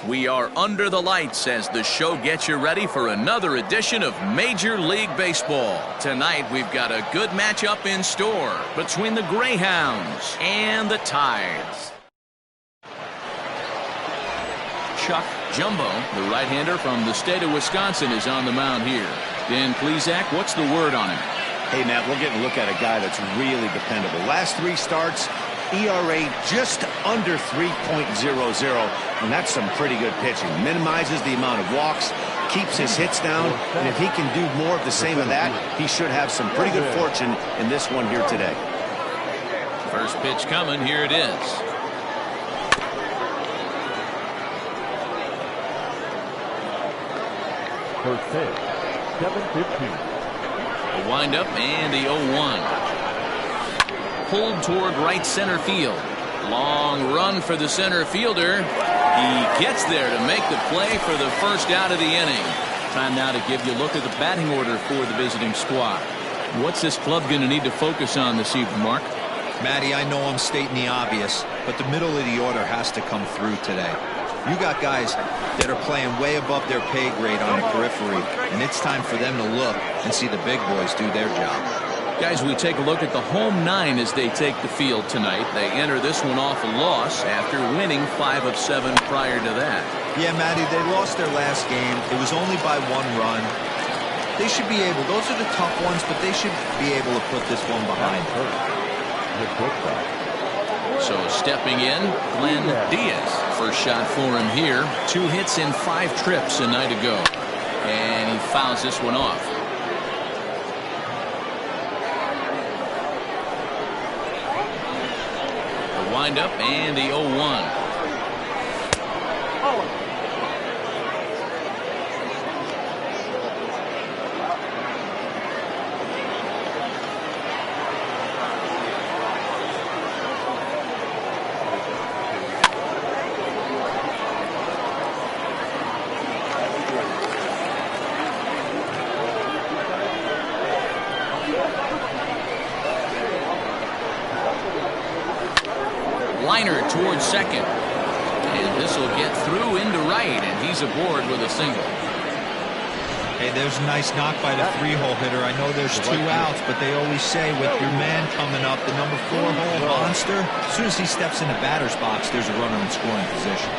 We are under the lights as the show gets you ready for another edition of Major League Baseball. Tonight we've got a good matchup in store between the Greyhounds and the Tides. Chuck Jumbo, the right-hander from the state of Wisconsin, is on the mound here. Dan Plesac, what's the word on him? Hey, Matt, we're getting a look at a guy that's really dependable. Last 3 starts, ERA just under 3.00, and that's some pretty good pitching. Minimizes the amount of walks, keeps his hits down, and if he can do more of the same of that, he should have some pretty good fortune in this one here today. First pitch coming, here it is. First pitch, 7-15. A windup and the 0-1. Pulled toward right center field. Long run for the center fielder. He gets there to make the play for the first out of the inning. Time now to give you a look at the batting order for the visiting squad. What's this club going to need to focus on this evening, Mark? Matty, I know I'm stating the obvious, but the middle of the order has to come through today. You got guys that are playing way above their pay grade on the periphery, and it's time for them to look and see the big boys do their job. Guys, we take a look at the home 9 as they take the field tonight. They enter this one off a loss after winning 5 of 7 prior to that. Yeah, Matty, they lost their last game. It was only by 1 run. They should be able, those are the tough ones, but they should be able to put this one behind her. So stepping in, Glenn Diaz. First shot for him here. 2 hits in 5 trips a night ago. And he fouls this one off. The windup and the 0-1. Liner towards second, and this will get through into right, and he's aboard with a single. Hey, there's a nice knock by the 3-hole hitter. I know there's 2 outs, but they always say with your man coming up, the number 4-hole monster, as soon as he steps in the batter's box, there's a runner in scoring position.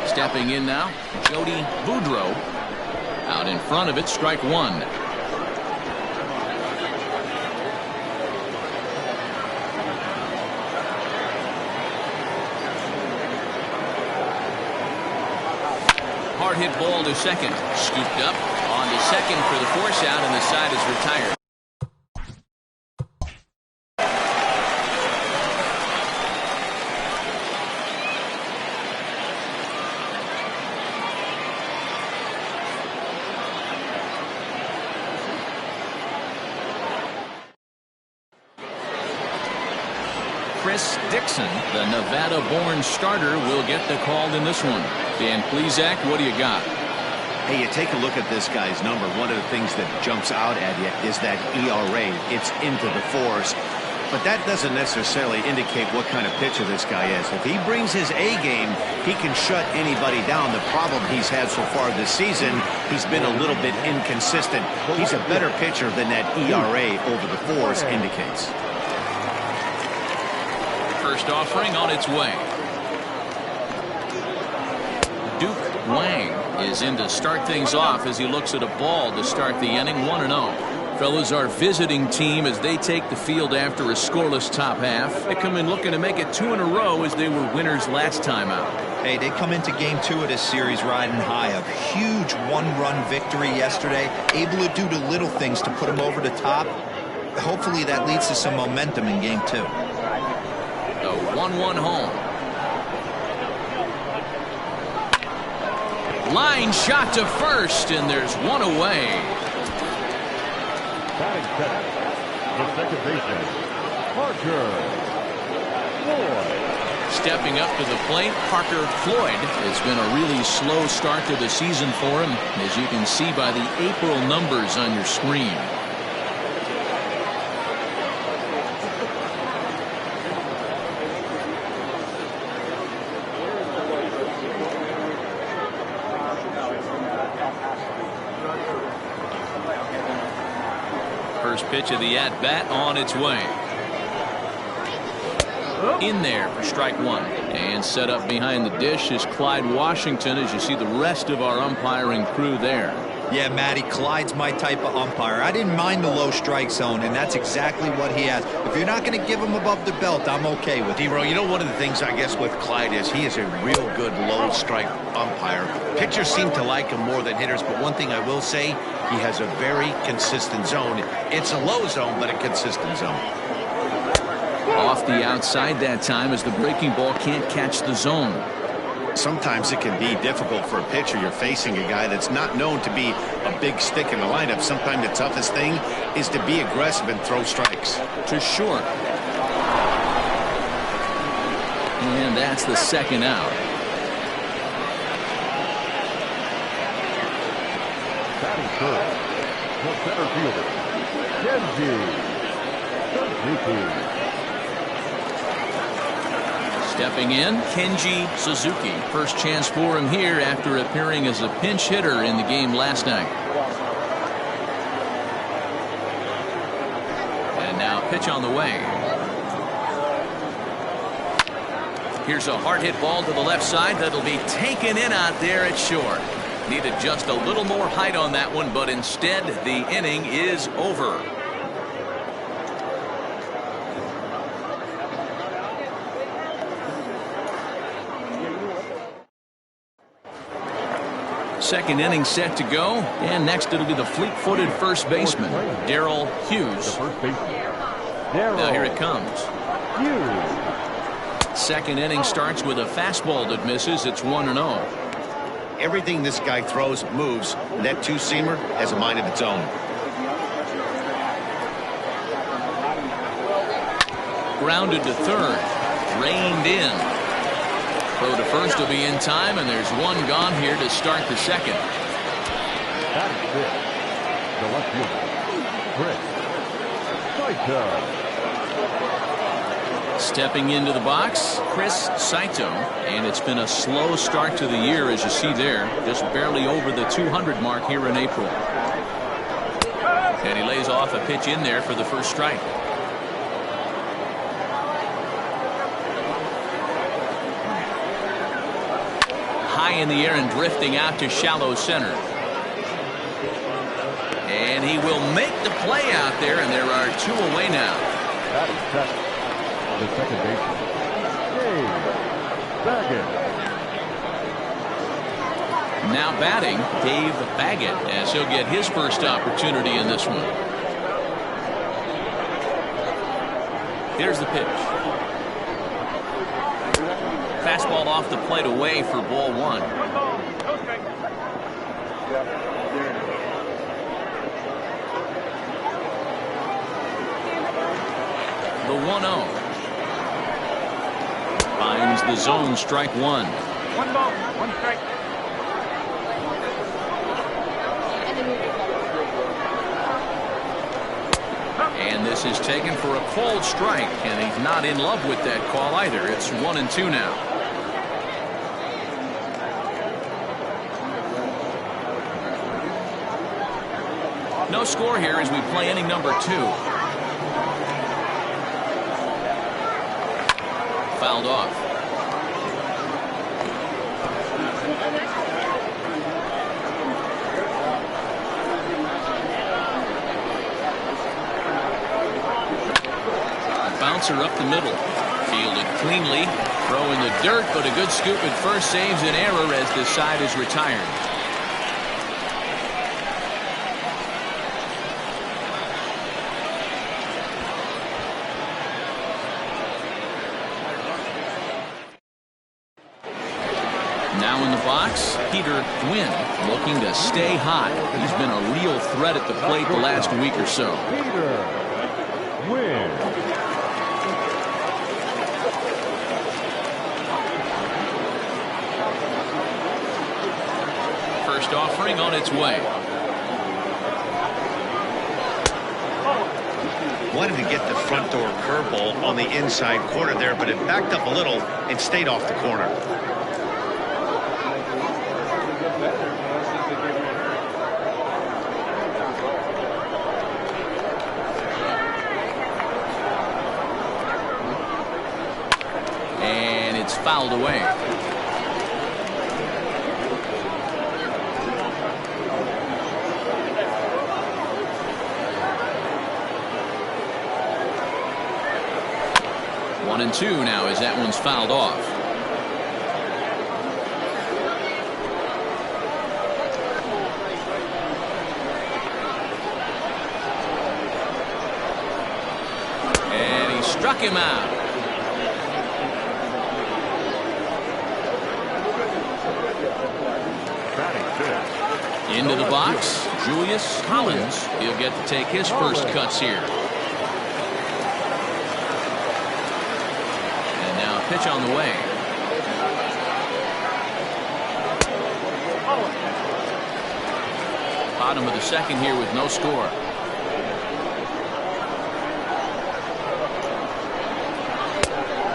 Stepping in now, Jody Boudreau. Out in front of it, strike 1. Hard hit ball to second. Scooped up on to second for the force out, and the side is retired. Chris Dixon, the Nevada-born starter, will get the call in this one. Dan Plesac, what do you got? Hey, you take a look at this guy's number. One of the things that jumps out at you is that ERA. It's into the 4s. But that doesn't necessarily indicate what kind of pitcher this guy is. If he brings his A game, he can shut anybody down. The problem he's had so far this season, he's been a little bit inconsistent. He's a better pitcher than that ERA over the 4s indicates. First offering on its way. Duke Wang is in to start things off as he looks at a ball to start the inning. 1-0. Fellas, our visiting team as they take the field after a scoreless top half. They come in looking to make it 2 in a row as they were winners last time out. Hey, they come into game 2 of this series riding high. A huge 1-run victory yesterday. Able to do the little things to put them over the top. Hopefully that leads to some momentum in game 2. A 1-1 home. Line shot to first, and there's one away. Batting center, the second baseman, Parker Floyd. Stepping up to the plate, Parker Floyd. It's been a really slow start to the season for him, as you can see by the April numbers on your screen. First pitch of the at-bat on its way. In there for strike one. And set up behind the dish is Clyde Washington, as you see the rest of our umpiring crew there. Yeah, Matty, Clyde's my type of umpire. I didn't mind the low strike zone, and that's exactly what he has. If you're not going to give him above the belt, I'm okay with it. D-Row, you know, one of the things I guess with Clyde is he is a real good low strike umpire. Pitchers seem to like him more than hitters, but one thing I will say, he has a very consistent zone. It's a low zone, but a consistent zone. Off the outside that time, as the breaking ball can't catch the zone. Sometimes it can be difficult for a pitcher. You're facing a guy that's not known to be a big stick in the lineup. Sometimes the toughest thing is to be aggressive and throw strikes. To short. And that's the second out. Batting first, the center fielder, Kenji Suzuki. Stepping in, Kenji Suzuki. First chance for him here after appearing as a pinch hitter in the game last night. And now pitch on the way. Here's a hard hit ball to the left side that'll be taken in out there at short. Needed just a little more height on that one, but instead the inning is over. Second inning set to go, and next it'll be the fleet-footed first baseman, Darrell Hughes. Now here it comes. Second inning starts with a fastball that misses. It's 1-0. Everything this guy throws moves. That two-seamer has a mind of its own. Grounded to third. Reined in. Throw to first will be in time, and there's one gone here to start the second. That is it. The left fielder, Chris Saito. Stepping into the box, Chris Saito, and it's been a slow start to the year, as you see there, just barely over the 200 mark here in April. And he lays off a pitch in there for the first strike. High in the air and drifting out to shallow center. And he will make the play out there, and there are two away now. That is second. The second baseman, Dave Baggett. Now batting, Dave Baggett, as he'll get his first opportunity in this one. Here's the pitch. Fastball off the plate away for ball one. The 1-0. Finds the zone, strike one. 1 ball, 1 strike. And this is taken for a called strike, and he's not in love with that call either. It's 1-2 now. No score here as we play inning number 2. Fouled off. Bouncer up the middle. Fielded cleanly. Throw in the dirt, but a good scoop at first saves an error as this side is retired. Now in the box, Peter Gwynn looking to stay hot. He's been a real threat at the plate the last week or so. Peter Gwynn. First offering on its way. Wanted to get the front door curveball on the inside corner there, but it backed up a little and stayed off the corner. fouled away. One and two now as that one's fouled off. And he struck him out. Into the box, Julius Collins. He'll get to take his first cuts here. And now a pitch on the way. Bottom of the second here with no score.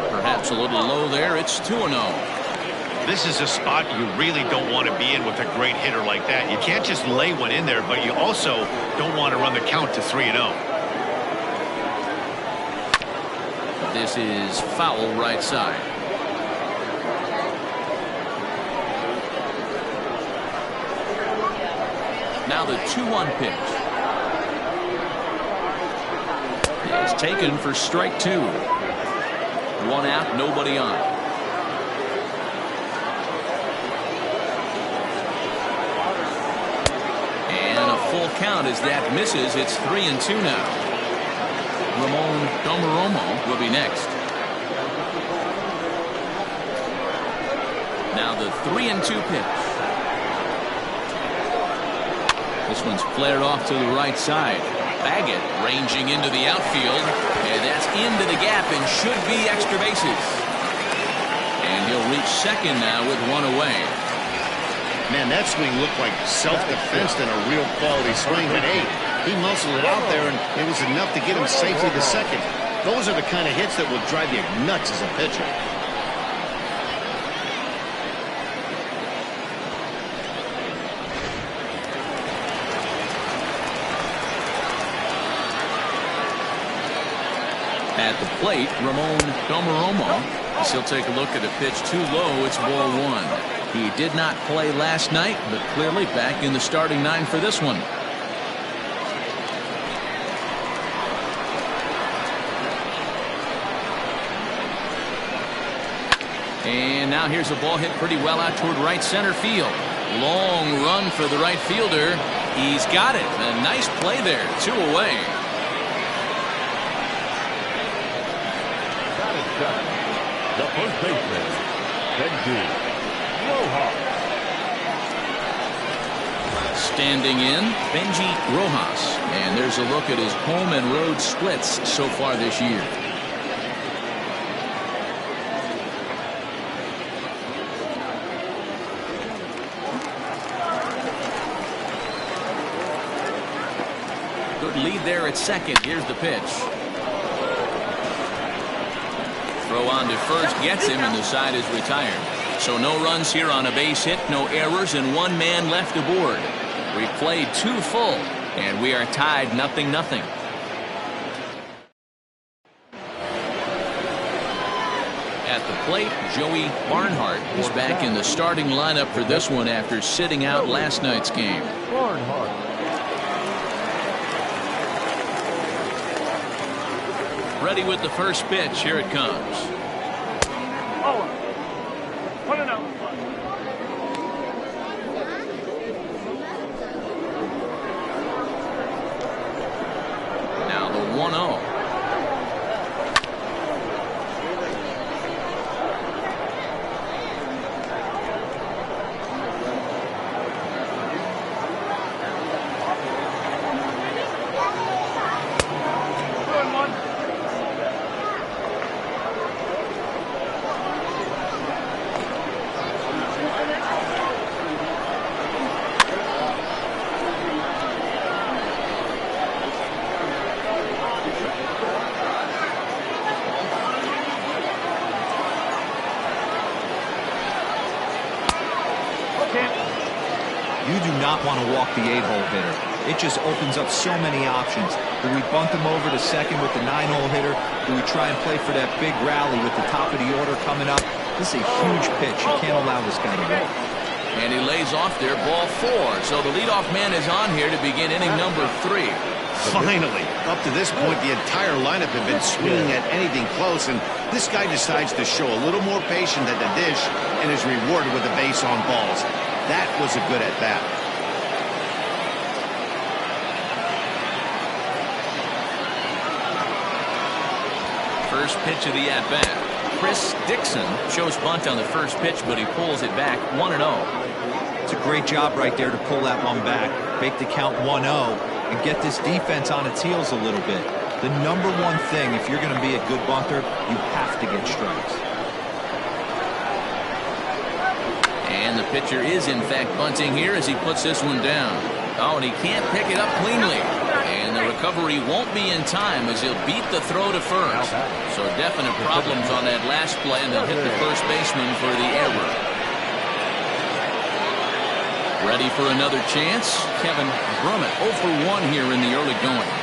Perhaps a little low there. It's 2-0. This is a spot you really don't want to be in with a great hitter like that. You can't just lay one in there, but you also don't want to run the count to 3-0. This is foul right side. Now the 2-1 pitch. It's taken for strike two. One out, nobody on. Full count as that misses. It's 3-2 now. Ramon Domaromo will be next. Now the 3-2 pitch. This one's flared off to the right side. Baggett ranging into the outfield, and that's into the gap and should be extra bases. And he'll reach second now with one away. Man, that swing looked like self-defense and a real quality swing. But hey, he muscled it out there, and it was enough to get him safely to second. Those are the kind of hits that will drive you nuts as a pitcher. At the plate, Ramon Domaromo. He'll take a look at a pitch too low. It's ball one. He did not play last night, but clearly back in the starting nine for this one. And now here's a ball hit pretty well out toward right center field. Long run for the right fielder. He's got it. A nice play there. 2 away. The first baseman, Benji Rojas. Standing in, Benji Rojas. And there's a look at his home and road splits so far this year. Good lead there at second. Here's the pitch. Throw on to first gets him, and the side is retired. So no runs here on a base hit, no errors, and one man left aboard. We've played 2 full, and we are tied 0-0. At the plate, Joey Barnhart is back in the starting lineup for this one after sitting out last night's game. Barnhart. Ready with the first pitch. Here it comes. Oh, put it out. Now the 1-0. You do not want to walk the 8-hole hitter. It just opens up so many options. Do we bunt him over to second with the 9-hole hitter? Do we try and play for that big rally with the top of the order coming up? This is a huge pitch. You can't allow this guy to walk. And he lays off there, ball 4. So the leadoff man is on here to begin inning number 3. Finally, up to this point, the entire lineup had been swinging at anything close, and this guy decides to show a little more patience at the dish and is rewarded with a base on balls. That was a good at-bat. First pitch of the at-bat. Chris Dixon shows bunt on the first pitch, but he pulls it back 1-0. It's a great job right there to pull that one back, make the count 1-0, and get this defense on its heels a little bit. The number one thing, if you're going to be a good bunter, you have to get strikes. And the pitcher is, in fact, bunting here as he puts this one down. Oh, and he can't pick it up cleanly. And the recovery won't be in time as he'll beat the throw to first. So definite problems on that last play, and they'll hit the first baseman for the error. Ready for another chance? Kevin Brummett 0 for 1 here in the early going.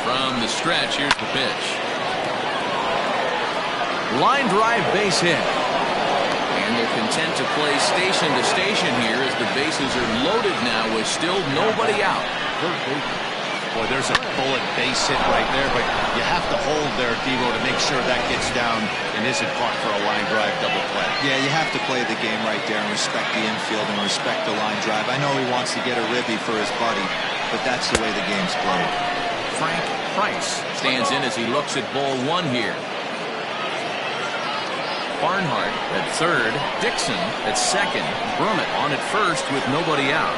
From the stretch, here's the pitch. Line drive, base hit. And they're content to play station to station here as the bases are loaded now with still nobody out. Boy, there's a bullet base hit right there, but you have to hold there, Devo, to make sure that gets down and isn't caught for a line drive double play. Yeah, you have to play the game right there and respect the infield and respect the line drive. I know he wants to get a ribby for his buddy, but that's the way the game's played. Frank Price stands in as he looks at ball 1 here. Barnhart at third, Dixon at second, Brummett on at first with nobody out.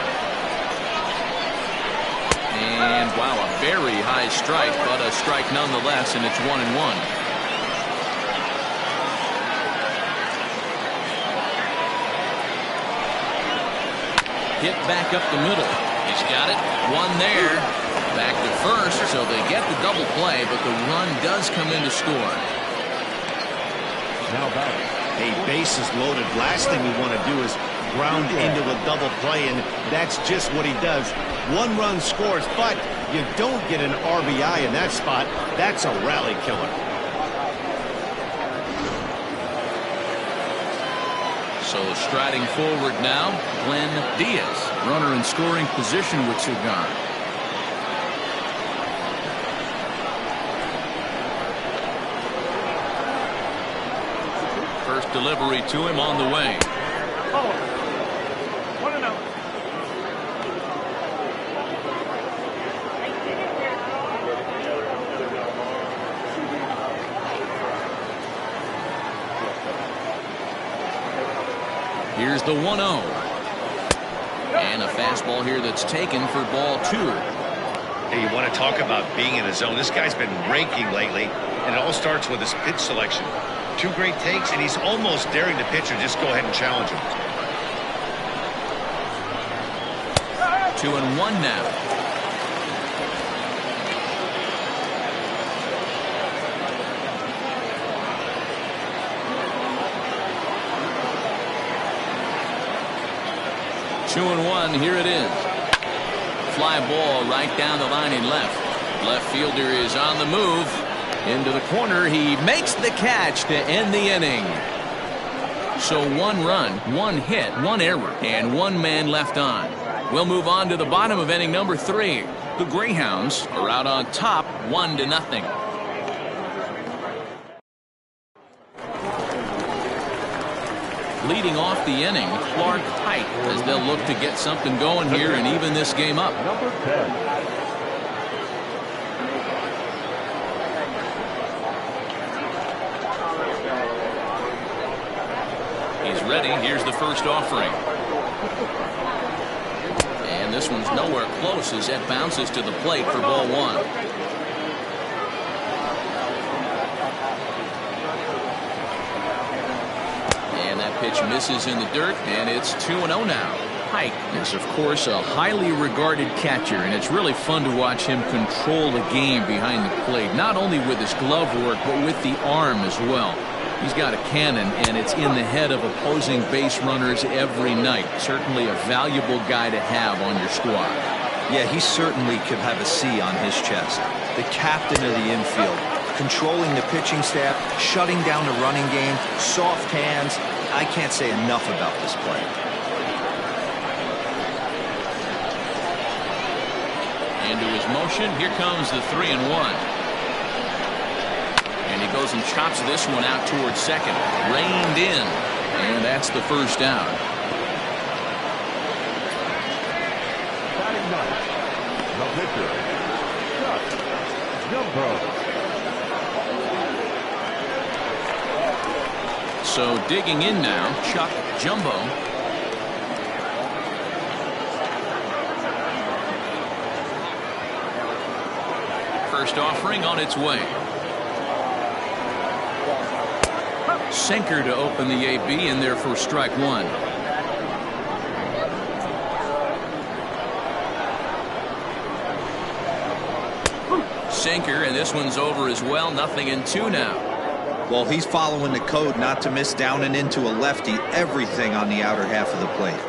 And wow, a very high strike, but a strike nonetheless, and it's 1-1. Hit back up the middle. He's got it. One there. Back to first, so they get the double play, but the run does come in to score. Now back. Hey, bases loaded. Last thing we want to do is ground into a double play, and that's just what he does. 1 run scores, but you don't get an RBI in that spot. That's a rally killer. So striding forward now, Glenn Diaz, runner in scoring position with 2 gone. First delivery to him on the way. Here's the 1-0. And a fastball here that's taken for ball 2. Hey, you want to talk about being in a zone? This guy's been raking lately, and it all starts with his pitch selection. 2 great takes, and he's almost daring the pitcher just go ahead and challenge him. 2-1 now. Two and one, here it is. Fly ball right down the line in left. Left fielder is on the move. Into the corner, he makes the catch to end the inning. So 1 run, 1 hit, 1 error, and 1 man left on. We'll move on to the bottom of inning number 3. The Greyhounds are out on top 1-0. Leading off the inning, Clark Pike, as they'll look to get something going here and even this game up. Number 10. He's ready. Here's the first offering. And this one's nowhere close as it bounces to the plate for ball 1. Pitch misses in the dirt, and it's 2-0 now. Pike is, of course, a highly regarded catcher, and it's really fun to watch him control the game behind the plate, not only with his glove work, but with the arm as well. He's got a cannon, and it's in the head of opposing base runners every night. Certainly a valuable guy to have on your squad. Yeah, he certainly could have a C on his chest. The captain of the infield, controlling the pitching staff, shutting down the running game, soft hands. I can't say enough about this play. Into his motion, here comes the 3-1. And he goes and chops this one out towards second. Reined in, and that's the first down. Batting ninth, the pitcher, Chuck Jumbo. So digging in now, Chuck Jumbo. First offering on its way. Sinker to open the AB, and therefore strike one. Sinker, and this one's over as well. 0-2 now. Well, he's following the code not to miss down and into a lefty. Everything on the outer half of the plate.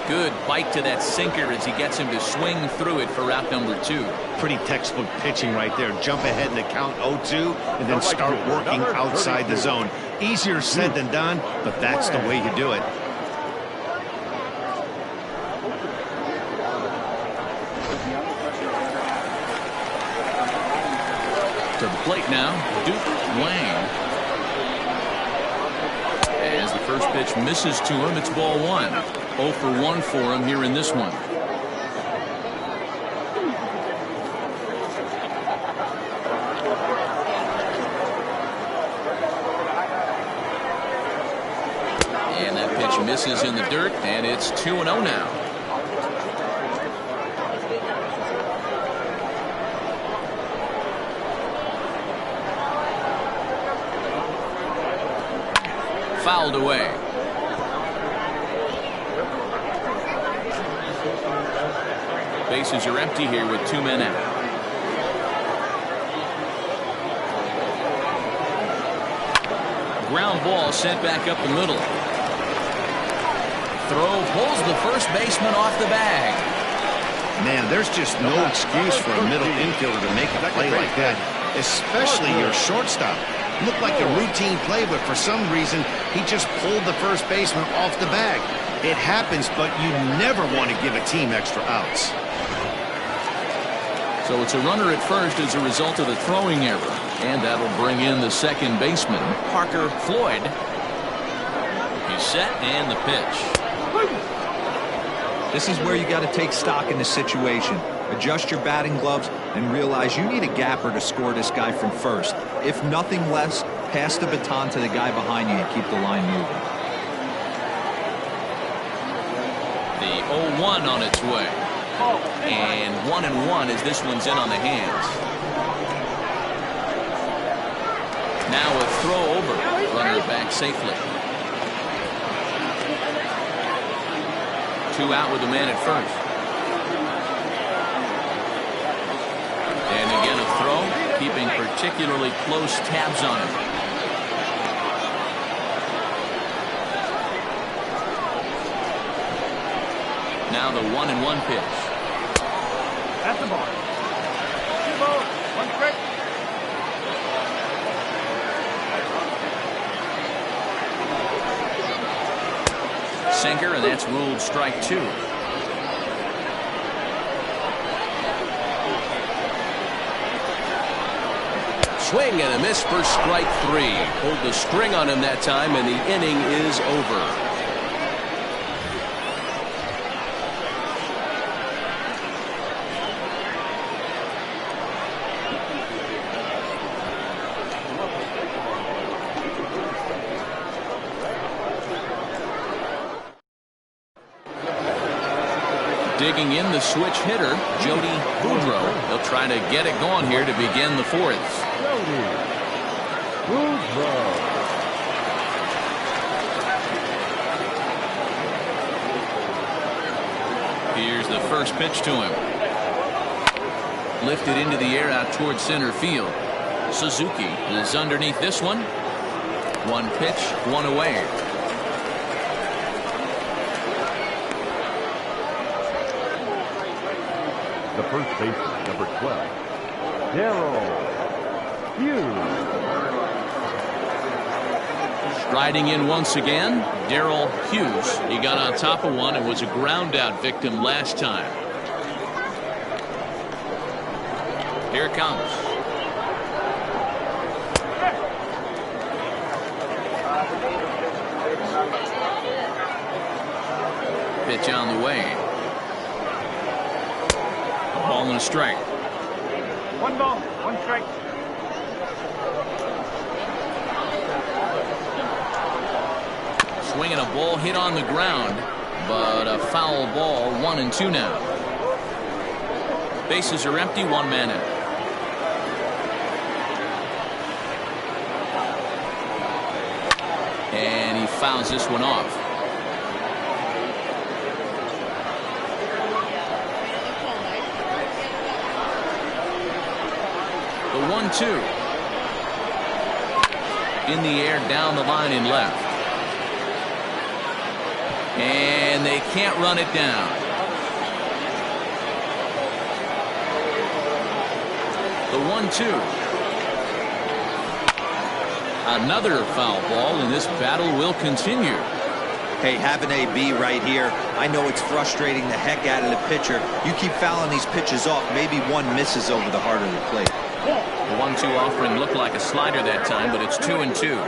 Good bite to that sinker as he gets him to swing through it for route number 2. Pretty textbook pitching right there. Jump ahead in the count 0-2 and then start working outside the zone. Easier said than done, but that's the way you do it. To the plate now, Duke Wang. As the first pitch misses to him, it's ball 1. 0 for 1 for him here in this one. And that pitch misses in the dirt, and it's 2-0 now. Fouled away. Bases are empty here with 2 men out. Ground ball sent back up the middle. Throw pulls the first baseman off the bag. Man, there's just no excuse for a middle infielder to make a play like that, especially your shortstop. Looked like a routine play, but for some reason, he just pulled the first baseman off the bag. It happens, but you never want to give a team extra outs. So it's a runner at first as a result of the throwing error, and that'll bring in the second baseman, Parker Floyd. He's set, and the pitch. This is where you got to take stock in the situation. Adjust your batting gloves and realize you need a gapper to score this guy from first. If nothing less, pass the baton to the guy behind you and keep the line moving. The 0-1 on its way. And 1-1 as this one's in on the hands. Now a throw over. Runner back safely. 2 out with the man at first. And again a throw, keeping particularly close tabs on him. Now the 1-1 pitch. That's the ball. 2 balls, 1 strike. Sinker, and that's ruled strike 2. Swing and a miss for strike 3. Pulled the string on him that time, and the inning is over. Digging in the switch hitter, Jody Boudreau. They'll try to get it going here to begin the 4th. Jody Boudreau. Here's the first pitch to him. Lifted into the air out towards center field. Suzuki is underneath this one. One pitch, one away. The first baseman, number 12, Darrell Hughes. Striding in once again, Darrell Hughes. He got on top of one and was a ground out victim last time. Here it comes. Pitch on the way. A ball and a strike. 1 ball, 1 strike. Swinging a ball hit on the ground, but a foul ball. 1-2 now. Bases are empty. 1 man out. And he fouls this one off. The 1-2. In the air, down the line and left. And they can't run it down. The 1-2. Another foul ball, and this battle will continue. Hey, have an AB right here. I know it's frustrating the heck out of the pitcher. You keep fouling these pitches off, maybe one misses over the heart of the plate. The 1-2 offering looked like a slider that time, but it's 2-2.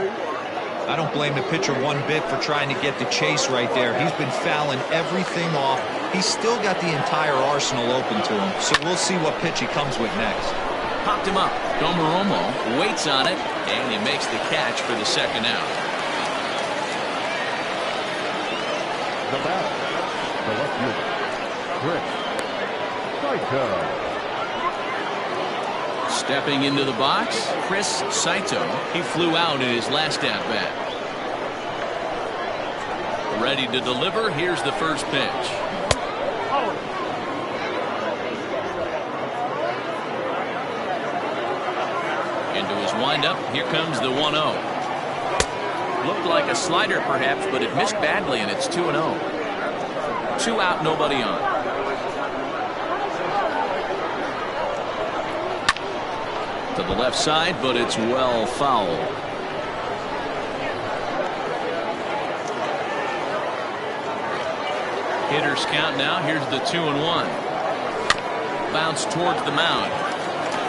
I don't blame the pitcher one bit for trying to get the chase right there. He's been fouling everything off. He's still got the entire arsenal open to him, so we'll see what pitch he comes with next. Popped him up. Domeromo waits on it, and he makes the catch for the second out. The batter, the left fielder, Chris Saito. Stepping into the box, Chris Saito. He flew out in his last at-bat. Ready to deliver. Here's the first pitch. Into his windup. Here comes the 1-0. Looked like a slider perhaps, but it missed badly, and it's 2-0. 2 out, nobody on. To the left side, but it's well fouled. Hitters count now. Here's the 2-1. Bounce towards the mound.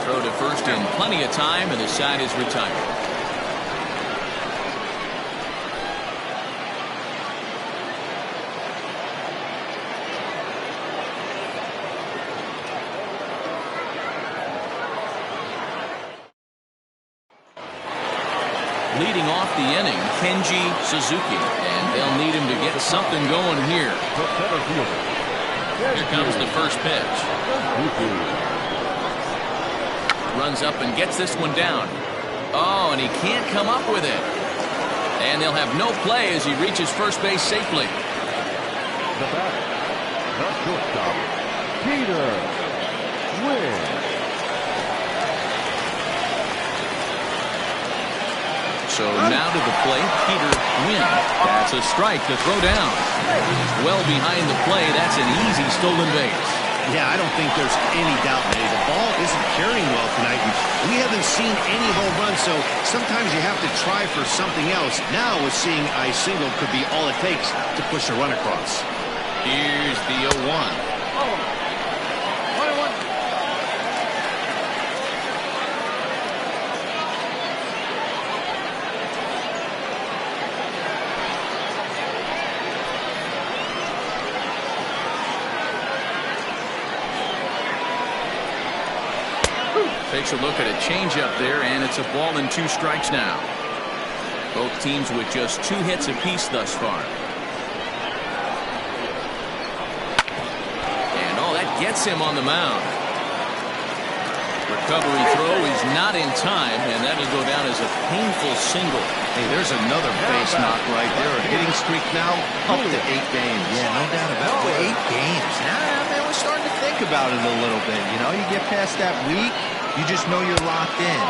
Throw to first in plenty of time, and the side is retired. Leading off the inning, Kenji Suzuki, and they'll need him to get something going here. Here comes the first pitch. Runs up and gets this one down. Oh, and he can't come up with it. And they'll have no play as he reaches first base safely. The batter, the shortstop, Peter Wynn. So now to the plate, Peter Wynn. That's a strike to throw down. He's well behind the play. That's an easy stolen base. Yeah, I don't think there's any doubt, Nate. The ball isn't carrying well tonight. We haven't seen any home runs, so sometimes you have to try for something else. Now we're seeing a single could be all it takes to push a run across. Here's the 0-1. Takes a look at a changeup there, and it's a ball and 2 strikes now. Both teams with just 2 hits apiece thus far. And oh, that gets him on the mound. Recovery throw is not in time, and that'll go down as a painful single. Hey, there's another base knock right there. A hitting streak now up to 8 games. Yeah, no doubt about it. 8 games. Nah, man, we're starting to think about it a little bit. You know, you get past that week, you just know you're locked in.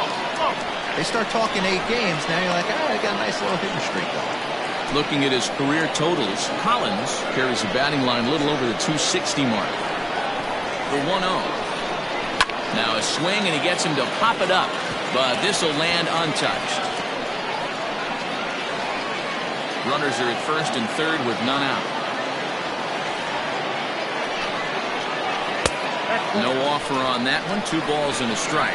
They start talking 8 games. Now you're like, I got a nice little hitting streak going. Looking at his career totals, Collins carries the batting line a little over the 260 mark. The 1-0. Now a swing, and he gets him to pop it up, but this will land untouched. Runners are at first and third with none out. No offer on that one. 2 balls and a strike.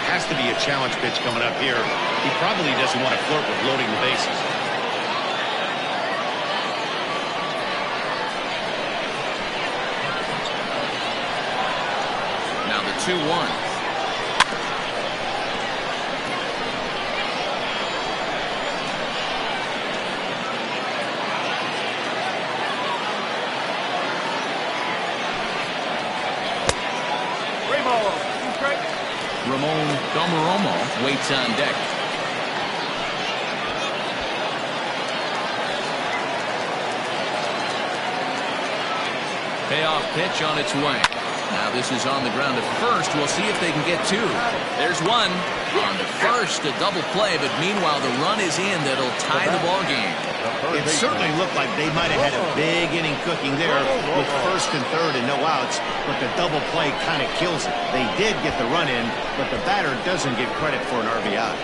Has to be a challenge pitch coming up here. He probably doesn't want to flirt with loading the bases. Now the 2-1. Ramon Domaromo waits on deck. Payoff pitch on its way. Now this is on the ground at first. We'll see if they can get 2. There's one. On to first, a double play, but meanwhile the run is in that'll tie the ball game. It certainly looked like they might have had a big inning cooking there with first and third and no outs, but the double play kind of kills it. They did get the run in, but the batter doesn't get credit for an RBI.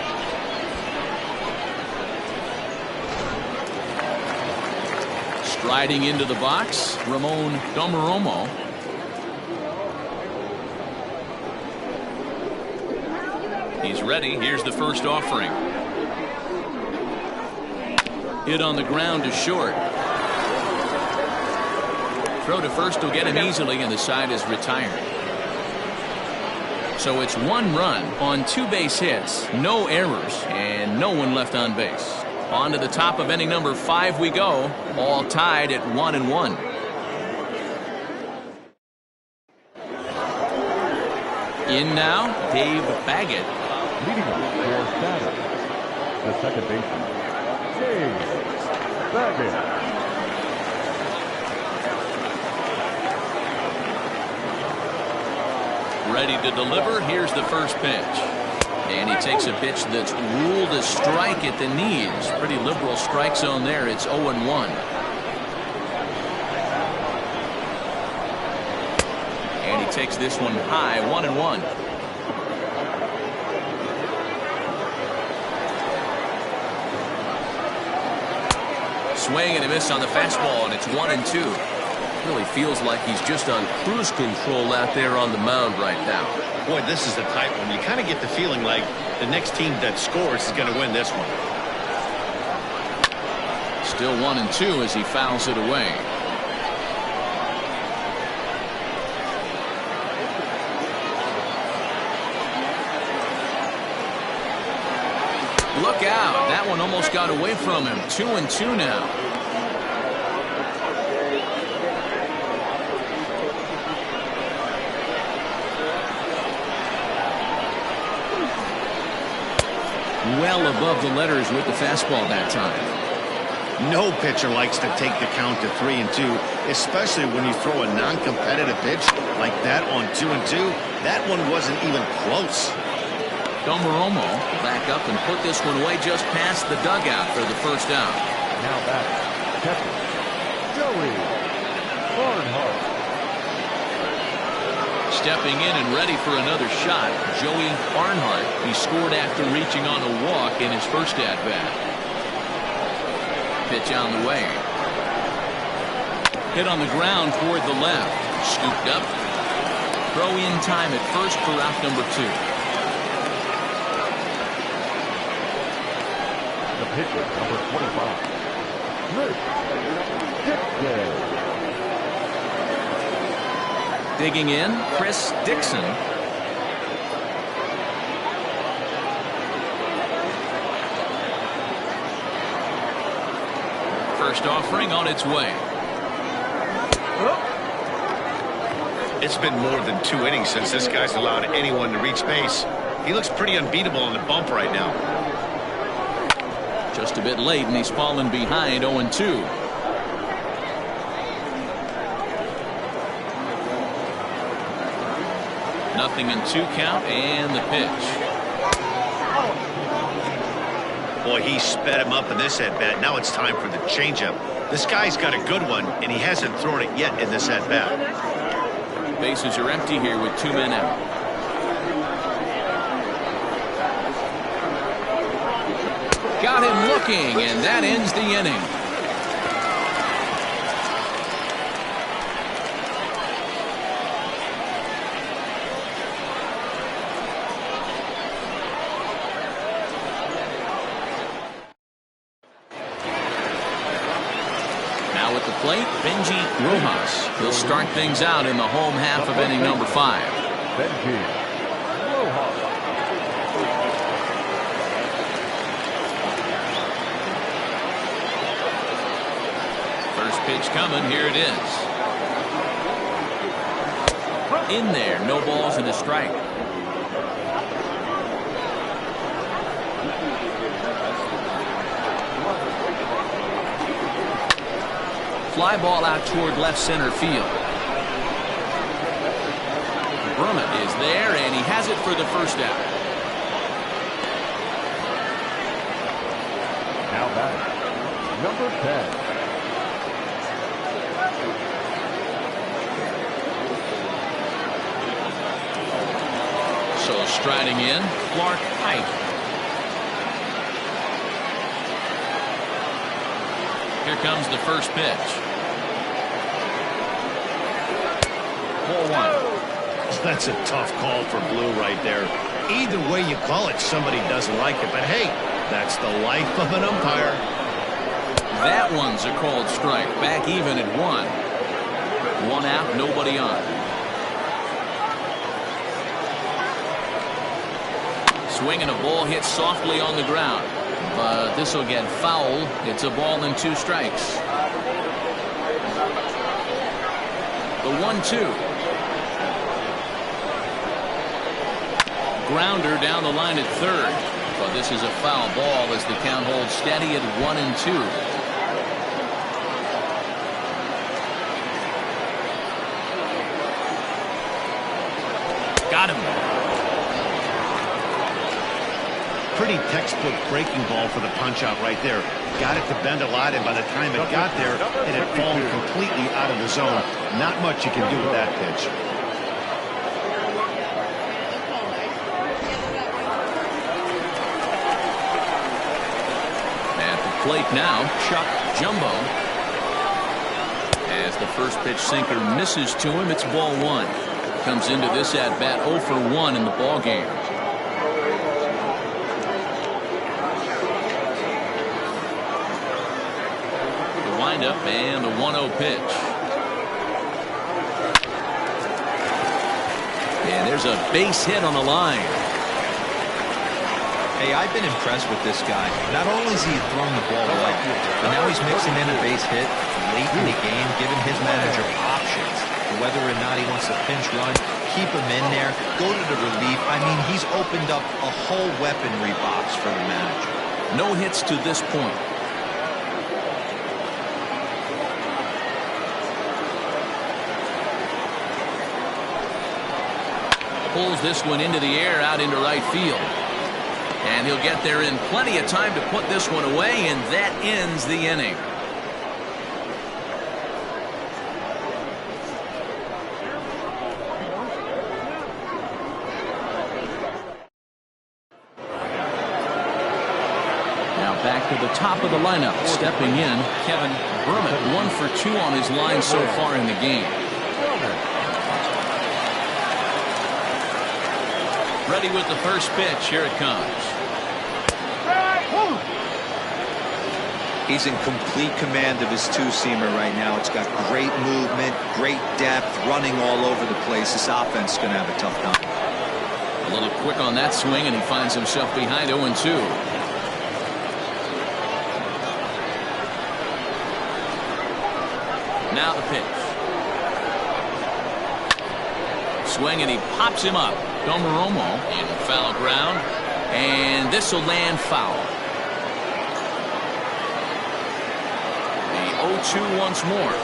Striding into the box, Ramon Domaromo. He's ready. Here's the first offering. Hit on the ground to short. Throw to first will get him easily, and the side is retired. So it's 1 run on 2 base hits, no errors, and no one left on base. On to the top of inning number 5 we go, all tied at 1-1. In now, Dave Baggett. Leading off for Saturn, the second baseman, Dave Baggett. Ready to deliver. Here's the first pitch. And he takes a pitch that's ruled a strike at the knees. Pretty liberal strike zone there. It's 0-1. And he takes this one high, 1-1. Swing and a miss on the fastball, and it's 1-2. Really feels like he's just on cruise control out there on the mound right now. Boy, this is the tight one. You kind of get the feeling like the next team that scores is going to win this one. Still 1-2 as he fouls it away. Look out. That one almost got away from him. 2-2 now. Well above the letters with the fastball that time. No pitcher likes to take the count to 3-2, especially when you throw a non-competitive pitch like that on 2-2. That one wasn't even close. Domaromo back up and put this one away just past the dugout for the first out. Now back, catcher, Joey Barnhart. Stepping in and ready for another shot, Joey Barnhart. He scored after reaching on a walk in his first at-bat. Pitch on the way. Hit on the ground toward the left. Scooped up. Throw in time at first for out number 2. The pitcher, number 25, Rick Dixon. Digging in, Chris Dixon. First offering on its way. It's been more than 2 innings since this guy's allowed anyone to reach base. He looks pretty unbeatable on the bump right now. Just a bit late, and he's fallen behind 0-2. Nothing in 2 count, and the pitch. Boy, he sped him up in this at-bat. Now it's time for the changeup. This guy's got a good one, and he hasn't thrown it yet in this at-bat. Bases are empty here with 2 men out. Got him looking, and that ends the inning. He'll start things out in the home half of inning number 5. Benji Rojas. First pitch coming. Here it is. In there. No balls and a strike. Fly ball out toward left center field. Brummett is there, and he has it for the first out. Now back, number 10. So striding in, Clark Pike. Here comes the first pitch. Ball 1. That's a tough call for Blue right there. Either way you call it, somebody doesn't like it. But hey, that's the life of an umpire. That one's a called strike. Back even at 1. 1 out, nobody on. Swinging a ball hit softly on the ground. But this will get foul. It's a ball and 2 strikes. The 1-2. Grounder down the line at third. But this is a foul ball as the count holds steady at 1-2. Got him. Pretty textbook breaking ball for the punch out right there. Got it to bend a lot, and by the time it got there, it had fallen completely out of the zone. Not much you can do with that pitch. At the plate now, Chuck Jumbo. As the first pitch sinker misses to him, it's ball 1. Comes into this at bat 0 for 1 in the ball game. Up and the 1-0 pitch. And there's a base hit on the line. Hey, I've been impressed with this guy. Not only is he throwing the ball well, but now he's mixing in a base hit late in the game, giving his manager options. Whether or not he wants to pinch run, keep him in there, go to the relief. I mean, he's opened up a whole weaponry box for the manager. No hits to this point. Pulls this one into the air out into right field. And he'll get there in plenty of time to put this one away, and that ends the inning. Now back to the top of the lineup. Stepping in, Kevin Brummett, 1 for 2 on his line so far in the game. Ready with the first pitch. Here it comes. He's in complete command of his 2-seamer right now. It's got great movement, great depth, running all over the place. This offense is going to have a tough time. A little quick on that swing, and he finds himself behind 0-2. Now the pitch. Swing, and he pops him up. Domaromo in foul ground, and this will land foul. The 0-2 once more.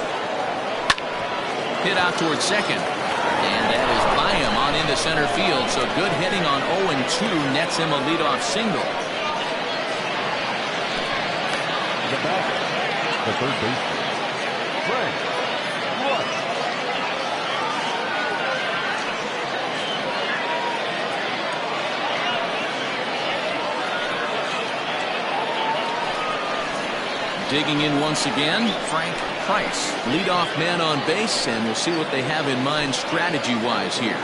Hit out towards second, and that is by him on into center field. So good hitting on 0-2 nets him a leadoff single. the batter, the third baseman, Frank Rush. Digging in once again, Frank Price, leadoff man on base, and we'll see what they have in mind strategy-wise here.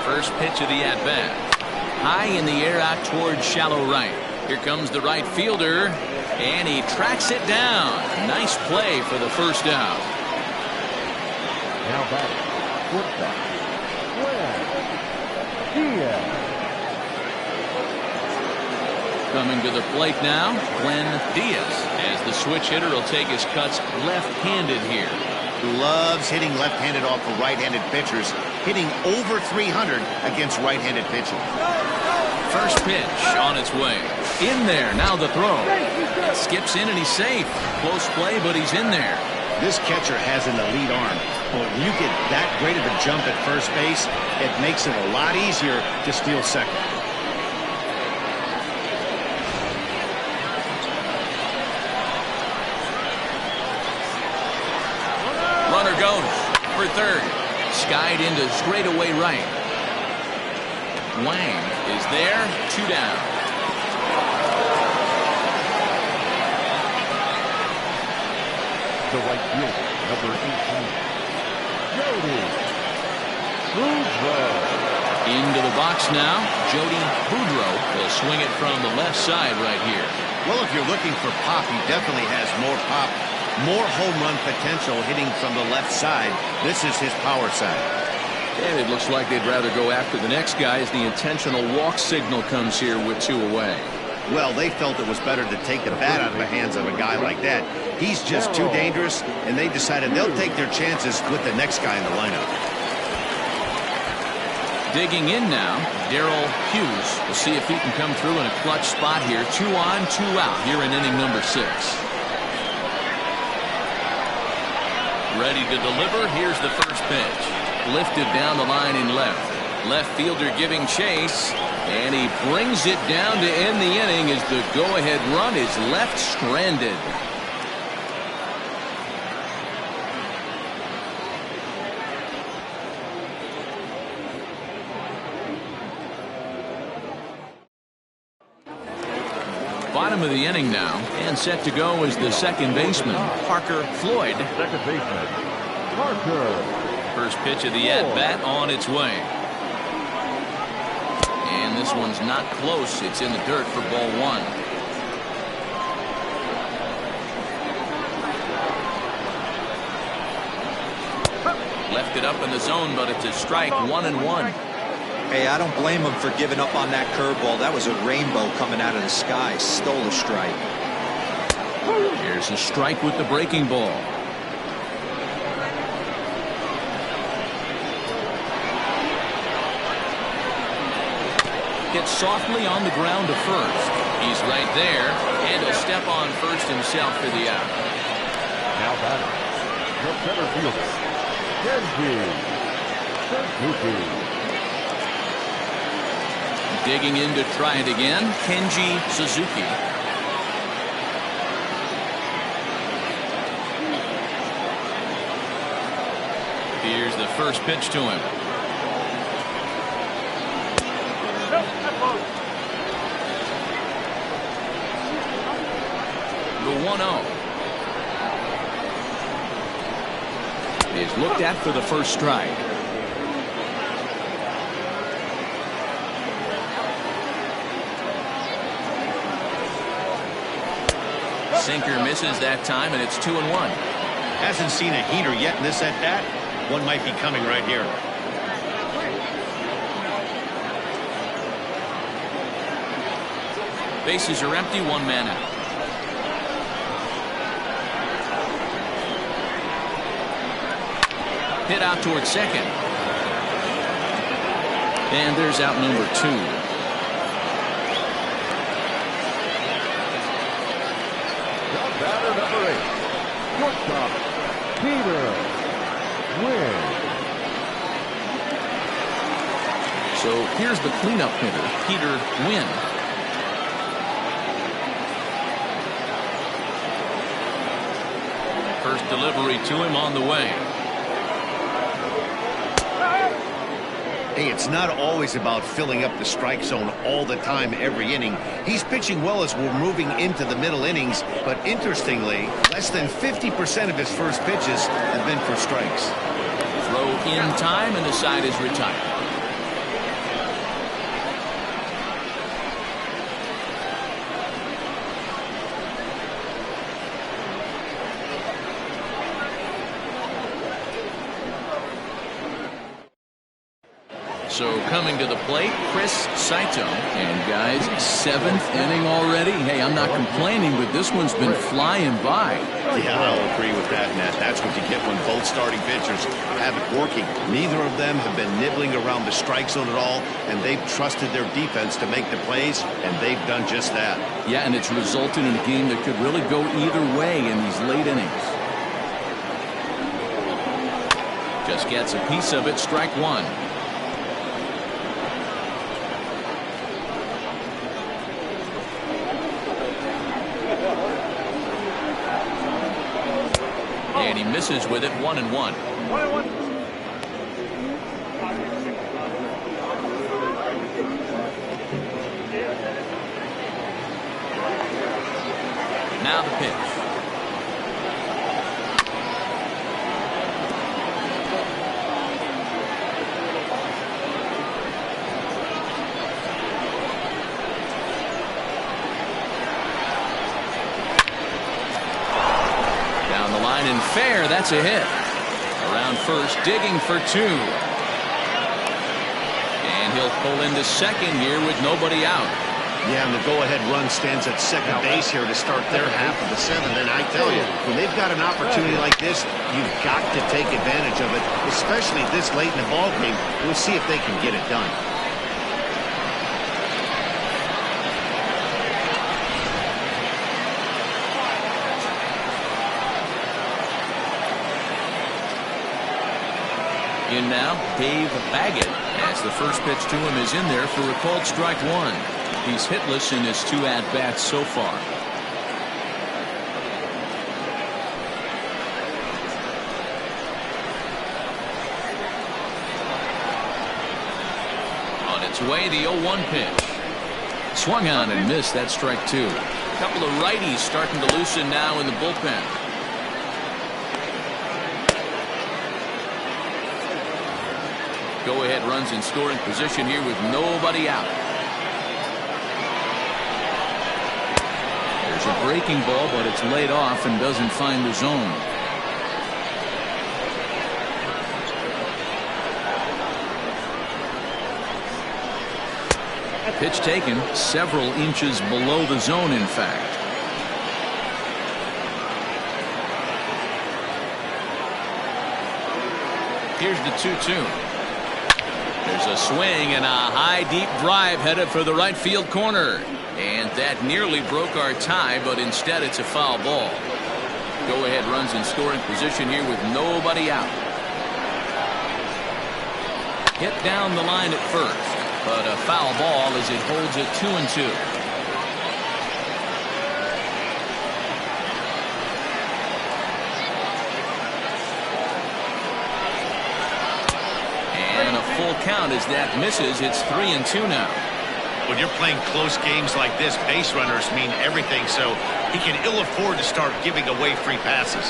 First pitch of the at-bat. High in the air out towards shallow right. Here comes the right fielder, and he tracks it down. Nice play for the first out. Now batting, shortstop, Glenn Diaz. Coming to the plate now, Glenn Diaz, as the switch hitter will take his cuts left-handed here. Loves hitting left-handed off of right-handed pitchers, hitting over 300 against right-handed pitching. First pitch on its way. In there, now the throw. It skips in and he's safe. Close play, but he's in there. This catcher has an elite arm. But when you get that great of a jump at first base, it makes it a lot easier to steal second. Runner goes for third. Skied into straightaway right. Wang is there. 2 down. The right fielder, number 18, Jody Boudreau. Into the box now. Jody Boudreau will swing it from the left side right here. Well, if you're looking for pop, he definitely has more pop, more home run potential hitting from the left side. This is his power side. And it looks like they'd rather go after the next guy as the intentional walk signal comes here with 2 away. Well, they felt it was better to take the bat out of the hands of a guy like that. He's just too dangerous, and they decided they'll take their chances with the next guy in the lineup. Digging in now, Darrell Hughes. We'll see if he can come through in a clutch spot here. 2 on, 2 out here in inning number 6. Ready to deliver. Here's the first pitch. Lifted down the line in left. Left fielder giving chase, and he brings it down to end the inning as the go-ahead run is left stranded. Bottom of the inning now, and set to go is the second baseman, Parker Floyd. Second baseman, Parker. First pitch of the at-bat on its way. And this one's not close. It's in the dirt for ball 1. Left it up in the zone, but it's a strike. 1-1. Hey, I don't blame him for giving up on that curveball. That was a rainbow coming out of the sky. Stole a strike. Here's a strike with the breaking ball. Hit softly on the ground to first. He's right there, and he'll step on first himself for the out. Now batting, the center fielder, Kenji Suzuki. Digging in to try it again, Kenji Suzuki. Here's the first pitch to him. The 1-0 is looked at for the first strike. Sinker misses that time, and it's 2-1. Hasn't seen a heater yet in this at-bat. One might be coming right here. Bases are empty, 1 man out. Hit out towards second. And there's out number 2. Batter number 8, shortstop, Peter Wynn. So here's the cleanup hitter, Peter Wynn. First delivery to him on the way. Hey, it's not always about filling up the strike zone all the time every inning. He's pitching well as we're moving into the middle innings, but interestingly, less than 50% of his first pitches have been for strikes. Throw in time, and the side is retired. So coming to the plate, Chris Saito. And guys, 7th inning already. Hey, I'm not complaining, but this one's been flying by. Yeah, I'll agree with that, Matt. That's what you get when both starting pitchers have it working. Neither of them have been nibbling around the strike zone at all, and they've trusted their defense to make the plays, and they've done just that. Yeah, and it's resulted in a game that could really go either way in these late innings. Just gets a piece of it, strike one. And he misses with it, 1-1. 1-1. Now the pitch. Down the line and fair. That's a hit. Around first, digging for 2. And he'll pull into second here with nobody out. Yeah, and the go-ahead run stands at second base here to start their half of the 7th. And I tell you, when they've got an opportunity like this, you've got to take advantage of it, especially this late in the ball game. We'll see if they can get it done. In now, Dave Baggett, as the first pitch to him is in there for a called strike one. He's hitless in his 2 at-bats so far. On its way, the 0-1 pitch. Swung on and missed. That strike 2. A couple of righties starting to loosen now in the bullpen. Go-ahead runs in scoring position here with nobody out. There's a breaking ball, but it's laid off and doesn't find the zone. Pitch taken several inches below the zone, in fact. Here's the 2-2. There's a swing and a high deep drive headed for the right field corner. And that nearly broke our tie, but instead it's a foul ball. Go ahead runs in scoring position here with nobody out. Hit down the line at first, but a foul ball as it holds it 2-2. Full count as that misses. It's 3-2 now. When you're playing close games like this, base runners mean everything, so he can ill afford to start giving away free passes.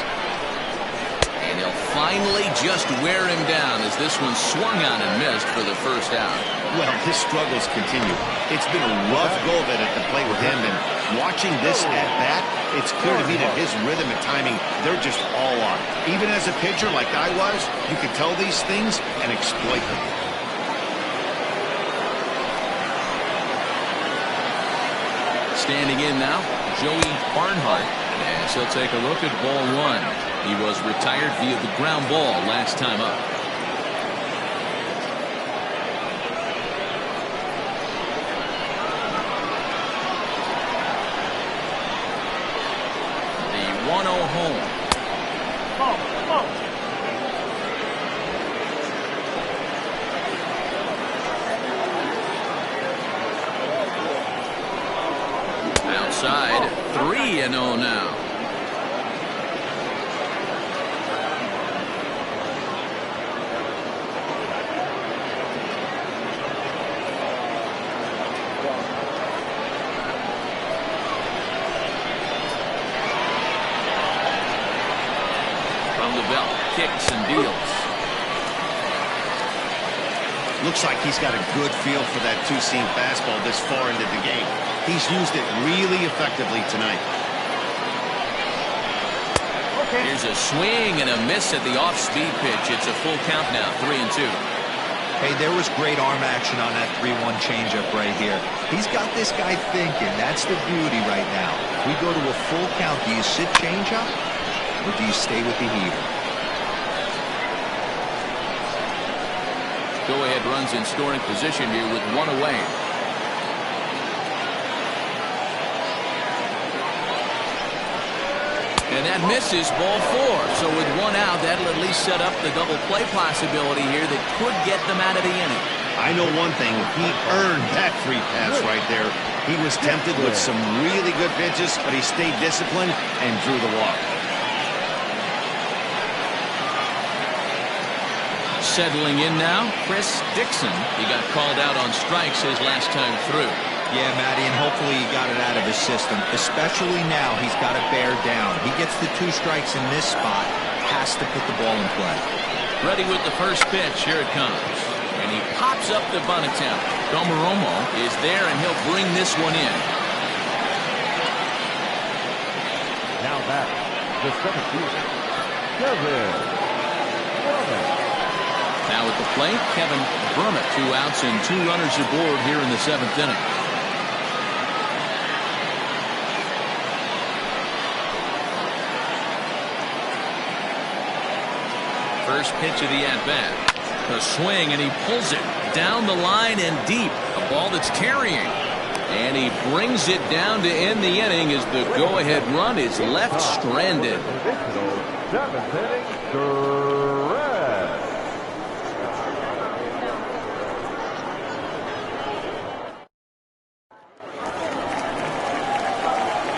And he'll finally just wear him down as this one swung on and missed for the first out. Well, his struggles continue. It's been a rough go of it at the plate with him, and watching this at bat, it's clear to me that his rhythm and timing, they're just all off. Even as a pitcher like I was, you can tell these things and exploit them. Standing in now, Joey Barnhart, as he'll take a look at ball one. He was retired via the ground ball last time up. The 1-0 home. 0 now. From the belt, kicks and deals. Looks like he's got a good feel for that two-seam fastball this far into the game. He's used it really effectively tonight. Okay. Here's a swing and a miss at the off-speed pitch. It's a full count now, 3-2. Hey, there was great arm action on that 3-1 changeup right here. He's got this guy thinking. That's the beauty right now. We go to a full count. Do you sit changeup or do you stay with the heater? Go-ahead runs in scoring position here with 1 away. And that misses, ball 4. So with 1 out, that'll at least set up the double play possibility here that could get them out of the inning. I know one thing. He earned that free pass right there. He was tempted with some really good pitches, but he stayed disciplined and drew the walk. Settling in now, Chris Dixon. He got called out on strikes his last time through. Yeah, Matty, and hopefully he got it out of his system. Especially now, he's got to bear down. He gets the 2 strikes in this spot, has to put the ball in play. Ready with the first pitch. Here it comes. And he pops up the bunt attempt. Domeromo is there, and he'll bring this one in. Now back, the center fielder, Kevin Brummett. Now at the plate, Kevin Brummett. 2 outs and 2 runners aboard here in the 7th inning. First pitch of the at-bat. A swing, and he pulls it down the line and deep. A ball that's carrying. And he brings it down to end the inning as the go-ahead run is left stranded. Additional 7th inning, Durant.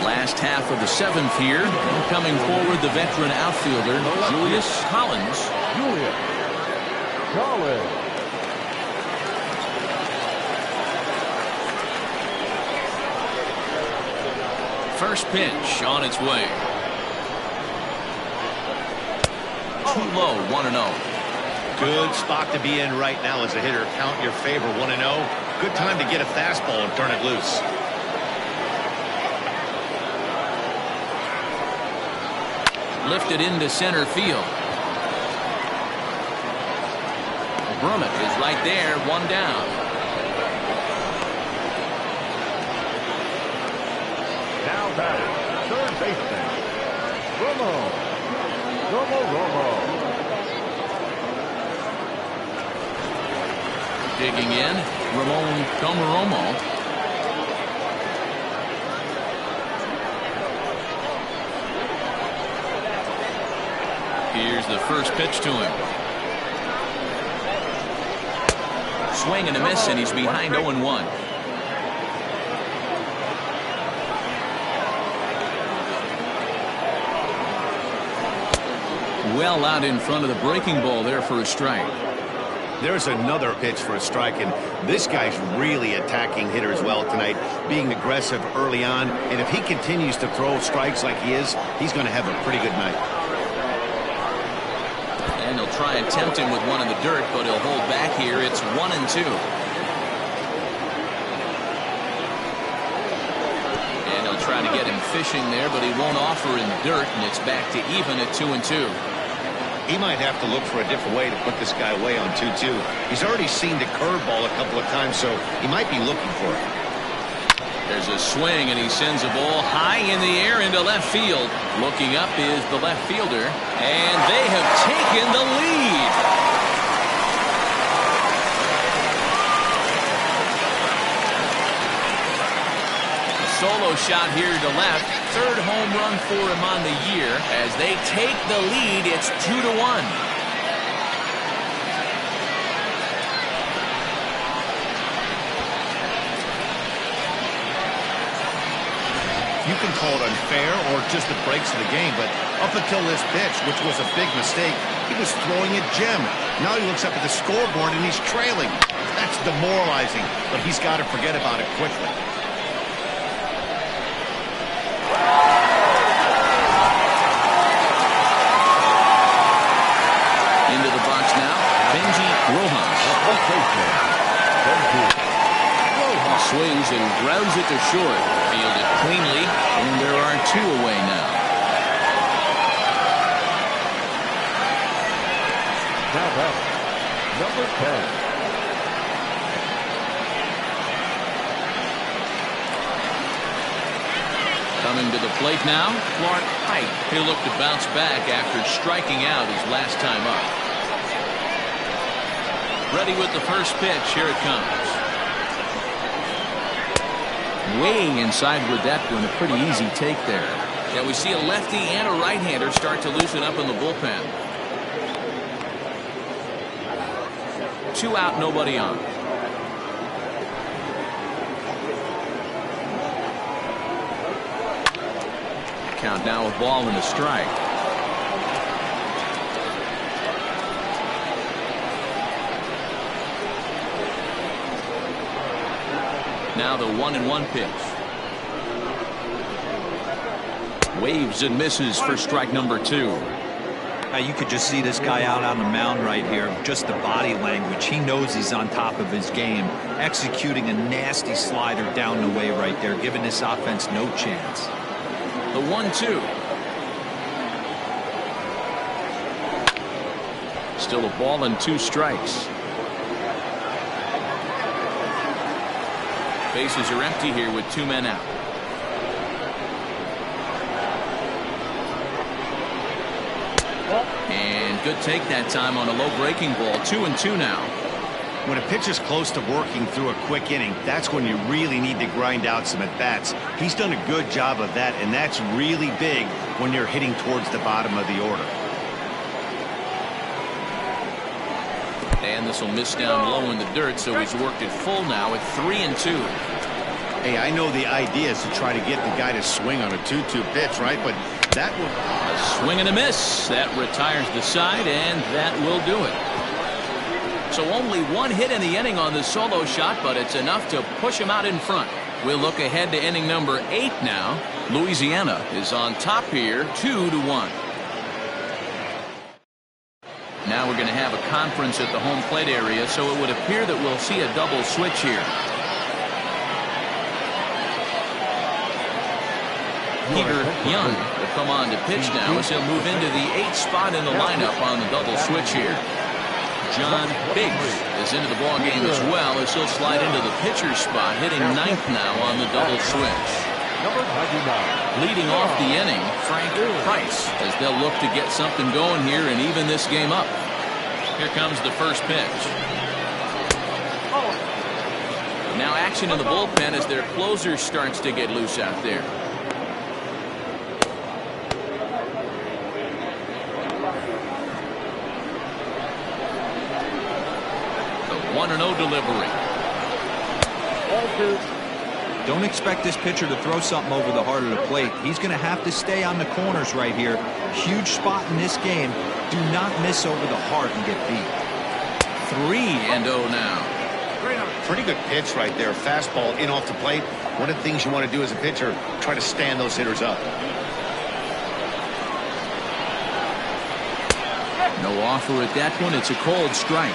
Last half of the 7th here. Coming forward, the veteran outfielder, Julius Collins. Julius Collins. First pitch on its way. Too low, 1-0. Good spot to be in right now as a hitter. Count your favor, 1-0. Good time to get a fastball and turn it loose. Lifted into center field. Brummett is right there, 1 down. Now batting, third baseman, Romo. Digging in, Ramon Domeromo. Here's the first pitch to him. Swing and a miss, and he's behind 0-1. Well out in front of the breaking ball there for a strike. There's another pitch for a strike, and this guy's really attacking hitters well tonight, being aggressive early on, and if he continues to throw strikes like he is, he's going to have a pretty good night. And he'll try and tempt him with one in the dirt, but he'll hold back here. It's 1-2. And he'll try to get him fishing there, but he won't offer in the dirt, and it's back to even at 2-2. He might have to look for a different way to put this guy away on 2-2. He's already seen the curveball a couple of times, so he might be looking for it. There's a swing, and he sends a ball high in the air into left field. Looking up is the left fielder, and they have taken the lead. A solo shot here to left. Third home run for him on the year. As they take the lead, it's 2-1. You can call it unfair or just the breaks of the game, but up until this pitch, which was a big mistake, he was throwing a gem. Now he looks up at the scoreboard and he's trailing. That's demoralizing, but he's got to forget about it quickly. Into the box now, Benji Rojas. Swings and grounds it to short. Fielded cleanly, and there are 2 away now. Now back, number 10. Coming to the plate now, Clark Height. He'll look to bounce back after striking out his last time up. Ready with the first pitch. Here it comes. Way inside with that one. A pretty easy take there. Yeah, we see a lefty and a right-hander start to loosen up in the bullpen. 2 out, nobody on. Count now, a ball and a strike. Now the 1-1 pitch. Waves and misses for strike number 2. You could just see this guy out on the mound right here. Just the body language. He knows he's on top of his game. Executing a nasty slider down the way right there, giving this offense no chance. The 1-2. Still a ball and 2 strikes. Bases are empty here with 2 men out. And good take that time on a low breaking ball. 2-2 now. When a pitcher's close to working through a quick inning, that's when you really need to grind out some at-bats. He's done a good job of that, and that's really big when you're hitting towards the bottom of the order. And this will miss down low in the dirt, so he's worked it full now at 3-2. Hey, I know the idea is to try to get the guy to swing on a 2-2 pitch, right? But that will... A swing and a miss. That retires the side, and that will do it. So only 1 hit in the inning on the solo shot, but it's enough to push him out in front. We'll look ahead to inning number 8 now. Louisiana is on top here, 2-1. Now we're going to have a conference at the home plate area, so it would appear that we'll see a double switch here. Peter Young will come on to pitch now as he'll move into the 8th spot in the lineup on the double switch here. John Biggs is into the ball game as well as he'll slide into the pitcher's spot, hitting 9th now on the double switch. Number 99. Leading off the inning, Frank Price, as they'll look to get something going here and even this game up. Here comes the first pitch. Now action in the bullpen as their closer starts to get loose out there. The 1-0 delivery. Don't expect this pitcher to throw something over the heart of the plate. He's going to have to stay on the corners right here. Huge spot in this game. Do not miss over the heart and get beat. 3-0 now. Pretty good pitch right there. Fastball in off the plate. One of the things you want to do as a pitcher, try to stand those hitters up. No offer at that one. It's a cold strike.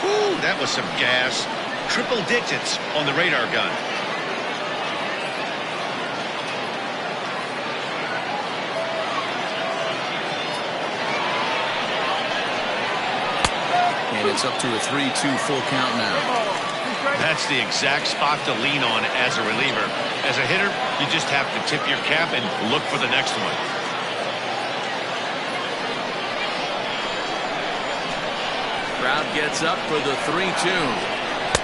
Ooh, that was some gas. Triple digits on the radar gun. And it's up to a 3-2 full count now. That's the exact spot to lean on as a reliever. As a hitter, you just have to tip your cap and look for the next one. Crowd gets up for the 3-2.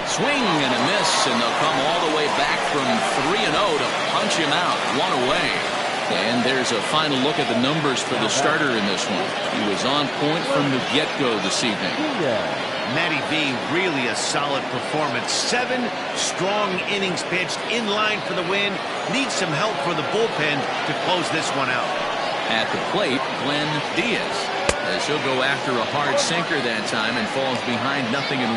Swing and a miss, and they'll come all the way back from 3-0 to punch him out. 1 away. And there's a final look at the numbers for the starter in this one. He was on point from the get-go this evening. Matty V, really a solid performance. 7 strong innings pitched, in line for the win. Needs some help from the bullpen to close this one out. At the plate, Glenn Diaz, as he'll go after a hard sinker that time and falls behind 0-1.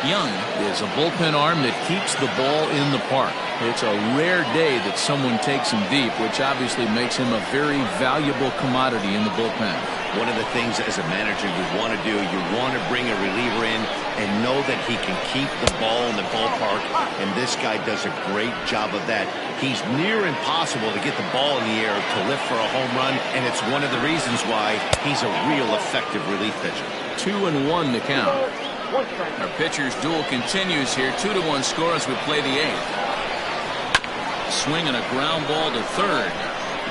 Young is a bullpen arm that keeps the ball in the park. It's a rare day that someone takes him deep, which obviously makes him a very valuable commodity in the bullpen. One of the things as a manager you want to do, you want to bring a reliever in and know that he can keep the ball in the ballpark, and this guy does a great job of that. He's near impossible to get the ball in the air to lift for a home run, and it's one of the reasons why he's a real effective relief pitcher. 2-1 the count. Our pitcher's duel continues here. 2-1 score as we play the 8th. Swing and a ground ball to third.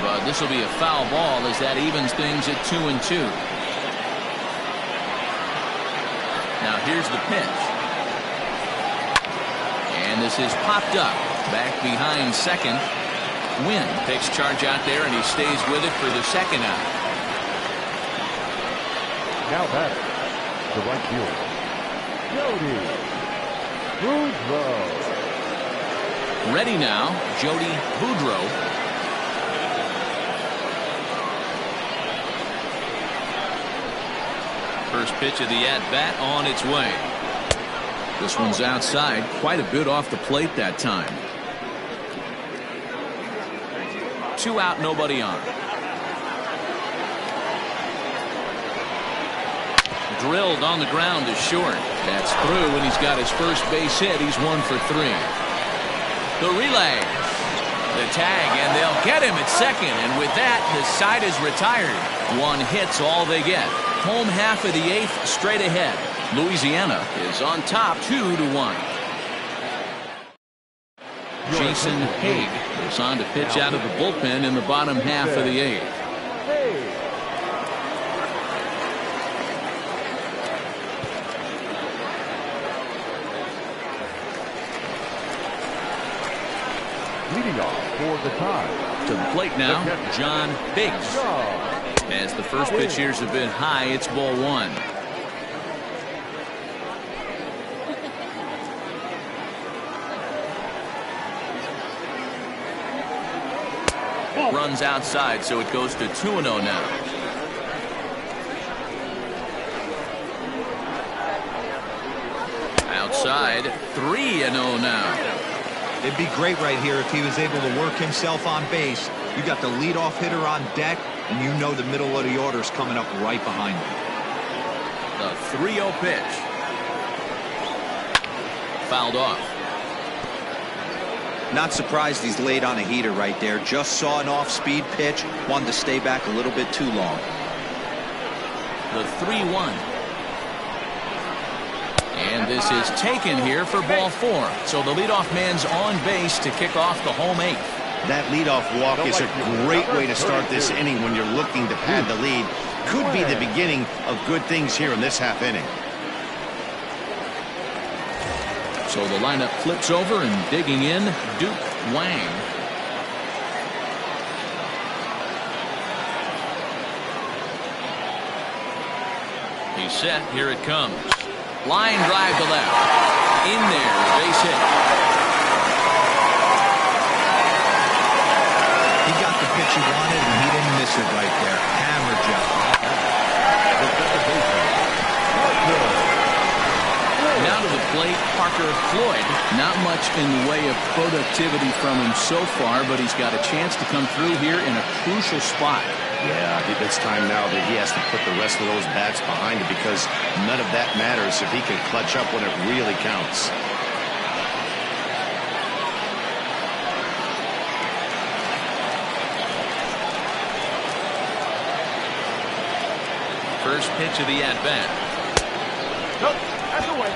But this will be a foul ball as that evens things at 2-2. Now here's the pitch. And this is popped up. Back behind second. Wynn takes charge out there and he stays with it for the second out. Now batter, the right fielder, Jody Boudreau. Ready now, Jody Boudreau. First pitch of the at-bat on its way. This one's outside, quite a bit off the plate that time. 2 out, nobody on. Drilled on the ground to short. That's through, and he's got his first base hit. He's 1 for 3. The relay, the tag, and they'll get him at second. And with that, the side is retired. 1 hit's all they get. Home half of the 8th straight ahead. Louisiana is on top 2-1. Jason Haig is on to pitch out of the bullpen in the bottom half of the 8th. Leading off for the tie. To the plate now, John Biggs. As the first pitch here's a bit high, it's ball 1. Runs outside, so it goes to 2-0 now. Outside, 3-0 now. It'd be great right here if he was able to work himself on base. You got the leadoff hitter on deck, and you know the middle of the order is coming up right behind him. The 3-0 pitch. Fouled off. Not surprised he's laid on a heater right there. Just saw an off-speed pitch. Wanted to stay back a little bit too long. The 3-1. And this is taken here for ball 4. So the leadoff man's on base to kick off the home 8th. That leadoff walk is a great way to start this inning when you're looking to pad the lead. Could be the beginning of good things here in this half inning. So the lineup flips over, and digging in, Duke Wang. He's set. Here it comes. Line drive to left. In there, base hit. He got the pitch he wanted, and he didn't miss it right there. Hammer job. Now to the plate, Parker Floyd. Not much in the way of productivity from him so far, but he's got a chance to come through here in a crucial spot. Yeah, I think it's time now that he has to put the rest of those bats behind him, because none of that matters if he can clutch up when it really counts. First pitch of the at-bat. Nope, that's away.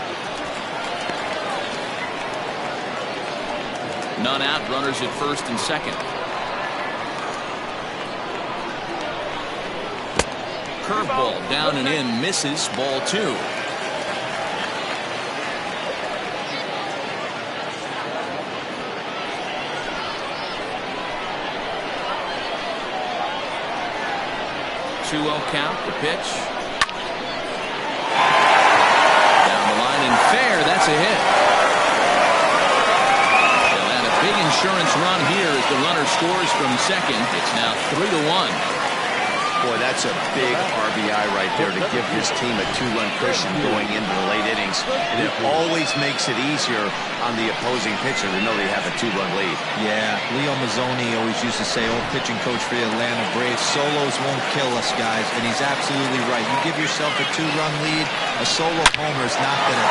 None out, runners at first and second. Curveball down and in, misses, ball 2. 2-0 count. The pitch. Down the line and fair. That's a hit. They'll add a big insurance run here as the runner scores from second. It's now 3-1. Boy, that's a big RBI right there to give his team a 2-run cushion going into the late innings. And it always makes it easier on the opposing pitcher to know they have a 2-run lead. Yeah, Leo Mazzoni always used to say, old pitching coach for the Atlanta Braves, solos won't kill us, guys. And he's absolutely right. You give yourself a 2-run lead, a solo homer is not gonna.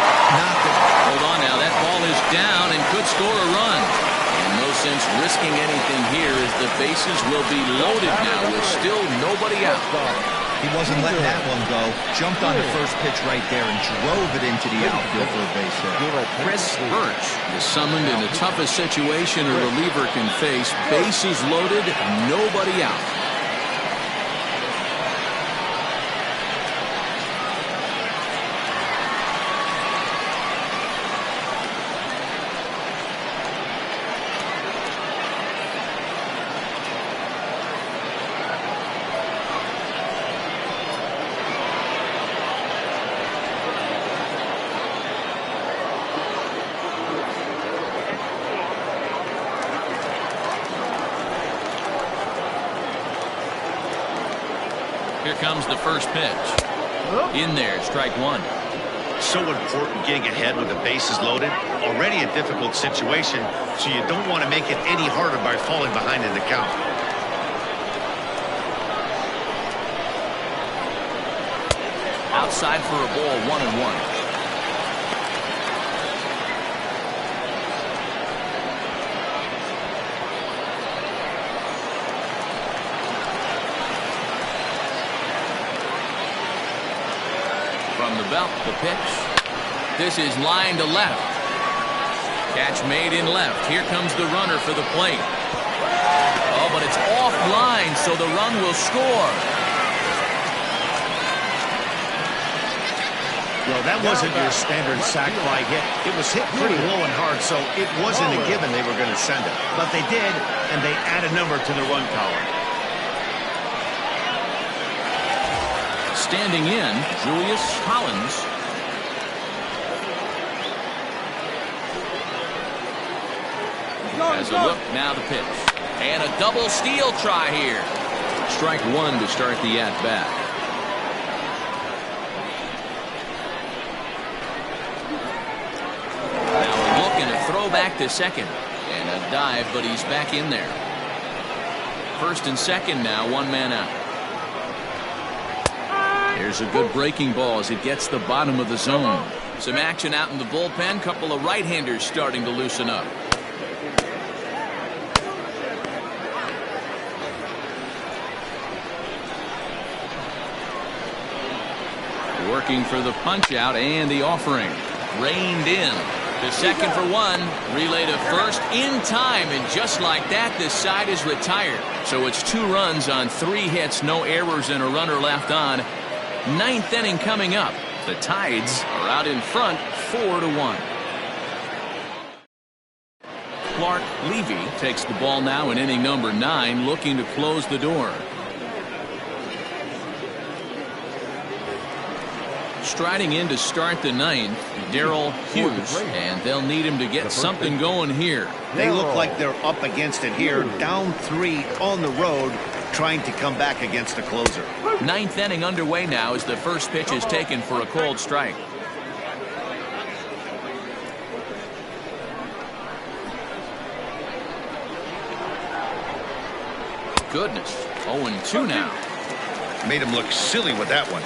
Hold on now. That ball is down and could score a run. In no sense risking anything here as the bases will be loaded now with still nobody out. He wasn't letting that one go. Jumped on the first pitch right there and drove it into the outfield for a base hit. Chris Birch is summoned in the toughest situation a reliever can face. Bases loaded, nobody out. Here comes the first pitch. In there, strike one. So important getting ahead with the bases loaded. Already a difficult situation, so you don't want to make it any harder by falling behind in the count. Outside for a ball, 1-1. From the belt, the pitch. This is line to left. Catch made in left. Here comes the runner for the plate. Oh, but it's offline, so the run will score. Well, that wasn't your standard sac fly hit. It was hit pretty low and hard, so it wasn't a given they were going to send it. But they did, and they add a number to the run column. Standing in, Julius Collins. As a look, now the pitch. And a double steal try here. Strike one to start the at-bat. Now a look and a throw back to second. And a dive, but he's back in there. First and second now, one man out. Here's a good breaking ball as it gets the bottom of the zone. Some action out in the bullpen. Couple of right-handers starting to loosen up. Working for the punch out and the offering. Reined in. To second for one. Relay to first in time. And just like that, this side is retired. So it's 2 runs on 3 hits. No errors and a runner left on. 9th inning coming up. The Tides are out in front 4-1. Clark Levy takes the ball now in inning number 9, looking to close the door. Striding in to start the 9th, Darrell Hughes, and they'll need him to get something going here. They look like they're up against it here, down 3 on the road, trying to come back against the closer. 9th inning underway now as the first pitch is taken for a cold strike. Goodness, 0-2 now. Made him look silly with that one.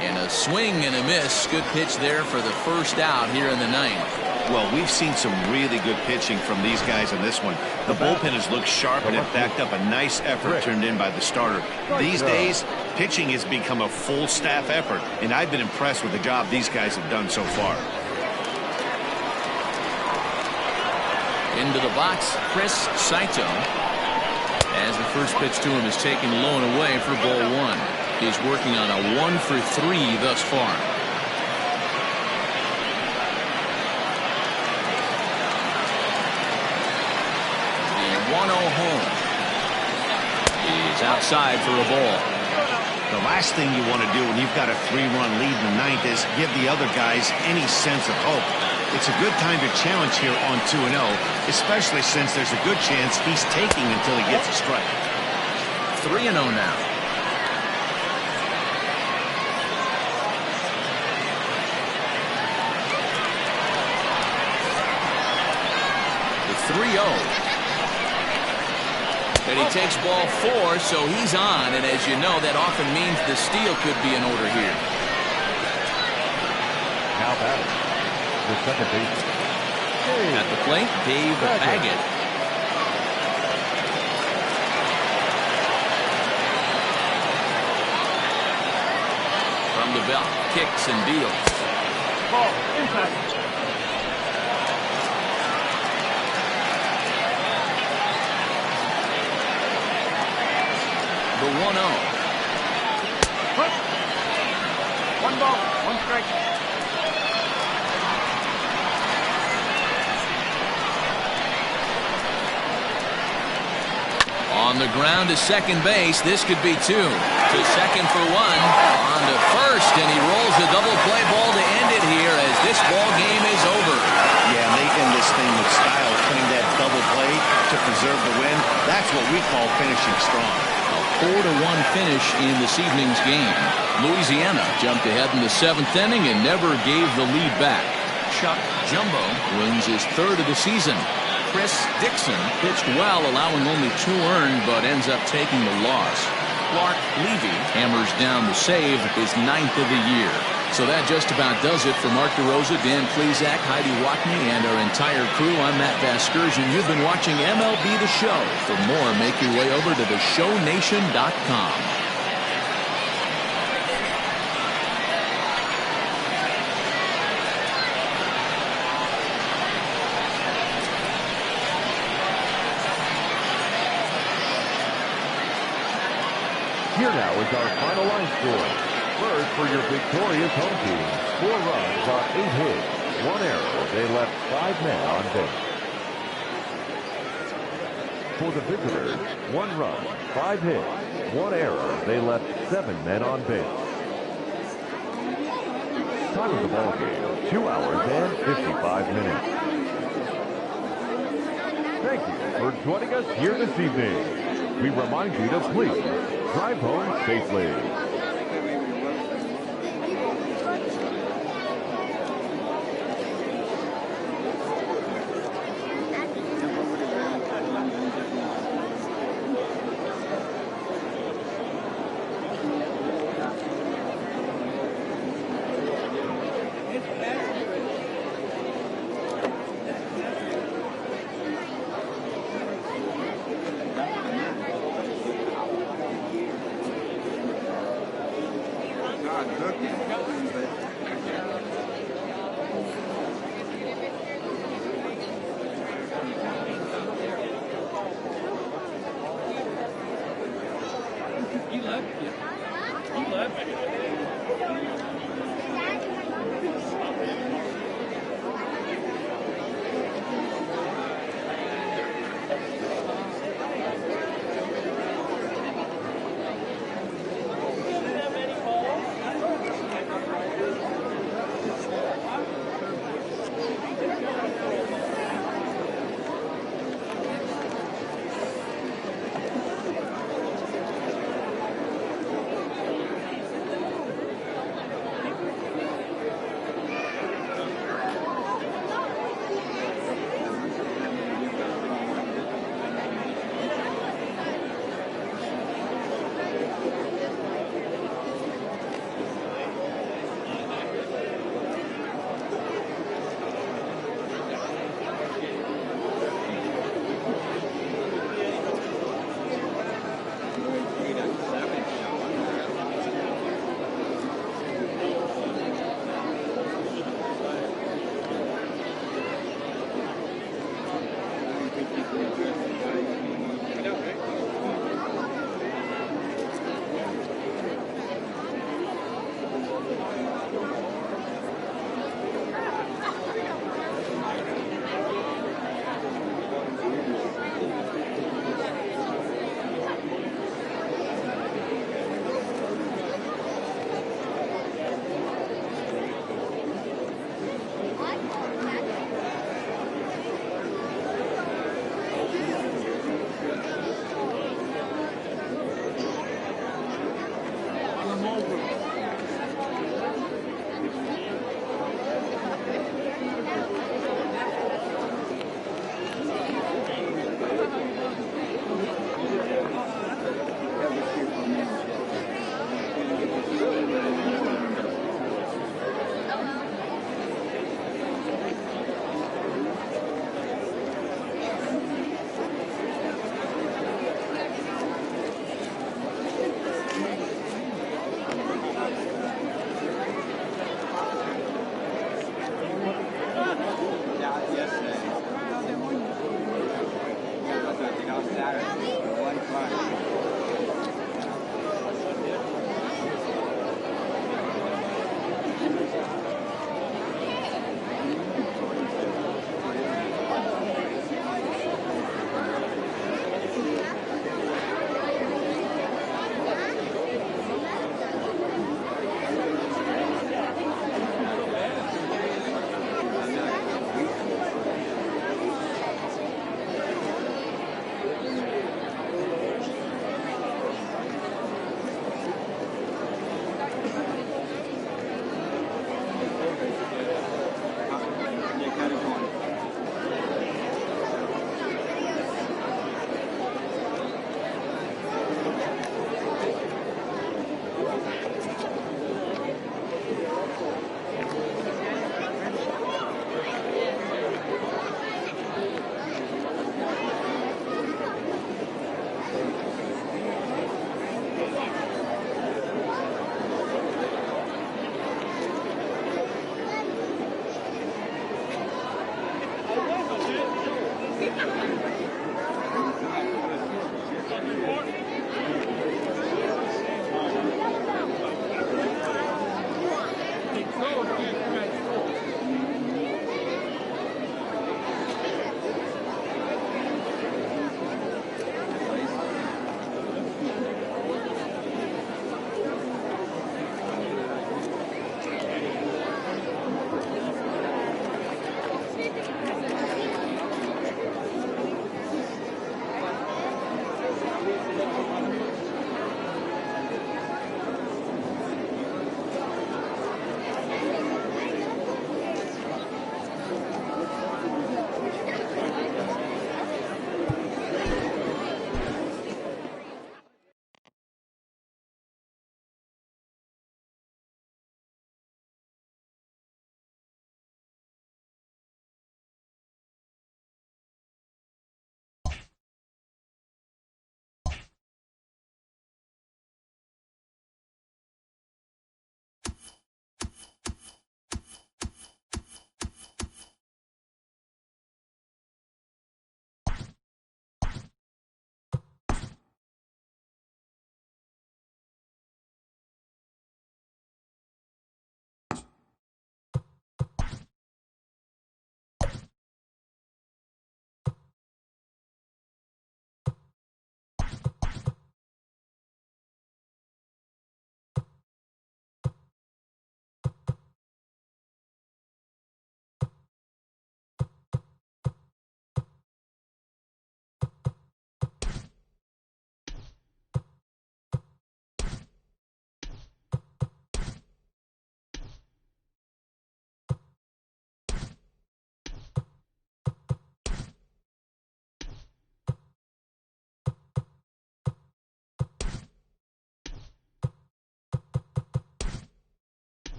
And a swing and a miss. Good pitch there for the first out here in the 9th. Well, we've seen some really good pitching from these guys in this one. The bullpen has looked sharp and it backed up a nice effort turned in by the starter. These days, pitching has become a full staff effort, and I've been impressed with the job these guys have done so far. Into the box, Chris Saito. As the first pitch to him is taken low and away for ball 1. He's working on a 1 for 3 thus far. outside for a ball. The last thing you want to do when you've got a 3-run lead in the ninth is give the other guys any sense of hope. It's a good time to challenge here on 2-0, especially since there's a good chance he's taking until he gets a strike. 3-0 now. The 3-0. And he takes ball 4, so he's on. And as you know, that often means the steal could be in order here. Now batting, the second baseman. At the plate, Dave Baggett. From the belt, kicks and deals. Ball, inside. The 1-0. 1 ball, 1 strike. On the ground to second base. This could be 2. To second for 1. On to first, and he rolls a double play ball to end it here as this ball game is over. Yeah, they end this thing with style, putting that double play to preserve the win. That's what we call finishing strong. 4-1 finish in this evening's game. Louisiana jumped ahead in the 7th inning and never gave the lead back. Chuck Jumbo wins his 3rd of the season. Chris Dixon pitched well, allowing only 2 earned, but ends up taking the loss. Clark Levy hammers down the save, his 9th of the year. So that just about does it for Mark DeRosa, Dan Plesac, Heidi Watney, and our entire crew. I'm Matt Vasgersian. You've been watching MLB The Show. For more, make your way over to theshownation.com. Here now is our final line score. First, for your victorious home team, 4 runs on 8 hits, 1 error. They left 5 men on base. For the visitors, 1 run, 5 hits, 1 error. They left 7 men on base. Time of the ball game, 2 hours and 55 minutes. Thank you for joining us here this evening. We remind you to please drive home safely.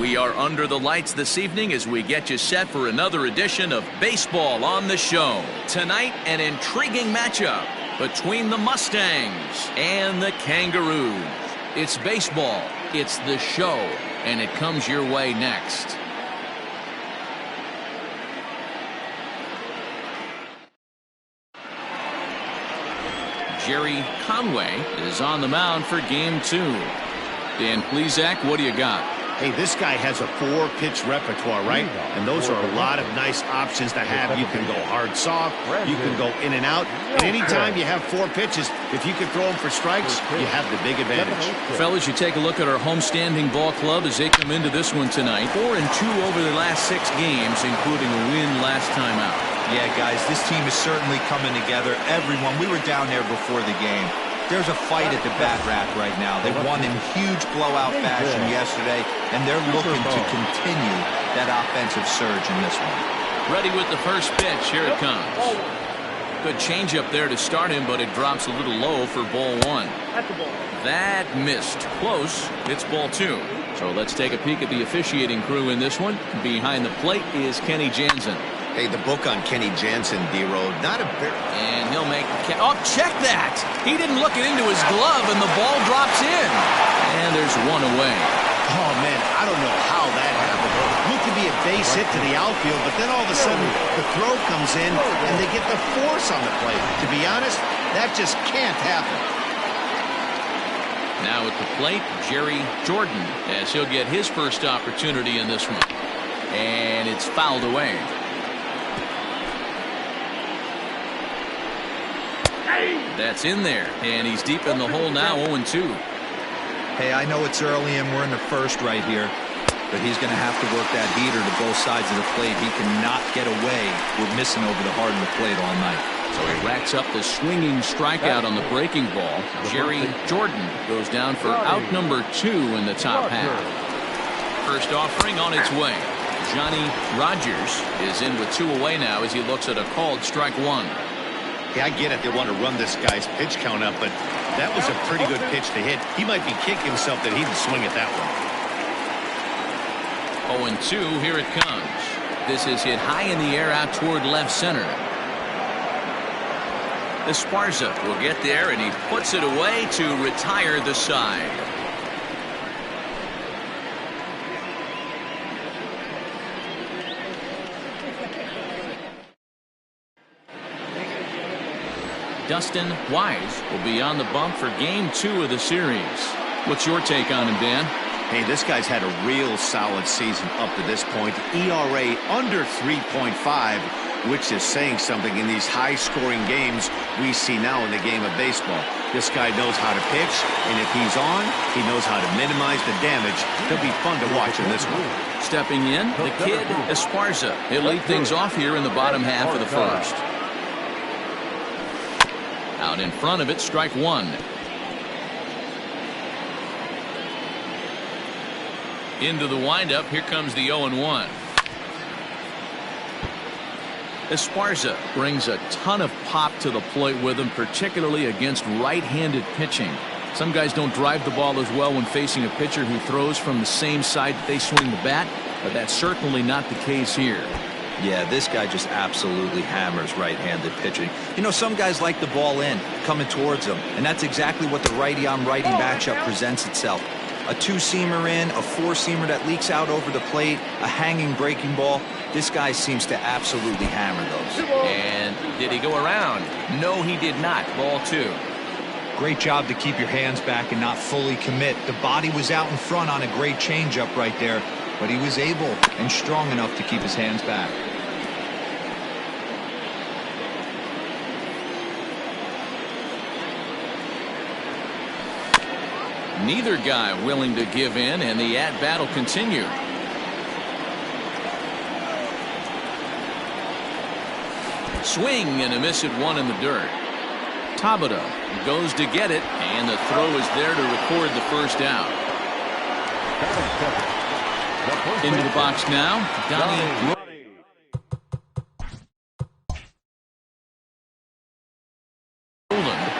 We are under the lights this evening as we get you set for another edition of Baseball on the Show. Tonight, an intriguing matchup between the Mustangs and the Kangaroos. It's baseball, it's the show, and it comes your way next. Jerry Conway is on the mound for game 2. Dan Plesac, what do you got? Hey, this guy has a 4-pitch repertoire, right? And those are a lot of nice options to have. You can go hard soft, you can go in and out. And anytime you have 4 pitches, if you can throw them for strikes, you have the big advantage. Fellas, you take a look at our homestanding ball club as they come into this one tonight. 4-2 over the last 6 games, including a win last time out. Yeah, guys, this team is certainly coming together. Everyone, we were down there before the game. There's a fight at the bat rack right now. They won in huge blowout fashion yesterday, and they're looking to continue that offensive surge in this one. Ready with the first pitch. Here it comes. Good changeup there to start him, but it drops a little low for ball 1. That missed. Close. It's ball 2. So let's take a peek at the officiating crew in this one. Behind the plate is Kenny Jansen. Hey, the book on Kenny Jansen, D-Road, not a bit. And he'll make the oh, check that! He didn't look it into his glove, and the ball drops in. And there's one away. Oh, man, I don't know how that happened. Looked to be a base hit to the outfield, but then all of a sudden, the throw comes in, and they get the force on the plate. To be honest, that just can't happen. Now at the plate, Jerry Jordan, as he'll get his first opportunity in this one. And it's fouled away. That's in there, and he's deep in the hole now, 0-2. Hey, I know it's early and we're in the first right here, but he's going to have to work that heater to both sides of the plate. He cannot get away with missing over the heart of the plate all night. So he racks up the swinging strikeout on the breaking ball. Jerry Jordan goes down for out number 2 in the top half. First offering on its way. Johnny Rogers is in with 2 away now as he looks at a called strike 1. Yeah, I get it. They want to run this guy's pitch count up, but that was a pretty good pitch to hit. He might be kicking himself that he didn't swing at that one. 0-2, here it comes. This is hit high in the air out toward left center. Esparza will get there, and he puts it away to retire the side. Dustin Wise will be on the bump for game 2 of the series. What's your take on him, Dan? Hey, this guy's had a real solid season up to this point. ERA under 3.5, which is saying something in these high-scoring games we see now in the game of baseball. This guy knows how to pitch, and if he's on, he knows how to minimize the damage. He'll be fun to watch in this one. Stepping in, the kid Esparza. He'll lead things off here in the bottom half of the first. Out in front of it, strike 1. Into the windup, here comes the 0-1. Esparza brings a ton of pop to the plate with him, particularly against right-handed pitching. Some guys don't drive the ball as well when facing a pitcher who throws from the same side that they swing the bat, but that's certainly not the case here. Yeah, this guy just absolutely hammers right-handed pitching. You know, some guys like the ball in, coming towards them, and that's exactly what the righty-on-righty matchup presents itself. A 2-seamer in, a 4-seamer that leaks out over the plate, a hanging breaking ball. This guy seems to absolutely hammer those. And did he go around? No, he did not. Ball 2. Great job to keep your hands back and not fully commit. The body was out in front on a great changeup right there, but he was able and strong enough to keep his hands back. Neither guy willing to give in, and the at-bat will continue. Swing and a miss at 1 in the dirt. Tabata goes to get it, and the throw is there to record the first out. Into the box now, Donnie.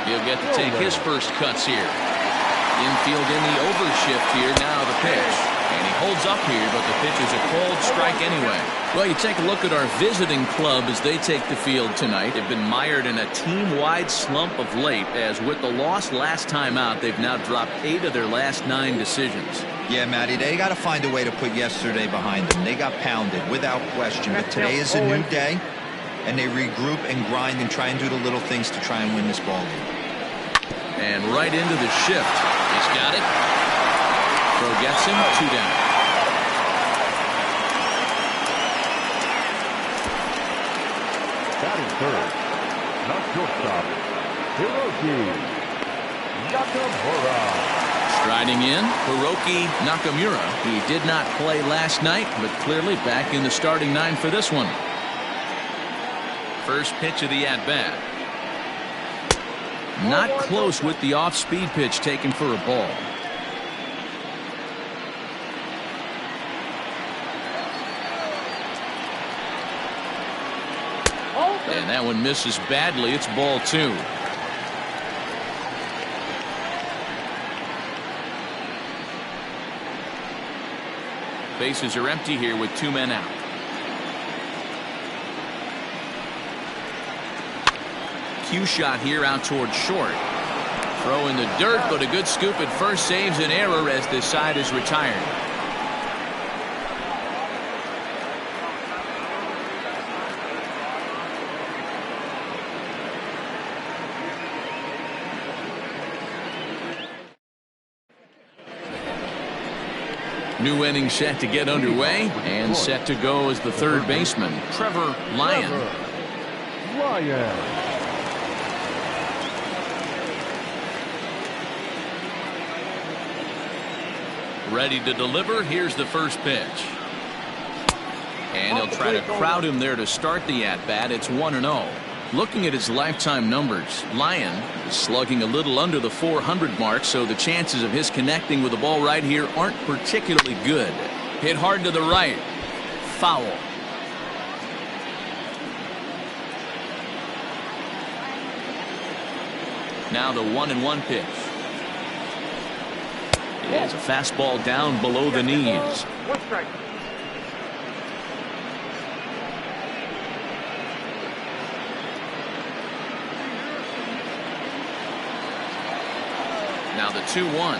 He'll get to take his first cuts here. Infield in the overshift here. Now the pitch. And he holds up here, but the pitch is a called strike anyway. Well, you take a look at our visiting club as they take the field tonight. They've been mired in a team-wide slump of late, as with the loss last time out, they've now dropped 8 of their last 9 decisions. Yeah, Matty, they got to find a way to put yesterday behind them. They got pounded without question, but today is a new day, and they regroup and grind and try and do the little things to try and win this ball game. And right into the shift. He's got it. Throw gets him. 2 down. Batting third, not shortstop, Hiroki Nakamura. Striding in, Hiroki Nakamura. He did not play last night, but clearly back in the starting 9 for this one. First pitch of the at-bat. Not close with the off-speed pitch taken for a ball. And that one misses badly. It's ball 2. Bases are empty here with 2 men out. Cue shot here out towards short. Throw in the dirt, but a good scoop at first saves an error as this side is retired. New inning set to get underway, and set to go as the third baseman, Trevor Lyon. Ready to deliver. Here's the first pitch. And he'll try to crowd him there to start the at-bat. It's 1-0. Looking at his lifetime numbers, Lyon is slugging a little under the 400 mark, so the chances of his connecting with the ball right here aren't particularly good. Hit hard to the right. Foul. Now the 1-1 pitch. It's a fastball down below the knees. Now the 2-1.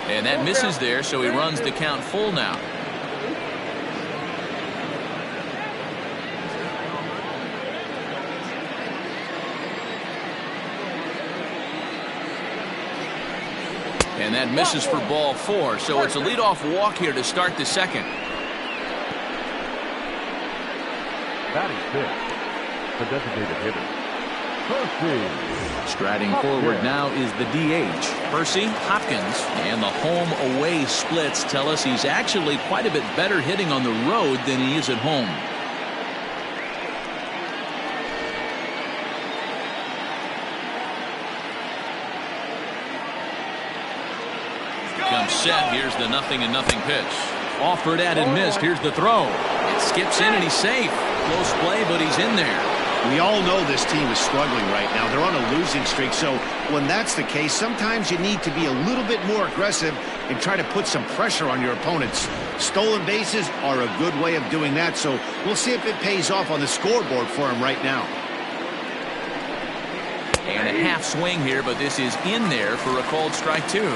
And that misses there, so he runs the count full now. And that misses for ball 4, so it's a leadoff walk here to start the second. Batting fifth, the designated hitter, Percy. Striding forward now is the DH, Percy Hopkins, and the home-away splits tell us he's actually quite a bit better hitting on the road than he is at home. Comes set. Here's the 0-0 pitch. Offered at and missed. Here's the throw. It skips in and he's safe. Close play, but he's in there. We all know this team is struggling right now. They're on a losing streak, so when that's the case, sometimes you need to be a little bit more aggressive and try to put some pressure on your opponents. Stolen bases are a good way of doing that, so we'll see if it pays off on the scoreboard for him right now. And a half swing here, but this is in there for a called strike 2.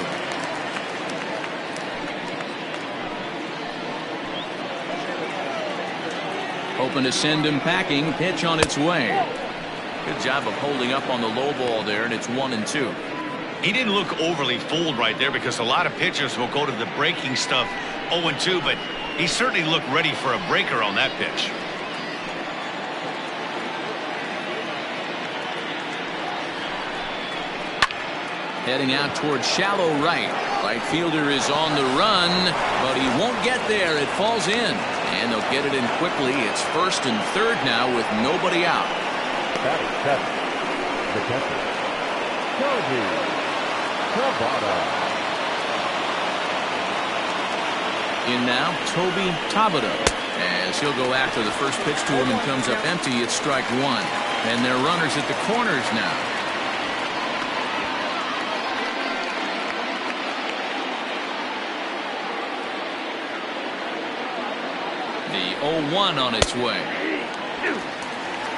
Hoping to send him packing. Pitch on its way. Good job of holding up on the low ball there, and it's 1-2. He didn't look overly fooled right there because a lot of pitchers will go to the breaking stuff 0-2, but he certainly looked ready for a breaker on that pitch. Heading out towards shallow right. Right fielder is on the run, but he won't get there. It falls in. And they'll get it in quickly. It's first and third now with nobody out. Batting seventh, the catcher, Yogi Tabata. In now, Toby Tabata, as he'll go after the first pitch to him and comes up empty. It's strike one. And they're runners at the corners now. The 0-1 on its way.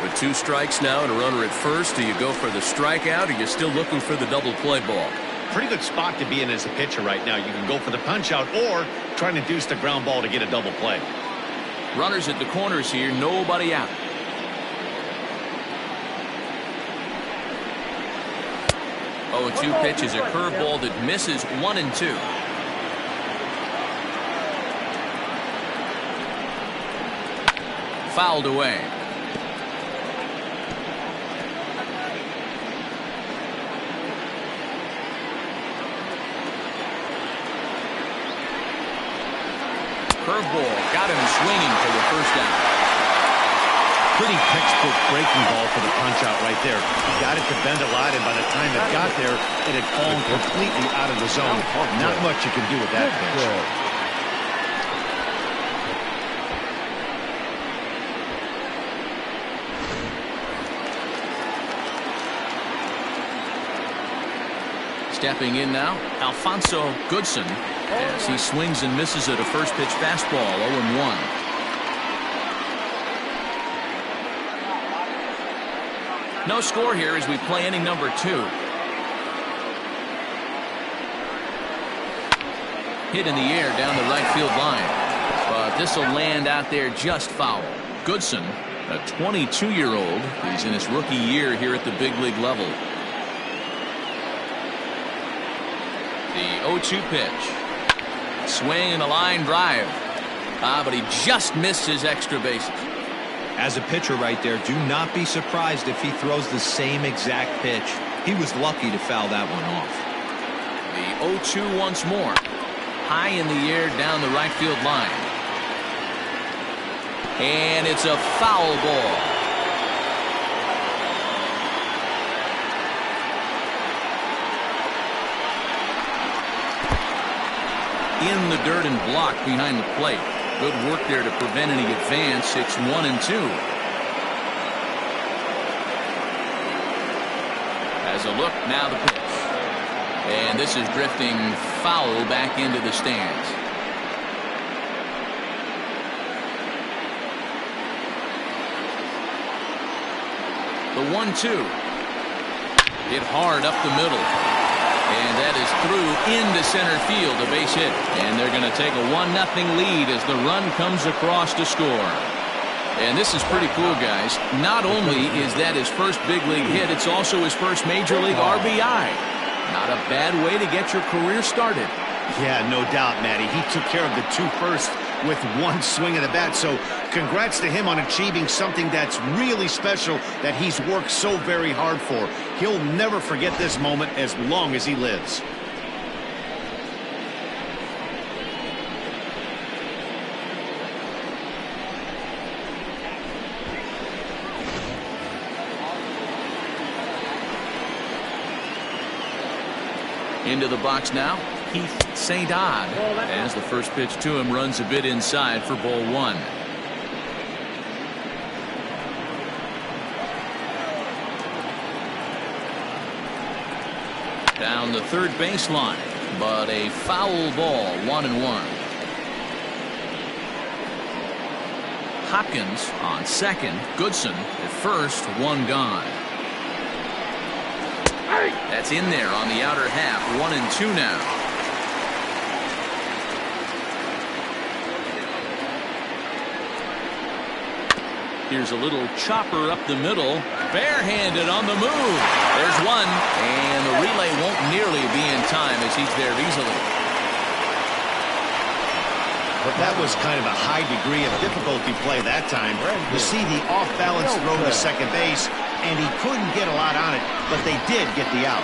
With 2 strikes now and a runner at first, do you go for the strikeout, or are you still looking for the double play ball? Pretty good spot to be in as a pitcher right now. You can go for the punch out or try to deuce the ground ball to get a double play. Runners at the corners here, nobody out. Oh, 2 pitches, a curveball that misses 1-2. Fouled away. Curveball got him swinging for the first out. Pretty textbook breaking ball for the punch out right there. He got it to bend a lot, and by the time it got there, it had fallen completely out of the zone. Not much you can do with that pitch. Stepping in now, Alfonso Goodson, as he swings and misses at a first pitch fastball, 0-1. No score here as we play inning number 2. Hit in the air down the right field line, but this will land out there just foul. Goodson, a 22-year-old, he's in his rookie year here at the big league level. The 0-2 pitch. Swing and a line drive. But he just missed his extra bases. As a pitcher right there, do not be surprised if he throws the same exact pitch. He was lucky to foul that one off. The 0-2 once more. High in the air down the right field line. And it's a foul ball. In the dirt and blocked behind the plate. Good work there to prevent any advance. It's 1-2. As a look, now the pitch. And this is drifting foul back into the stands. The 1-2. Hit hard up the middle. And that is through into center field, a base hit. And they're going to take a 1-0 lead as the run comes across to score. And this is pretty cool, guys. Not only is that his first big league hit, it's also his first major league RBI. Not a bad way to get your career started. Yeah, no doubt, Matty. He took care of the 2 first with 1 swing of the bat. So congrats to him on achieving something that's really special that he's worked so very hard for. He'll never forget this moment as long as he lives. Into the box now, Keith St. Odd, as the first pitch to him runs a bit inside for ball 1. Down the third baseline, but a foul ball, 1-1. Hopkins on second, Goodson at first, 1 gone. That's in there on the outer half, 1-2 now. Here's a little chopper up the middle, barehanded on the move. There's one, and the relay won't nearly be in time as he's there easily. But that was kind of a high degree of difficulty play that time. You see the off-balance throw to second base, and he couldn't get a lot on it, but they did get the out.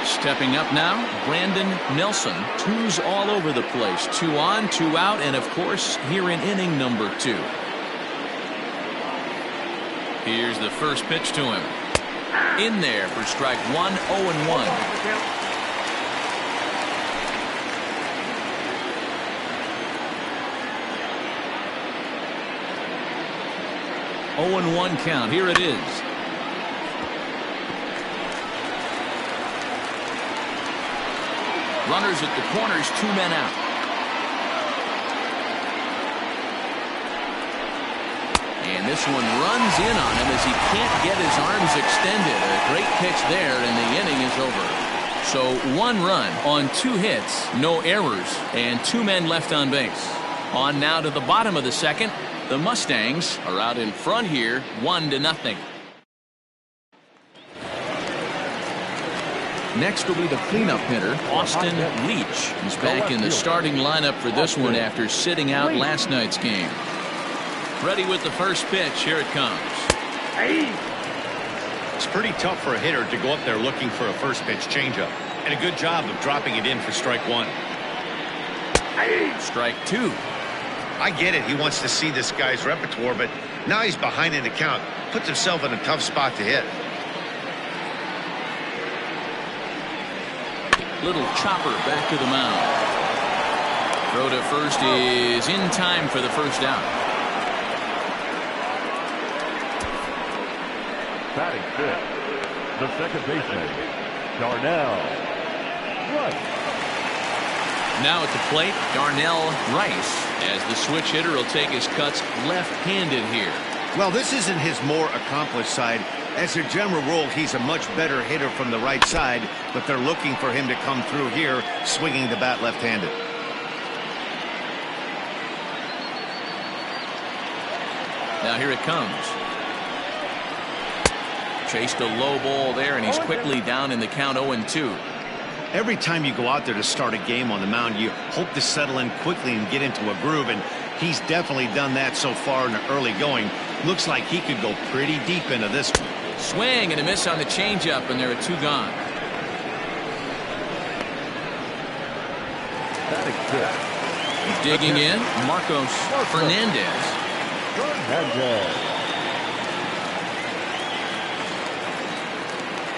Stepping up now, Brandon Nelson. 2s all over the place. 2 on, 2 out, and of course, here in inning number 2. Here's the first pitch to him. In there for strike 1, 0-1. 0-1 count. Here it is. Runners at the corners, 2 men out. And this one runs in on him as he can't get his arms extended. A great pitch there, and the inning is over. So 1 run on 2 hits, no errors, and 2 men left on base. On now to the bottom of the second. The Mustangs are out in front here, 1-0. Next will be the cleanup hitter, Austin Leach. He's back in the starting lineup for this one after sitting out last night's game. Ready with the first pitch. Here it comes. It's pretty tough for a hitter to go up there looking for a first pitch changeup. And a good job of dropping it in for strike 1. Strike 2. I get it. He wants to see this guy's repertoire, but now he's behind in the count. Puts himself in a tough spot to hit. Little chopper back to the mound. Throw to first is in time for the first out. Batting fifth, the second baseman, Darnell Rice. Now at the plate, Darnell Rice, as the switch hitter will take his cuts left-handed here. Well, this isn't his more accomplished side. As a general rule, he's a much better hitter from the right side, but they're looking for him to come through here, swinging the bat left-handed. Now here it comes. Chased a low ball there, and he's quickly down in the count 0-2. Every time you go out there to start a game on the mound, you hope to settle in quickly and get into a groove, and he's definitely done that so far in the early going. Looks like he could go pretty deep into this one. Swing and a miss on the changeup, and there are 2 gone. Digging in, Marcos Fernandez.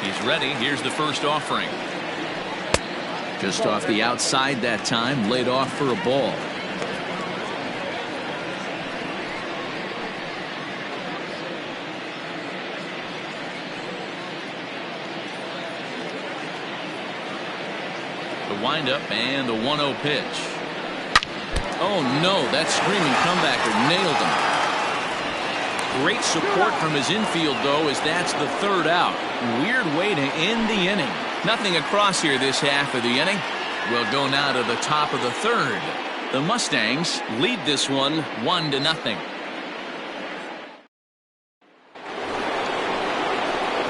He's ready. Here's the first offering. Just off the outside that time, laid off for a ball. The windup and the 1-0 pitch. Oh no, that screaming comebacker nailed him. Great support from his infield, though, as that's the 3rd out. Weird way to end the inning. Nothing across here this half of the inning. We'll go now to the top of the 3rd. The Mustangs lead this one 1-0.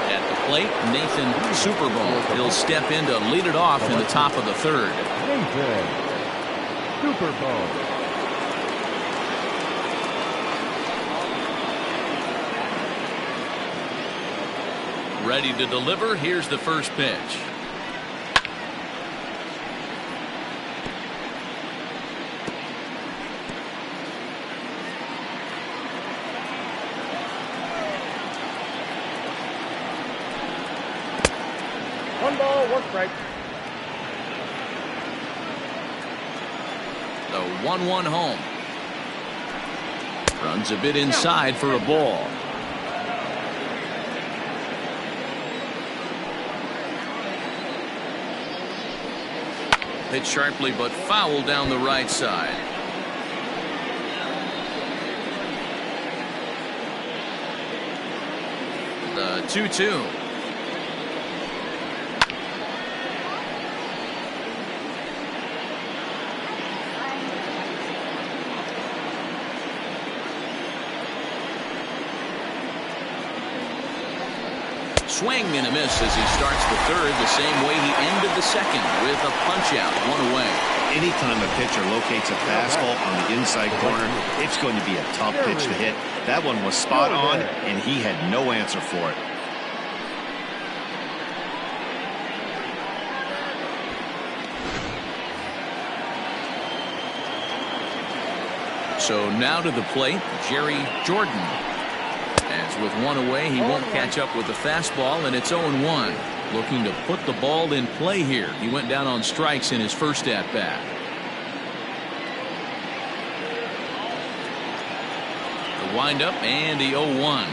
At the plate, Nathan Superbowl. He'll step in to lead it off in the top of the 3rd. Nathan Superbowl. Ready to deliver. Here's the first pitch. One ball, 1 strike. The 1-1 home. Runs a bit inside for a ball. Hit sharply but foul down the right side. The 2-2. Swing and a miss as he starts the 3rd the same way he ended the 2nd with a punch out, 1 away. Anytime a pitcher locates a fastball on the inside corner, it's going to be a tough pitch to hit. That one was spot on, and he had no answer for it. So now to the plate, Jerry Jordan. As with 1 away, he won't catch up with the fastball, and it's 0-1. Looking to put the ball in play here. He went down on strikes in his first at-bat. The Wind up and the 0-1.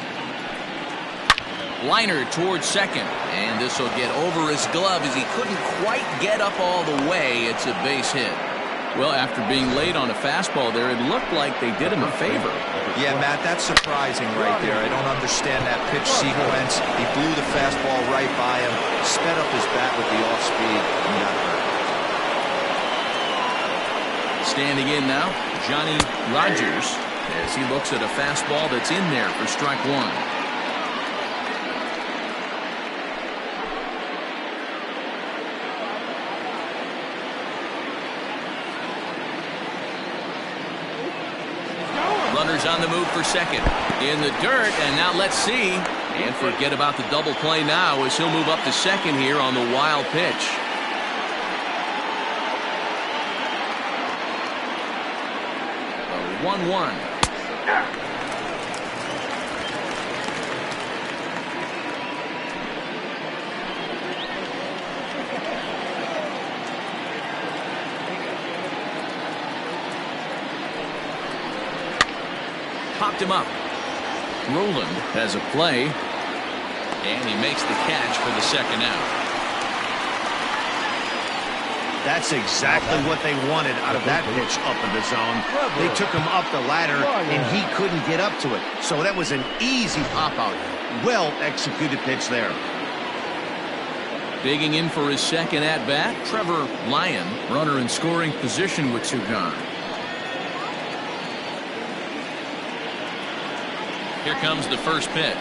Liner towards second, and this will get over his glove as he couldn't quite get up all the way. It's a base hit. Well, after being late on a fastball there, it looked like they did him a favor. Yeah, Matt, that's surprising right there. I don't understand that pitch sequence. He blew the fastball right by him, sped up his bat with the off speed, and got hurt. Standing in now, Johnny Rogers, as he looks at a fastball that's in there for strike one. Runners on the move for second. In the dirt, and now let's see. And forget about the double play now as he'll move up to second here on the wild pitch. A 1-1. Popped him up. Roland has a play, and he makes the catch for the second out. That's exactly what they wanted out of that pitch up in the zone. They took him up the ladder, and he couldn't get up to it. So that was an easy pop-out. Well-executed pitch there. Digging in for his second at-bat, Trevor Lyon, runner in scoring position with two gone. Here comes the first pitch.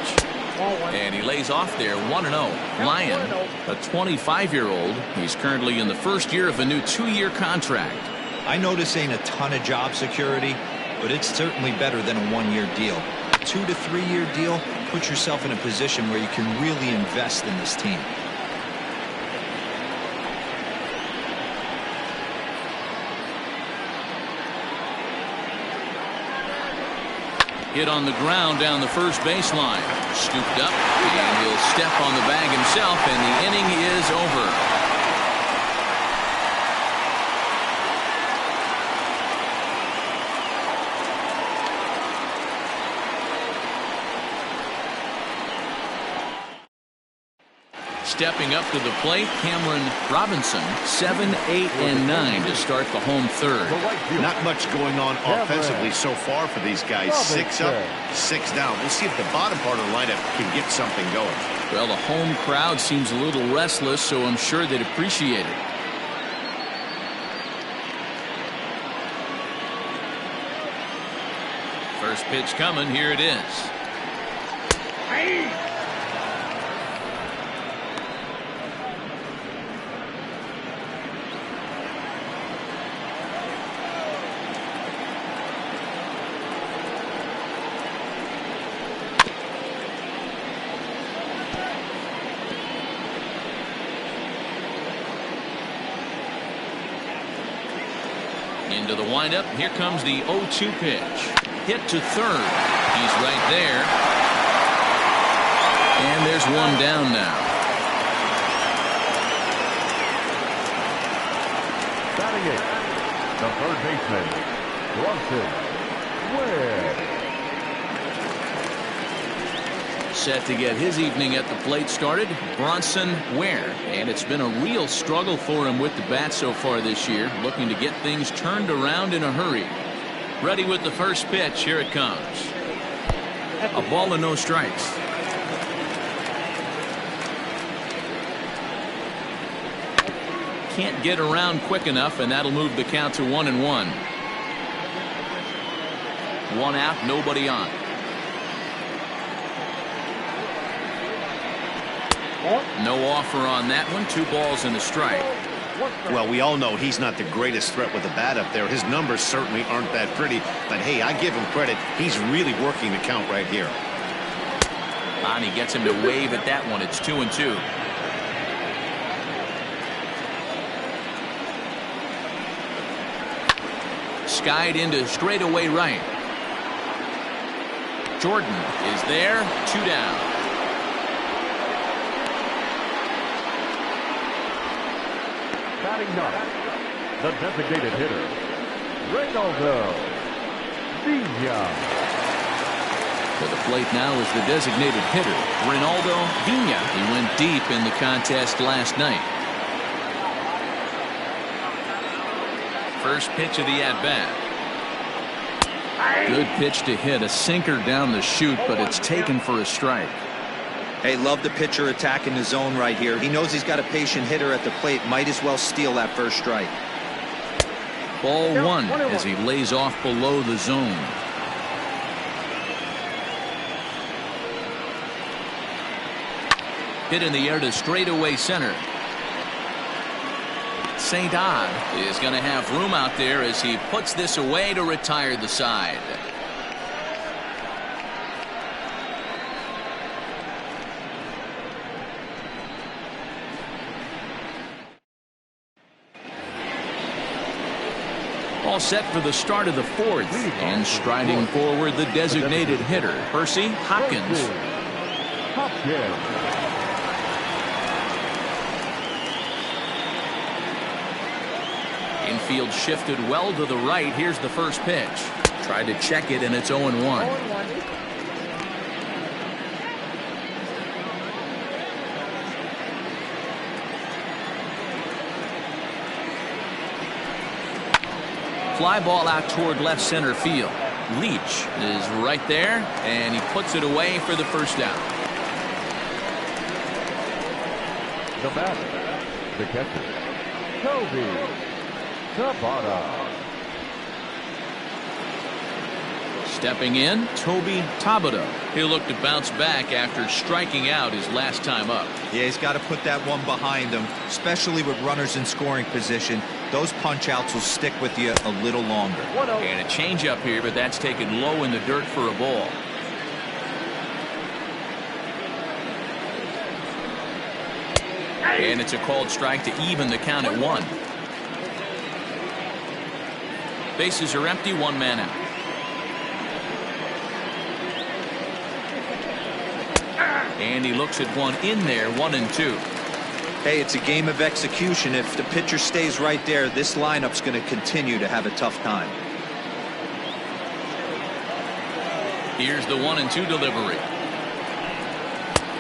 And he lays off there 1-0. Lyon, a 25-year-old. He's currently in the first year of a new 2-year contract. I know this ain't a ton of job security, but it's certainly better than a 1-year deal. A 2 to 3 year deal puts yourself in a position where you can really invest in this team. Hit on the ground down the first baseline. Scooped up, and he'll step on the bag himself, and the inning is over. Stepping up to the plate, Cameron Robinson, 7, 8, and 9 to start the home third. Not much going on offensively so far for these guys. 6 up, 6 down. We'll see if the bottom part of the lineup can get something going. Well, the home crowd seems a little restless, so I'm sure they'd appreciate it. First pitch coming. Here it is. Into the windup. Here comes the 0-2 pitch. Hit to third. He's right there. And there's one down now. Batting eighth, the third baseman, Bronson Ware. Set to get his evening at the plate started, Bronson Ware. And it's been a real struggle for him with the bat so far this year, looking to get things turned around in a hurry. Ready with the first pitch. Here it comes. A ball and no strikes. Can't get around quick enough, and that'll move the count to 1-1. One out, nobody on. No offer on that one. 2 balls and a strike. Well, we all know he's not the greatest threat with the bat up there. His numbers certainly aren't that pretty, but hey, I give him credit. He's really working the count right here. And he gets him to wave at that one. It's 2-2. Skied into straightaway right. Jordan is there. 2 down. Batting ninth, the designated hitter, Reynaldo Villa. To the plate now is the designated hitter, Ronaldo Vina. He went deep in the contest last night. First pitch of the at-bat. Good pitch to hit, a sinker down the chute, but it's taken for a strike. Hey, love the pitcher attacking the zone right here. He knows he's got a patient hitter at the plate. Might as well steal that first strike. Ball one as he lays off below the zone. Hit in the air to straightaway center. St. Odd is going to have room out there as he puts this away to retire the side. All set for the start of the fourth, and striding forward the designated hitter, Percy Hopkins. Infield shifted well to the right. Here's the first pitch. Tried to check it, and it's 0-1. Fly ball out toward left center field. Leach is right there, and he puts it away for the first out. The batter, the catcher, Toby Tabata. Stepping in, Toby Tabata. He'll look to bounce back after striking out his last time up. Yeah, he's got to put that one behind him, especially with runners in scoring position. Those punch outs will stick with you a little longer. And a changeup here, but that's taken low in the dirt for a ball. And it's a called strike to even the count at 1. Bases are empty, 1 man out. And he looks at one in there, 1-2. Hey, it's a game of execution. If the pitcher stays right there, this lineup's going to continue to have a tough time. Here's the 1-2 delivery.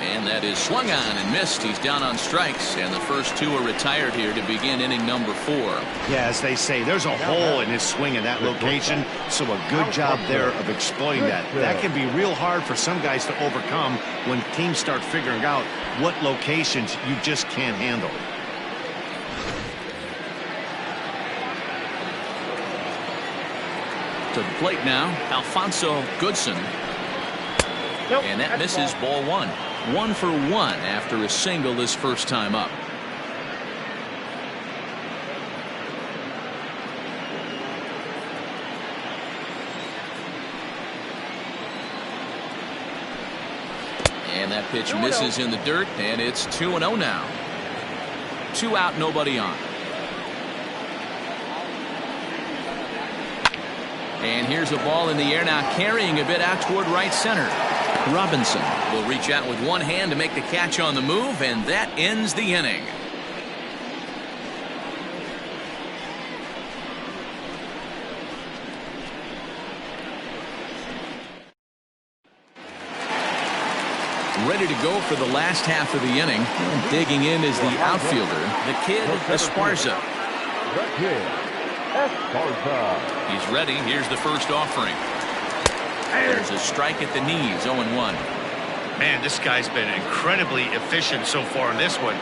And that is swung on and missed. He's down on strikes, and the first 2 are retired here to begin inning number 4. Yeah, as they say, there's a hole in his swing in that location, so a good job there of exploiting that. That can be real hard for some guys to overcome when teams start figuring out what locations you just can't handle. To the plate now, Alfonso Goodson. And that misses, ball 1. 1 for 1 after a single his first time up. And that pitch misses in the dirt, and it's 2-0 now. 2 out, nobody on. And here's a ball in the air now, carrying a bit out toward right center. Robinson will reach out with one hand to make the catch on the move, and that ends the inning. Ready to go for the last half of the inning. And digging in is the outfielder, the kid Esparza. The kid Esparza. He's ready. Here's the first offering. There's a strike at the knees, 0-1. Man, this guy's been incredibly efficient so far in this one,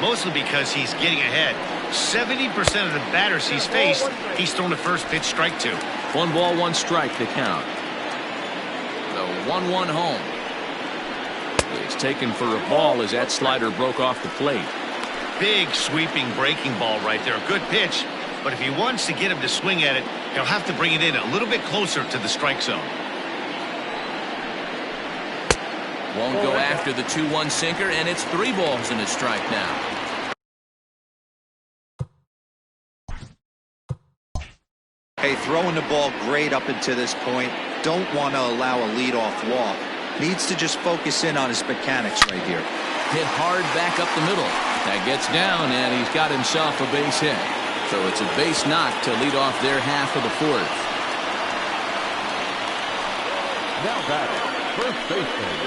mostly because he's getting ahead. 70% of the batters he's faced, he's thrown the first pitch strike to. 1 ball, 1 strike to count. The 1-1 home. It's taken for a ball as that slider broke off the plate. Big sweeping breaking ball right there. Good pitch, but if he wants to get him to swing at it, he'll have to bring it in a little bit closer to the strike zone. Won't go after the 2-1 sinker, and it's 3 balls and a strike now. Hey, throwing the ball great up until this point. Don't want to allow a leadoff walk. Needs to just focus in on his mechanics right here. Hit hard back up the middle. That gets down, and he's got himself a base hit. So it's a base knock to lead off their half of the 4th. Now batting, first baseman,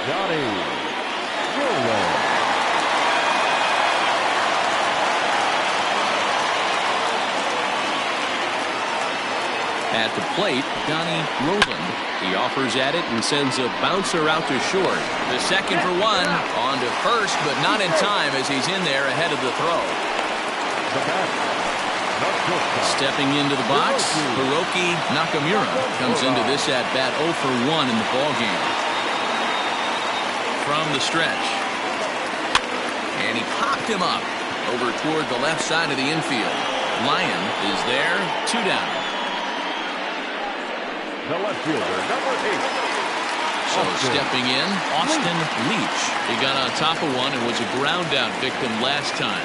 Johnny Roland. At the plate, Johnny Roland. He offers at it and sends a bouncer out to short. The second for one. On to first, but not in time as he's in there ahead of the throw. Stepping into the box, Hiroki Nakamura comes into this at-bat 0 for 1 in the ballgame. From the stretch. And he popped him up over toward the left side of the infield. Lyon is there, 2 down. The left fielder, number 8. So stepping in, Austin Leach. He got on top of one and was a ground out victim last time.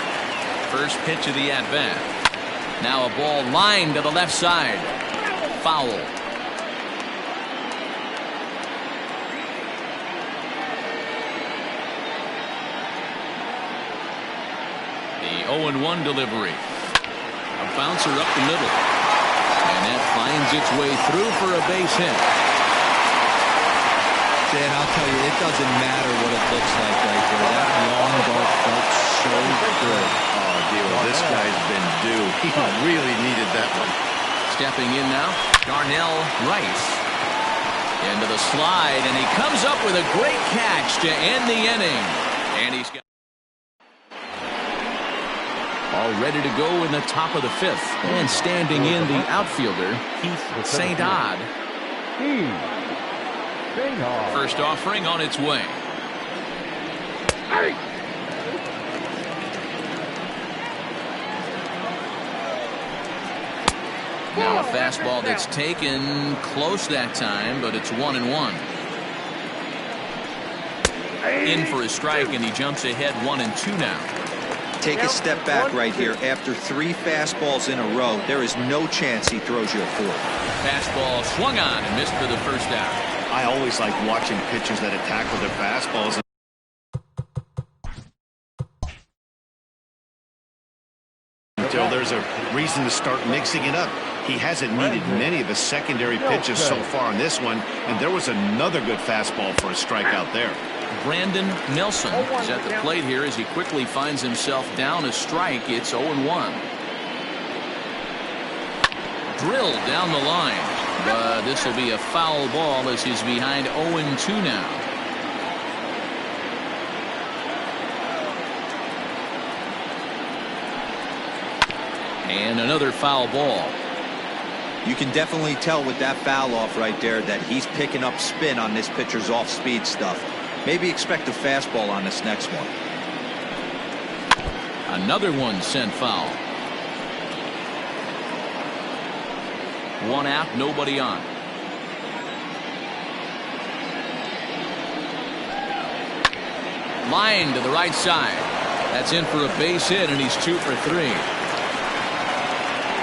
First pitch of the at-bat. Now a ball lined to the left side. Foul. The 0-1 delivery. A bouncer up the middle. And that finds its way through for a base hit. Dan, I'll tell you, it doesn't matter what it looks like right there. That long ball felt so good. Oh, dear, this guy's been due. He really needed that one. Stepping in now, Darnell Rice. Into the slide, and he comes up with a great catch to end the inning. And he's got all ready to go in the top of the 5th. And standing in the outfielder, Keith St. Odd. First offering on its way. Now a fastball that's taken close that time, but it's 1-1. In for a strike, and he jumps ahead 1-2 now. Take a step back right here. After 3 fastballs in a row, there is no chance he throws you a 4th. Fastball swung on and missed for the first out. I always like watching pitchers that attack with their fastballs. Until there's a reason to start mixing it up. He hasn't needed many of his secondary pitches so far in this one, and there was another good fastball for a strikeout there. Brandon Nelson is at the plate here as he quickly finds himself down a strike. It's 0-1. Drilled down the line, but this will be a foul ball as he's behind 0-2 now. And another foul ball. You can definitely tell with that foul off right there that he's picking up spin on this pitcher's off-speed stuff. Maybe expect a fastball on this next one. Another one sent foul. 1 out, nobody on. Line to the right side. That's in for a base hit, and he's 2 for 3.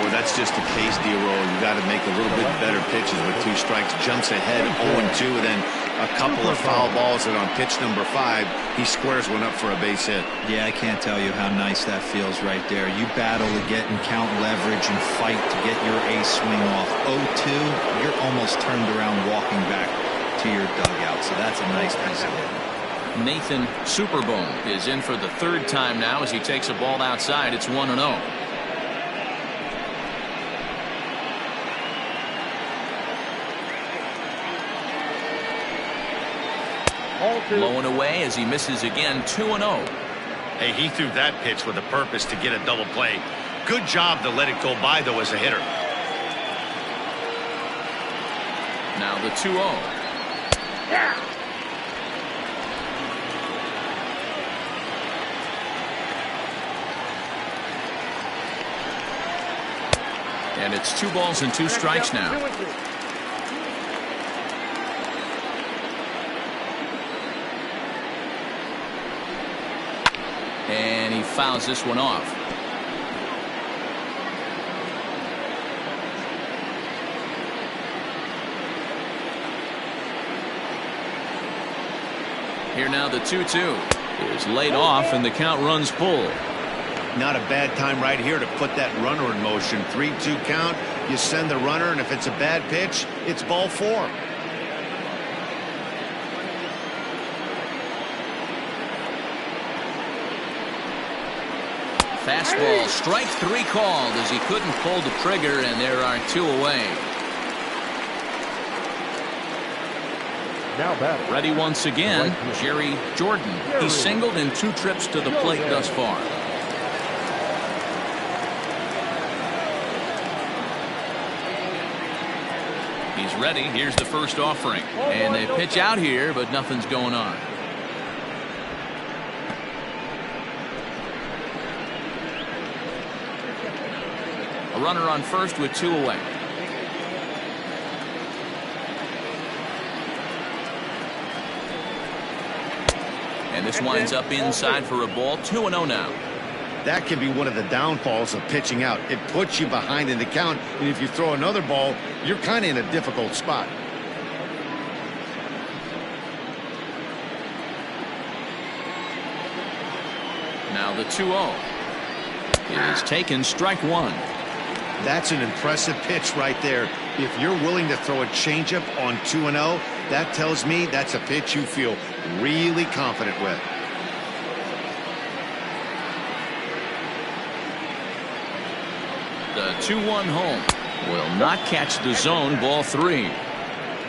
Well, that's just a case, D-roll. You got to make a little bit better pitches with 2 strikes. Jumps ahead 0-2, and then a couple of foul balls, and on pitch number 5, he squares one up for a base hit. Yeah, I can't tell you how nice that feels right there. You battle to get and count leverage and fight to get your ace swing off. 0-2, you're almost turned around walking back to your dugout, so that's a nice piece of it. Nathan Superbone is in for the 3rd time now as he takes a ball outside. It's 1-0. Blowing away as he misses again. 2-0. Hey, he threw that pitch with a purpose to get a double play. Good job to let it go by, though, as a hitter. Now the 2-0. And it's 2 balls and 2 strikes now. And he fouls this one off. Here now the 2-2 is laid off, and the count runs full. Not a bad time right here to put that runner in motion. 3-2 count. You send the runner, and if it's a bad pitch, it's ball 4. Fastball, strike 3 called as he couldn't pull the trigger, and there are 2 away. Now batting. Ready once again, Jerry Jordan. He's singled in 2 trips to the plate thus far. He's ready. Here's the first offering. And they pitch out here, but nothing's going on. A runner on first with 2 away. And this winds up inside for a ball. 2-0 now. That can be one of the downfalls of pitching out. It puts you behind in the count, and if you throw another ball, you're kind of in a difficult spot. Now the 2-0 is taken, strike 1. That's an impressive pitch right there. If you're willing to throw a changeup on 2-0, that tells me that's a pitch you feel really confident with. The 2-1 home will not catch the zone. Ball 3.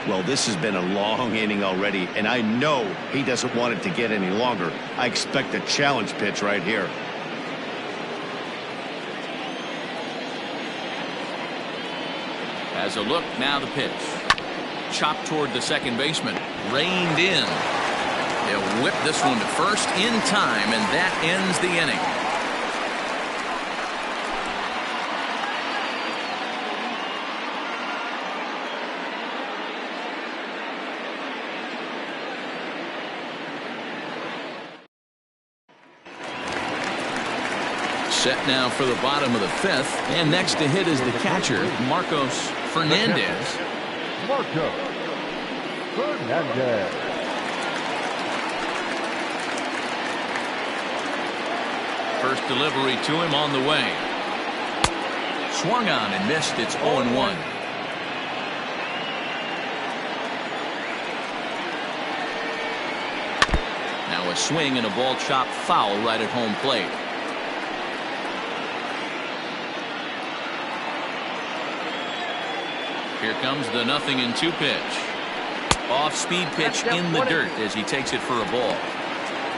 Well, this has been a long inning already, and I know he doesn't want it to get any longer. I expect a challenge pitch right here. As a look, now the pitch. Chopped toward the second baseman. Reined in. They'll whip this one to first in time, and that ends the inning. Set now for the bottom of the 5th, and next to hit is the catcher, Marcos Fernandez. Marcos Fernandez. First delivery to him on the way. Swung on and missed. It's 0-1. Now a swing and a ball chopped foul right at home plate. Here comes the 0-2 pitch. Off-speed pitch in the dirt as he takes it for a ball.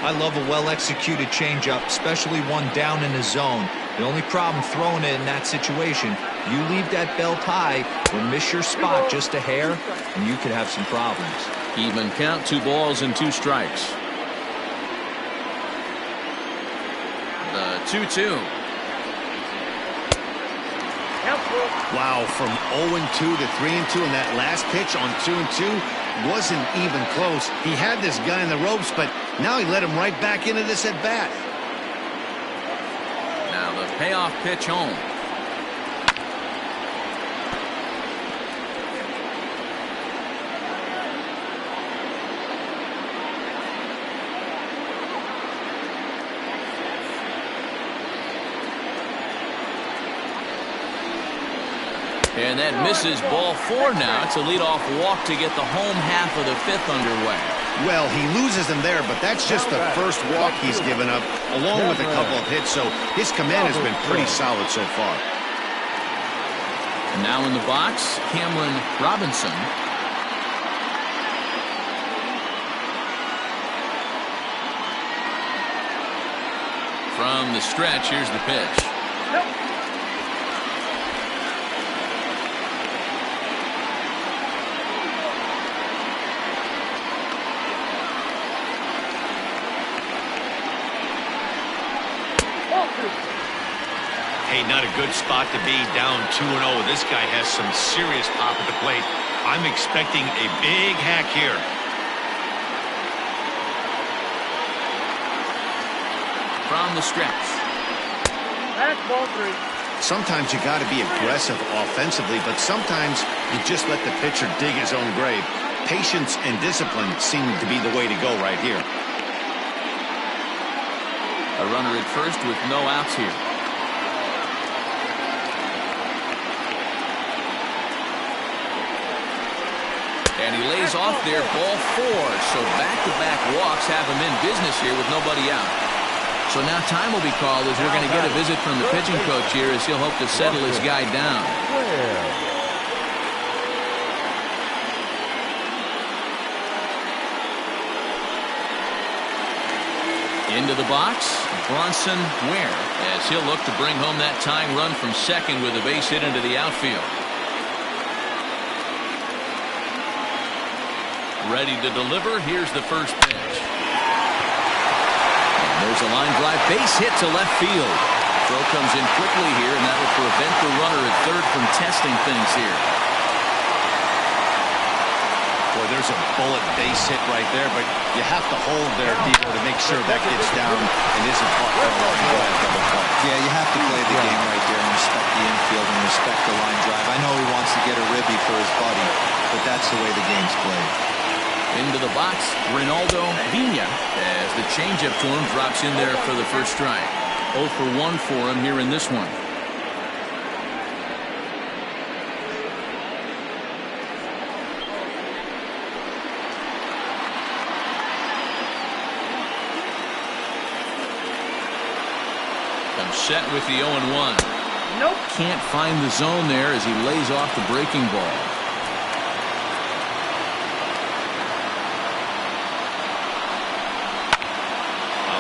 I love a well-executed changeup, especially one down in the zone. The only problem throwing it in that situation, you leave that belt high or miss your spot just a hair, and you could have some problems. Even count, 2 balls and 2 strikes. The 2-2. Wow, from 0-2 to 3-2, and that last pitch on 2-2 wasn't even close. He had this guy in the ropes, but now he let him right back into this at bat. Now the payoff pitch home. And that misses. Ball 4 now. It's a leadoff walk to get the home half of the 5th underway. Well, he loses them there, but that's just the first walk he's given up, along with a couple of hits, so his command has been pretty solid so far. And now in the box, Cameron Robinson. From the stretch, here's the pitch. Hey, not a good spot to be, down 2-0. This guy has some serious pop at the plate. I'm expecting a big hack here. From the stretch. That's ball 3. Sometimes you got to be aggressive offensively, but sometimes you just let the pitcher dig his own grave. Patience and discipline seem to be the way to go right here. A runner at first with no outs here. And he lays off there, ball 4. So back-to-back walks have him in business here with nobody out. So now time will be called as we're going to get a visit from the pitching coach here as he'll hope to settle his guy down. Into the box, Bronson Ware, as he'll look to bring home that tying run from second with a base hit into the outfield. Ready to deliver. Here's the first pitch. And there's a line drive base hit to left field. Throw comes in quickly here, and that will prevent the runner at third from testing things here. Boy, there's a bullet base hit right there, but you have to hold there, people, to make sure that gets down and isn't caught by a double play. Yeah, you have to play the game right there and respect the infield and respect the line drive. I know he wants to get a ribby for his buddy, but that's the way the game's played. Into the box, Ronaldo Vina, as the changeup to him drops in there for the first strike. 0 for 1 for him here in this one. Comes set with the 0-1. Nope. Can't find the zone there as he lays off the breaking ball.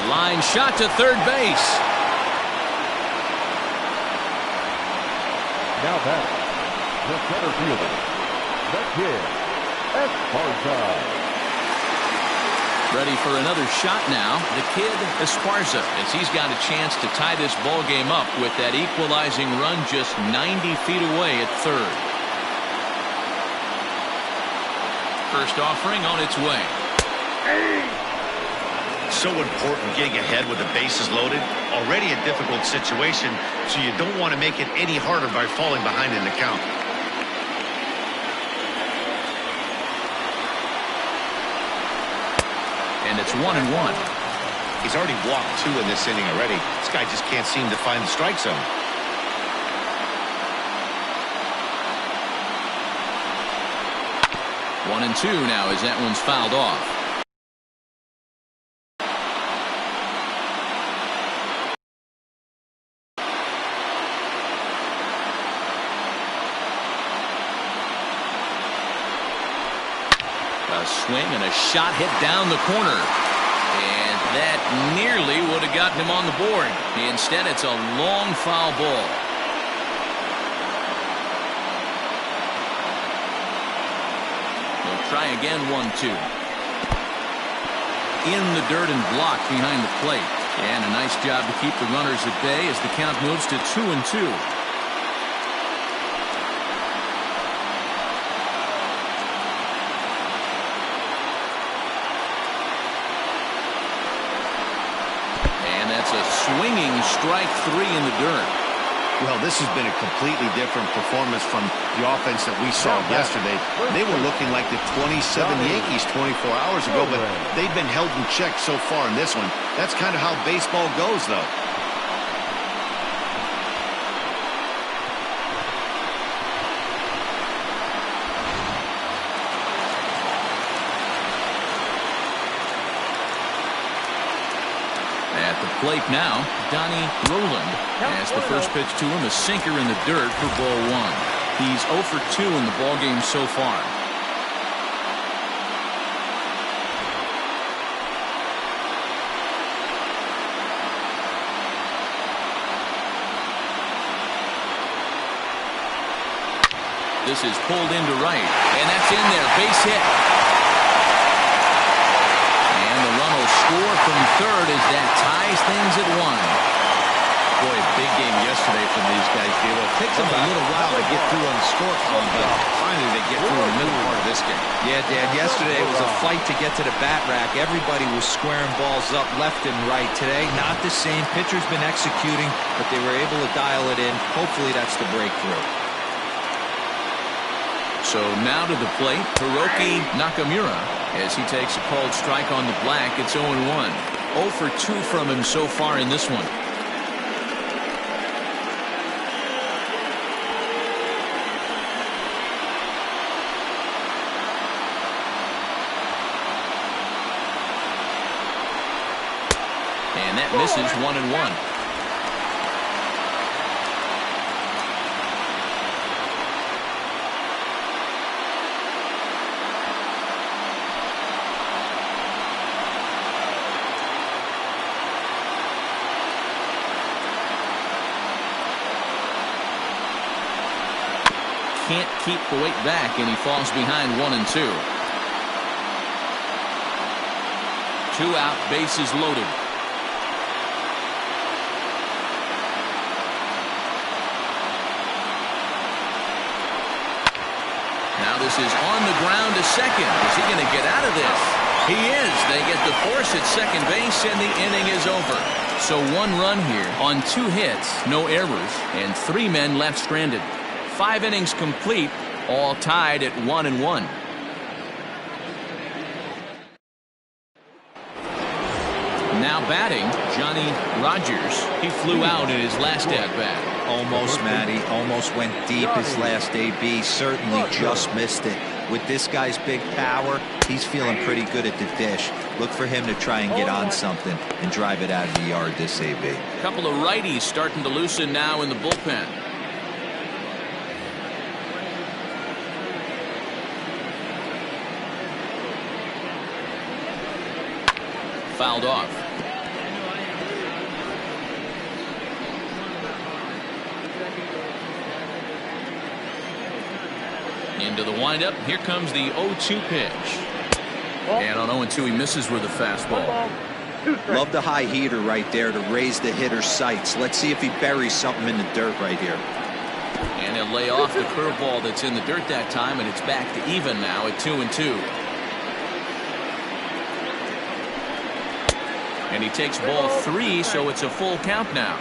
Line shot to third base. Now back, the center fielder, the kid, Esparza. Ready for another shot now, the kid Esparza, as he's got a chance to tie this ball game up with that equalizing run just 90 feet away at third. First offering on its way. So important getting ahead with the bases loaded. Already a difficult situation, so you don't want to make it any harder by falling behind in the count. And it's 1-1. He's already walked 2 in this inning already. This guy just can't seem to find the strike zone. One and 2 now as that one's fouled off. A swing and a shot hit down the corner. And that nearly would have gotten him on the board. Instead, it's a long foul ball. They'll try again, 1-2. In the dirt and blocked behind the plate. And a nice job to keep the runners at bay as the count moves to 2-2. Swinging strike 3 in the dirt. Well, this has been a completely different performance from the offense that we saw yesterday. They were looking like the 27 Yankees 24 hours ago, but they've been held in check so far in this one. That's kind of how baseball goes, though. At the plate now, Donnie Roland, as the first pitch to him, a sinker in the dirt for ball 1. He's 0 for 2 in the ballgame so far. This is pulled into right, and that's in there, base hit. Score from third as that ties things at 1. Boy, a big game yesterday from these guys. It takes them a little while to get through on the score column, but finally they get through in the middle part of this game. Yeah, Dan, yesterday it was a fight to get to the bat rack. Everybody was squaring balls up left and right. Today, not the same. Pitcher's been executing, but they were able to dial it in. Hopefully that's the breakthrough. So now to the plate, Hiroki Nakamura, as he takes a called strike on the black. It's 0-1. 0 for 2 from him so far in this one. And that misses 1-1. Can't keep the weight back, and he falls behind 1-2. 2 out, bases loaded. Now this is on the ground to second. Is he going to get out of this? He is. They get the force at second base, and the inning is over. So 1 run here on 2 hits, no errors, and 3 men left stranded. 5 innings complete, all tied at 1-1. Now batting, Johnny Rogers. He flew out in his last at-bat. Almost, Matty. Almost went deep his last AB. Certainly just missed it. With this guy's big power, he's feeling pretty good at the dish. Look for him to try and get on something and drive it out of the yard this AB. A couple of righties starting to loosen now in the bullpen. Fouled off. Into the windup. Here comes the 0-2 pitch. And on 0-2 he misses with a fastball. Love the high heater right there to raise the hitter's sights. Let's see if he buries something in the dirt right here. And he'll lay off the curveball that's in the dirt that time, and it's back to even now at 2-2. And he takes ball 3, so it's a full count now.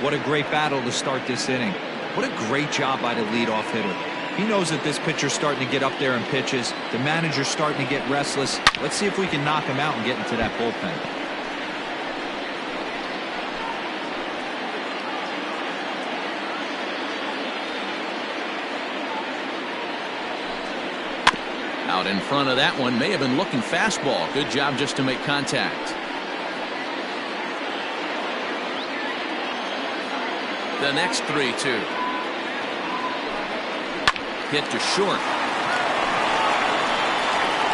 What a great battle to start this inning. What a great job by the leadoff hitter. He knows that this pitcher's starting to get up there in pitches. The manager's starting to get restless. Let's see if we can knock him out and get into that bullpen. Out in front of that one, may have been looking fastball. Good job just to make contact. The next 3-2. Hit to short.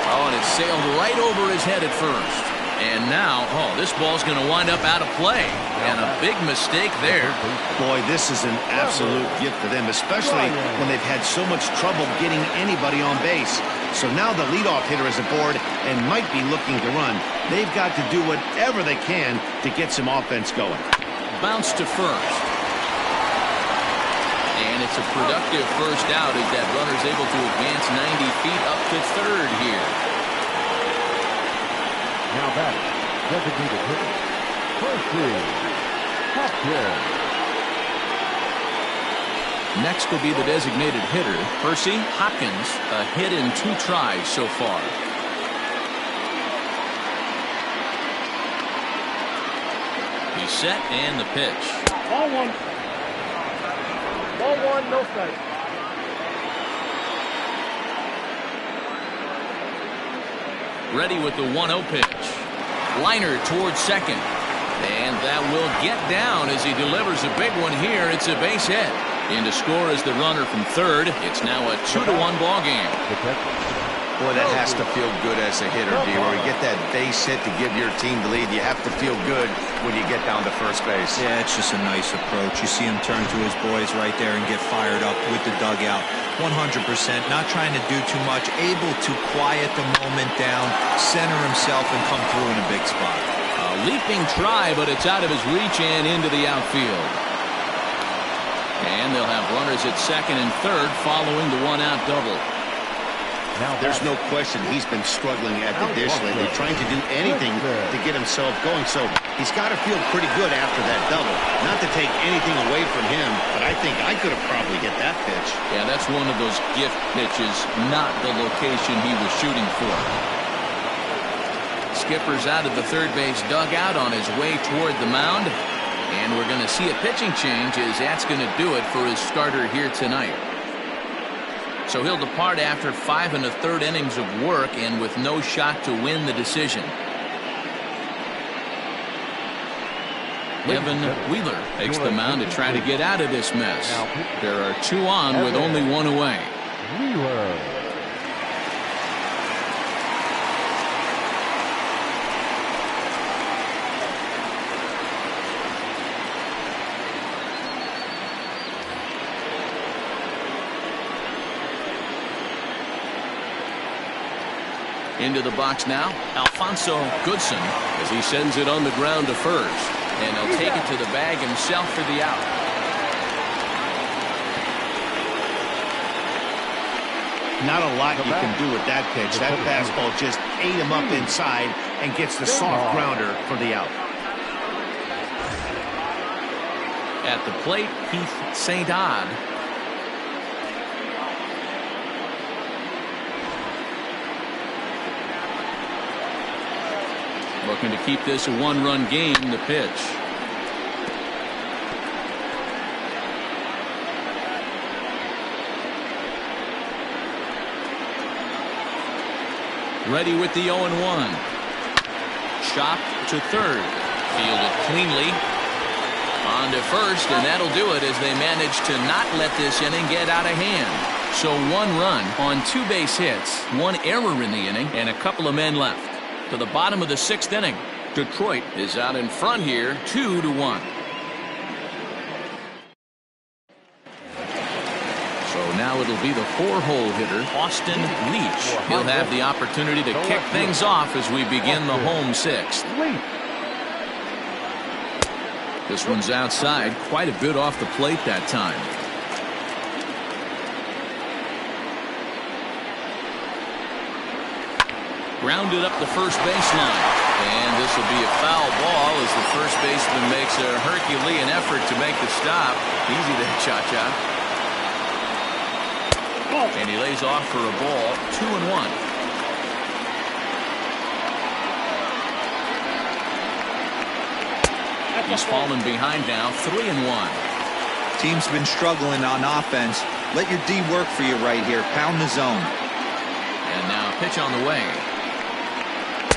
Oh, and it sailed right over his head at first. And now, this ball's going to wind up out of play. And a big mistake there. Boy, this is an absolute gift for them, especially when they've had so much trouble getting anybody on base. So now the leadoff hitter is aboard and might be looking to run. They've got to do whatever they can to get some offense going. Bounce to first. And it's a productive first out as that runner's able to advance 90 feet up to third here. Now back, designated hitter. Percy Hopkins. Next will be the designated hitter, Percy Hopkins. A hit in 2 tries so far. He's set and the pitch. Ball 1. Ball 1, no strike. Ready with the 1-0 pitch. Liner towards second. And that will get down as he delivers a big one here. It's a base hit. In to score is the runner from third. It's now a 2-1 ball game. Boy, that has to feel good as a hitter, D. Where you get that base hit to give your team the lead, you have to feel good when you get down to first base. Yeah, it's just a nice approach. You see him turn to his boys right there and get fired up with the dugout. 100%, not trying to do too much, able to quiet the moment down, center himself, and come through in a big spot. A leaping try, but it's out of his reach and into the outfield. And they'll have runners at second and third following the 1-out double. There's no question he's been struggling at the dish lately, trying to do anything to get himself going. So he's got to feel pretty good after that double. Not to take anything away from him, but I think I could have probably hit that pitch. Yeah, that's one of those gift pitches, not the location he was shooting for. Skipper's out of the third base dugout on his way toward the mound. And we're going to see a pitching change as that's going to do it for his starter here tonight. So he'll depart after 5 1/3 innings of work and with no shot to win the decision. Evan Wheeler takes the mound to try to get out of this mess. There are 2 on with only 1 away. Wheeler. Into the box now, Alfonso Goodson, as he sends it on the ground to first. And he'll take it to the bag himself for the out. Not a lot you can do with that pitch. That fastball just ate him up inside and gets the soft grounder for the out. At the plate, Keith St. Odd. Looking to keep this a 1-run game. The pitch. Ready with the 0-1. Chopped to third. Fielded cleanly. On to first, and that'll do it as they manage to not let this inning get out of hand. So 1 run on 2 base hits, 1 error in the inning, and a couple of men left. To the bottom of the 6th inning. Detroit is out in front here, 2-1. So now it'll be the 4-hole hitter, Austin Leach. He'll have the opportunity to kick things off as we begin the home 6th. This one's outside, quite a bit off the plate that time. Grounded up the first baseline. And this will be a foul ball as the first baseman makes a Herculean effort to make the stop. Easy there, Cha-Cha. And he lays off for a ball, 2-1. He's fallen behind now, 3-1. Team's been struggling on offense. Let your D work for you right here. Pound the zone. And now a pitch on the way.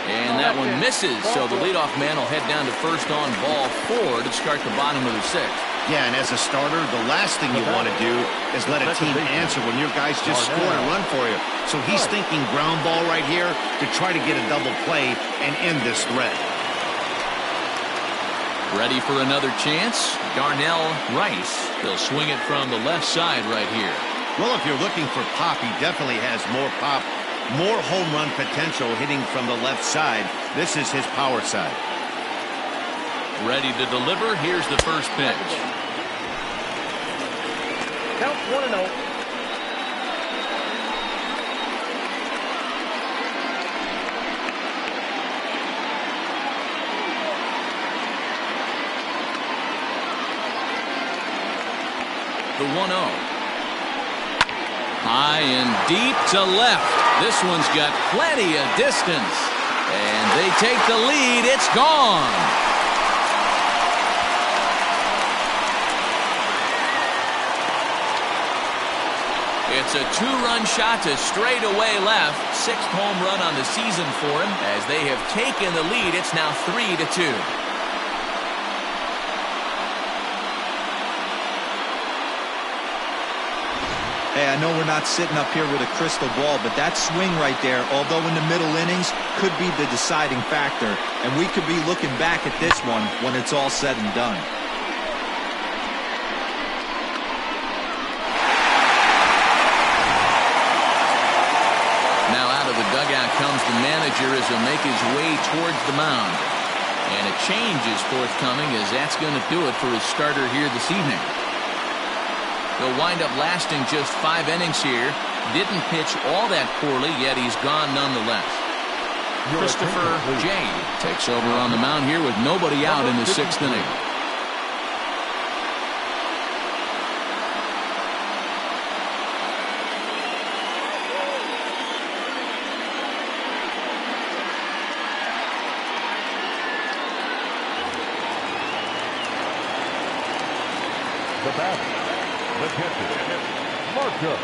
And that one misses, so the leadoff man will head down to first on ball 4 to start the bottom of the 6th. Yeah, and as a starter, the last thing you want to do is let a team answer when your guys just scored a run for you. So he's thinking ground ball right here to try to get a double play and end this threat. Ready for another chance? Darnell Rice. He'll swing it from the left side right here. Well, if you're looking for pop, he definitely has more pop. More home run potential hitting from the left side. This is his power side. Ready to deliver. Here's the first pitch. Count 1-0. The 1-0. High and deep to left. This one's got plenty of distance. And they take the lead. It's gone. It's a 2-run shot to straightaway left. 6th home run on the season for him. As they have taken the lead, it's now 3-2. Hey, I know we're not sitting up here with a crystal ball, but that swing right there, although in the middle innings, could be the deciding factor. And we could be looking back at this one when it's all said and done. Now out of the dugout comes the manager as he'll make his way towards the mound. And a change is forthcoming as that's going to do it for his starter here this evening. He'll wind up lasting just 5 innings here. Didn't pitch all that poorly, yet he's gone nonetheless. Christopher J. takes over on the mound here with nobody out in the 6th inning. The batter, the catcher, Marcos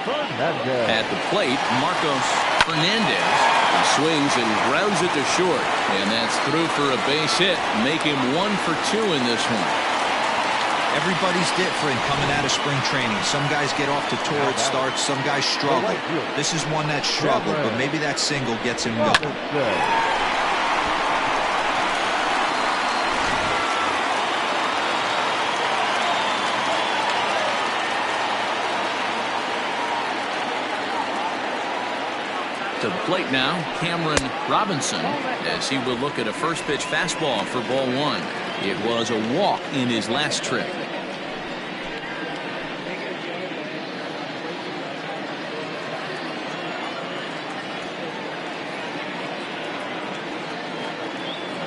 Fernandez. At the plate, Marcos Fernandez. He swings and grounds it to short. And that's through for a base hit. Make him 1 for 2 in this one. Everybody's different coming out of spring training. Some guys get off to torrid starts. Some guys struggle. This is one that struggled, but maybe that single gets him going. To the plate now, Cameron Robinson, as he will look at a first pitch fastball for ball 1. It was a walk in his last trip.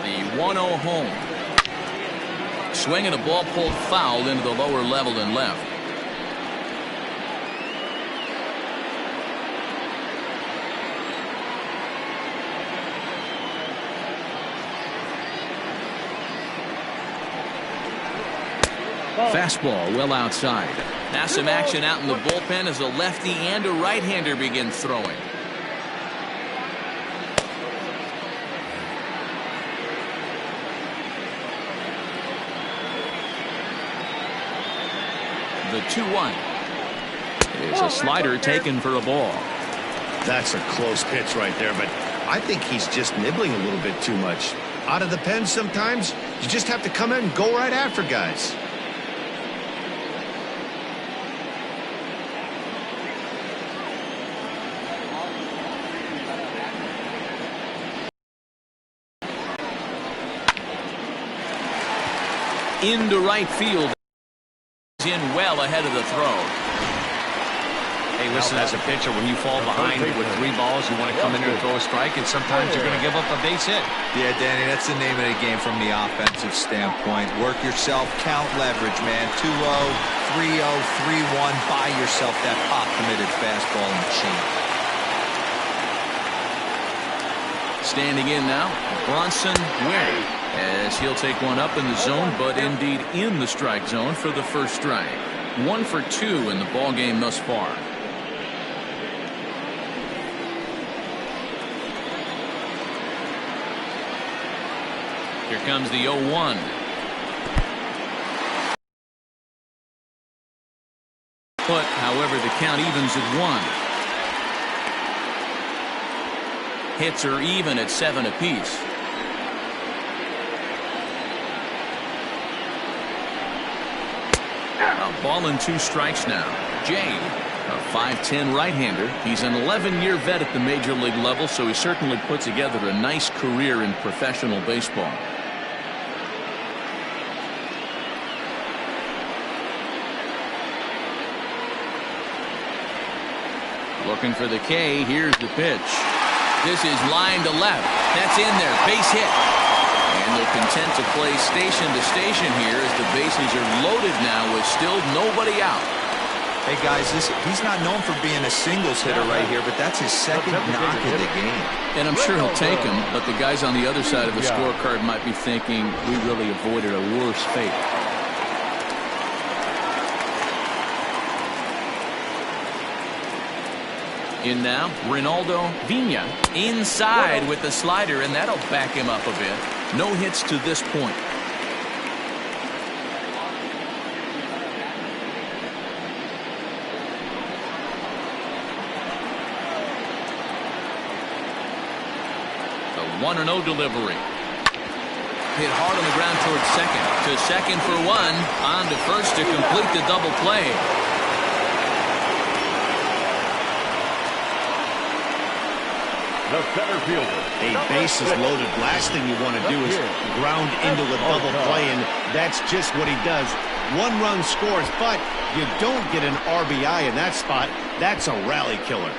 The 1-0 home. Swinging a ball pulled foul into the lower level and left. Fastball well outside. Now some action out in the bullpen as a lefty and a right-hander begin throwing. The 2-1 is a slider taken for a ball. That's a close pitch right there, but I think he's just nibbling a little bit too much. Out of the pen sometimes, you just have to come in and go right after guys. Into right field. In well ahead of the throw. Hey, listen, as a pitcher, when you fall behind with 3 balls, you want to come in there and throw a strike, and sometimes you're going to give up a base hit. Yeah, Danny, that's the name of the game from the offensive standpoint. Work yourself, count leverage, man. 2-0, 3-0, 3-1. Buy yourself that pop-committed fastball machine. Standing in now, Bronson Ware, as he'll take one up in the zone, but indeed in the strike zone for the first strike. 1 for 2 in the ball game thus far. Here comes the 0-1. But however, the count evens at 1. Hits are even at 7 apiece. A ball and 2 strikes now. Jay, a 5'10" right-hander. He's an 11-year vet at the major league level, so he certainly put together a nice career in professional baseball. Looking for the K. Here's the pitch. This is line to left. That's in there. Base hit. And they're content to play station to station here as the bases are loaded now with still nobody out. Hey, guys, he's not known for being a singles hitter right here, but that's his second knock of the game. And I'm sure he'll take him, but the guys on the other side of the scorecard might be thinking we really avoided a worse fate. In now, Ronaldo Vina inside with the slider, and that'll back him up a bit. No hits to this point. The 1-0 delivery. Hit hard on the ground towards second. To second for 1. On to first to complete the double play. The center fielder. A base is loaded. Last thing you want to do is ground into a double play, and that's just what he does. 1 run scores, but you don't get an RBI in that spot. That's a rally killer.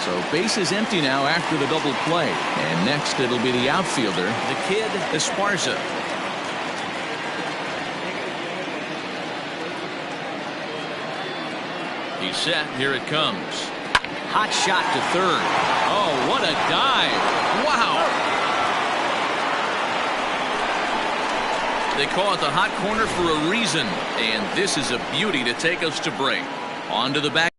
So base is empty now after the double play. And next it'll be the outfielder, the kid Esparza. He's set. Here it comes. Hot shot to third. Oh, what a dive. Wow. They call it the hot corner for a reason. And this is a beauty to take us to break. On to the back.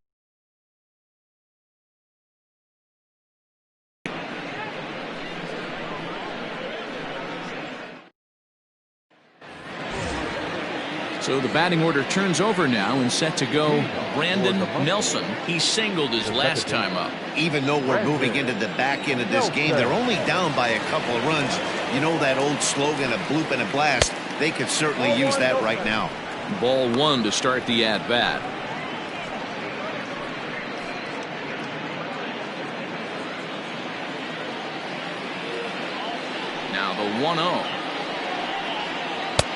So the batting order turns over now and set to go Brandon Nelson. He singled his last time up. Even though we're moving into the back end of this game, they're only down by a couple of runs. You know that old slogan, a bloop and a blast? They could certainly use that right now. Ball one to start the at-bat. Now the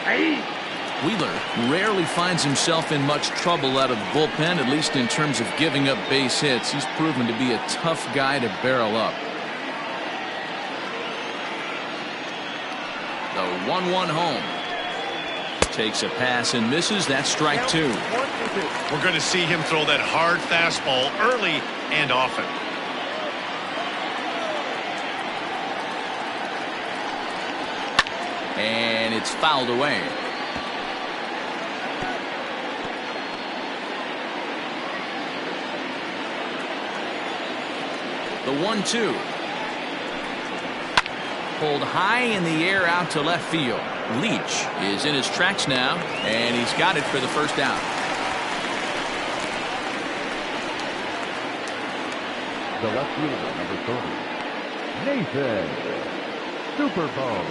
1-0. Wheeler rarely finds himself in much trouble out of the bullpen, at least in terms of giving up base hits. He's proven to be a tough guy to barrel up. The 1-1 home. Takes a pass and misses. That's strike two. We're going to see him throw that hard fastball early and often. And it's fouled away. The 1-2. Pulled high in the air out to left field. Leach is in his tracks now, and he's got it for the first out. The left fielder, number 30, Nathan Superbone.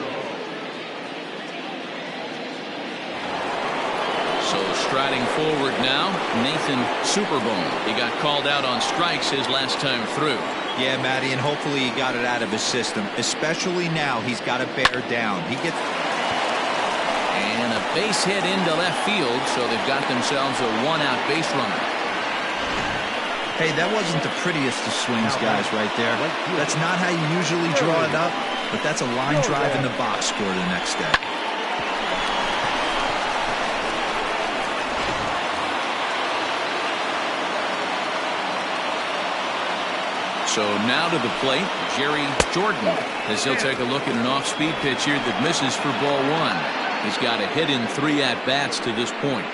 So striding forward now, Nathan Superbone. He got called out on strikes his last time through. Yeah, Matty, and hopefully he got it out of his system. Especially now, he's got to bear down. He gets. And a base hit into left field, so they've got themselves a one-out base runner. Hey, that wasn't the prettiest of swings, guys, right there. That's not how you usually draw it up, but that's a line drive in the box score the next day. So now to the plate, Jerry Jordan, as he'll take a look at an off-speed pitch here that misses for ball one. He's got a hit in 3 at-bats to this point.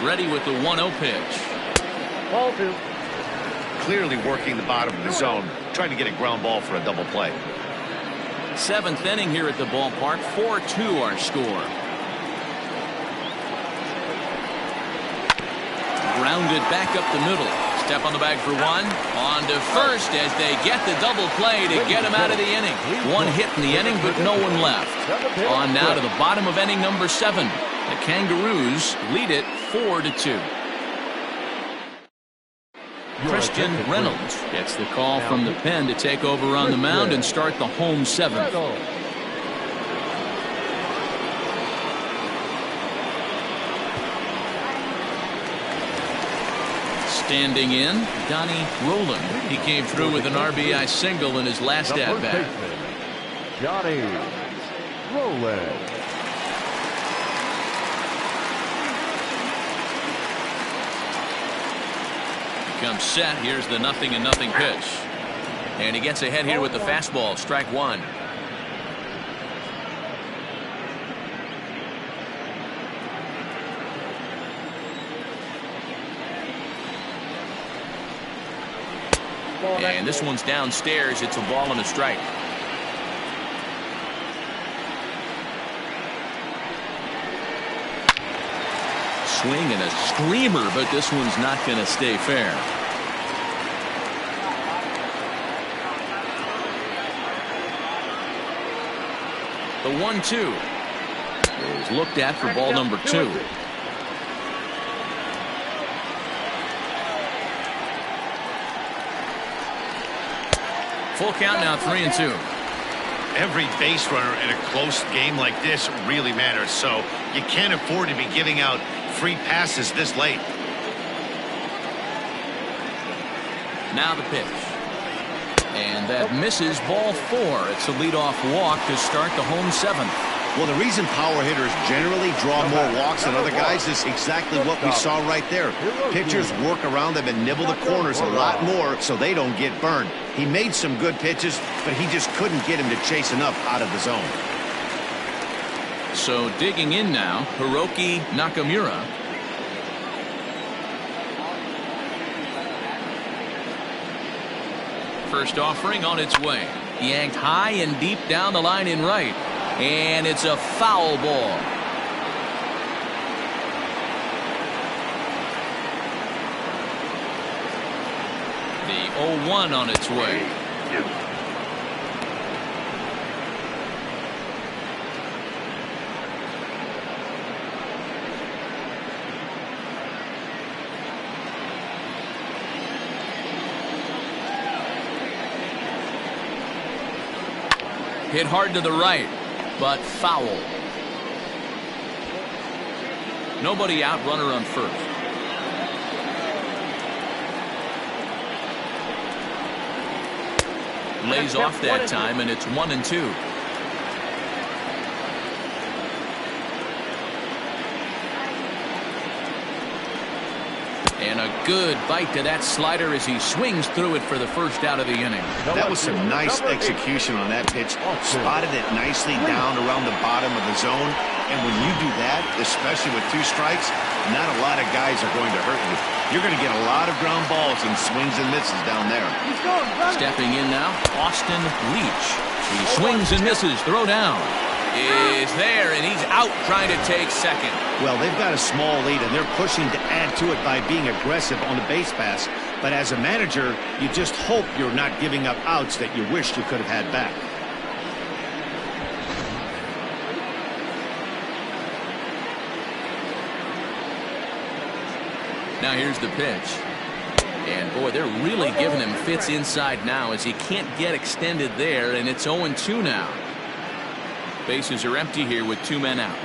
Ready with the 1-0 pitch. Ball two. Clearly working the bottom of the zone, trying to get a ground ball for a double play. 7th inning here at the ballpark. 4-2 our score. Grounded back up the middle. Step on the bag for one. On to first as they get the double play to get him out of the inning. One hit in the inning, but no one left. On now to the bottom of inning number 7. The Kangaroos lead it 4-2. Christian Reynolds gets the call from the pen to take over on the mound and start the home 7th. Standing in, Donnie Roland. He came through with an RBI single in his last at-bat. Johnny Roland. Comes set. Here's the 0-0 pitch. And he gets ahead here with the fastball. Strike one. And this one's downstairs. It's a ball and a strike. Swing and a screamer, but this one's not going to stay fair. The 1-2 is looked at for ball number 2. Full count now, 3-2. Every base runner in a close game like this really matters, so you can't afford to be giving out free passes this late. Now the pitch. And that misses ball 4. It's a leadoff walk to start the home 7th. Well, the reason power hitters generally draw more walks than other guys is exactly what we saw right there. Pitchers work around them and nibble the corners a lot more so they don't get burned. He made some good pitches, but he just couldn't get him to chase enough out of the zone. So digging in now, Hiroki Nakamura. First offering on its way. Yanked high and deep down the line in right. And it's a foul ball. The 0-1 on its way. Hit hard to the right, but foul. Nobody out, runner on first. Lays off that time, and it's 1-2. And a good bite to that slider as he swings through it for the first out of the inning. That was some nice execution on that pitch. Spotted it nicely down around the bottom of the zone. And when you do that, especially with 2 strikes, not a lot of guys are going to hurt you. You're going to get a lot of ground balls and swings and misses down there. Stepping in now, Austin Leach. He swings and misses. Throw down is there, and he's out trying to take second. Well, they've got a small lead, and they're pushing to add to it by being aggressive on the base pass. But as a manager, you just hope you're not giving up outs that you wish you could have had back. Now here's the pitch. And boy, they're really giving him fits inside now as he can't get extended there, and it's 0-2 now. Bases are empty here with 2 men out.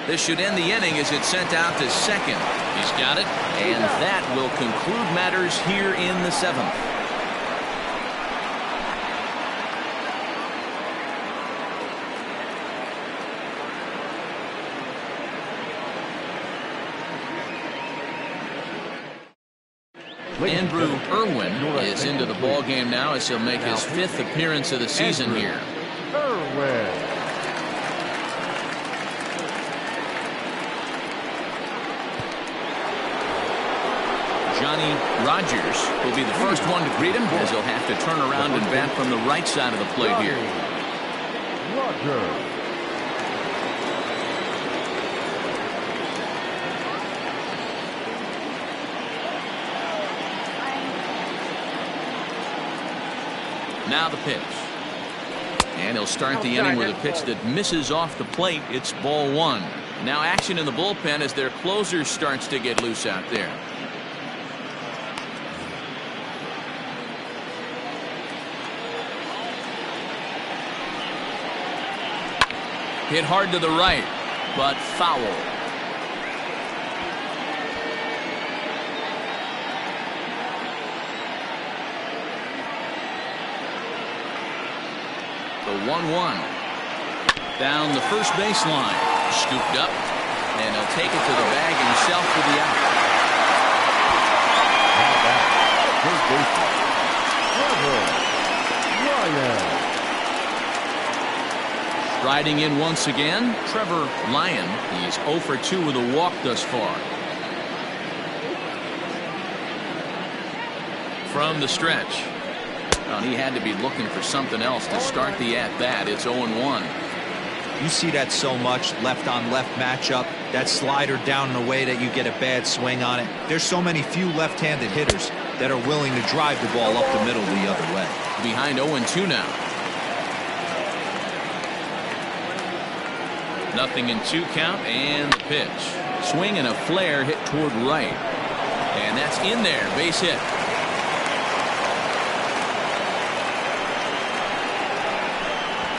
This should end the inning as it's sent out to second. He's got it, and that will conclude matters here in the 7th. Andrew Irwin is into the ball game now as he'll make his 5th appearance of the season here. Johnny Rogers will be the first one to greet him as he'll have to turn around and bat from the right side of the plate here. Rogers. Now the pitch. And he'll start the inning with a pitch that misses off the plate. It's ball 1. Now action in the bullpen as their closer starts to get loose out there. Hit hard to the right, but foul. The 1-1 down the first baseline, scooped up, and he'll take it to the bag himself for the out. Striding in once again, Trevor Lyon. He's 0 for 2 with a walk thus far. From the stretch. Well, he had to be looking for something else to start the at-bat. It's 0-1. You see that so much, left-on-left matchup. That slider down in a way that you get a bad swing on it. There's so many few left-handed hitters that are willing to drive the ball up the middle the other way. Behind 0-2 now. 0-2 count, and the pitch. Swing and a flare hit toward right. And that's in there, base hit.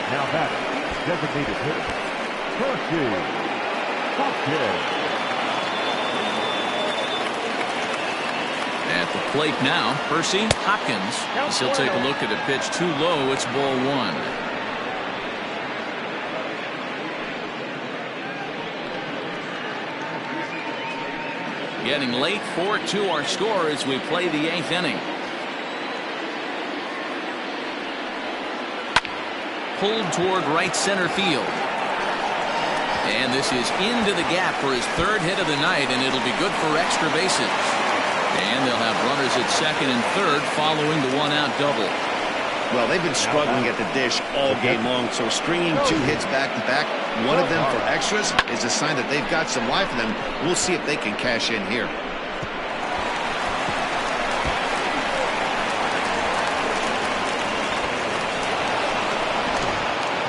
Now batting, designated hitter, Percy Hopkins. At the plate now, Percy Hopkins. He'll take a look at a pitch too low. It's ball 1. Getting late, 4-2 our score as we play the 8th inning. Pulled toward right center field. And this is into the gap for his third hit of the night, and it'll be good for extra bases. And they'll have runners at second and third following the one-out double. Well, they've been struggling at the dish all game long, so stringing 2 hits back-to-back, one of them for extras, is a sign that they've got some life in them. We'll see if they can cash in here.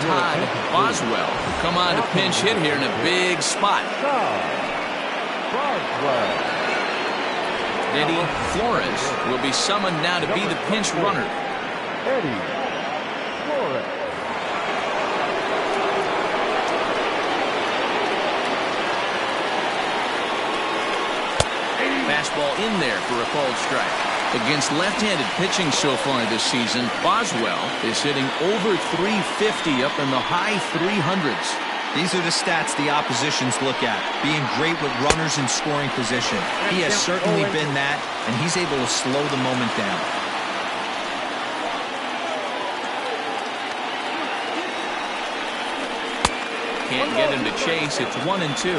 Todd Boswell come on to pinch hit here in a big spot. Eddie Flores will be summoned now to be the pinch runner. Eddie Flores. Fastball in there for a called strike. Against left-handed pitching so far this season, Boswell is hitting over .350 up in the high 300s. These are the stats the oppositions look at. Being great with runners in scoring position. He has certainly been that, and he's able to slow the moment down. Can't get him to chase. It's 1-2.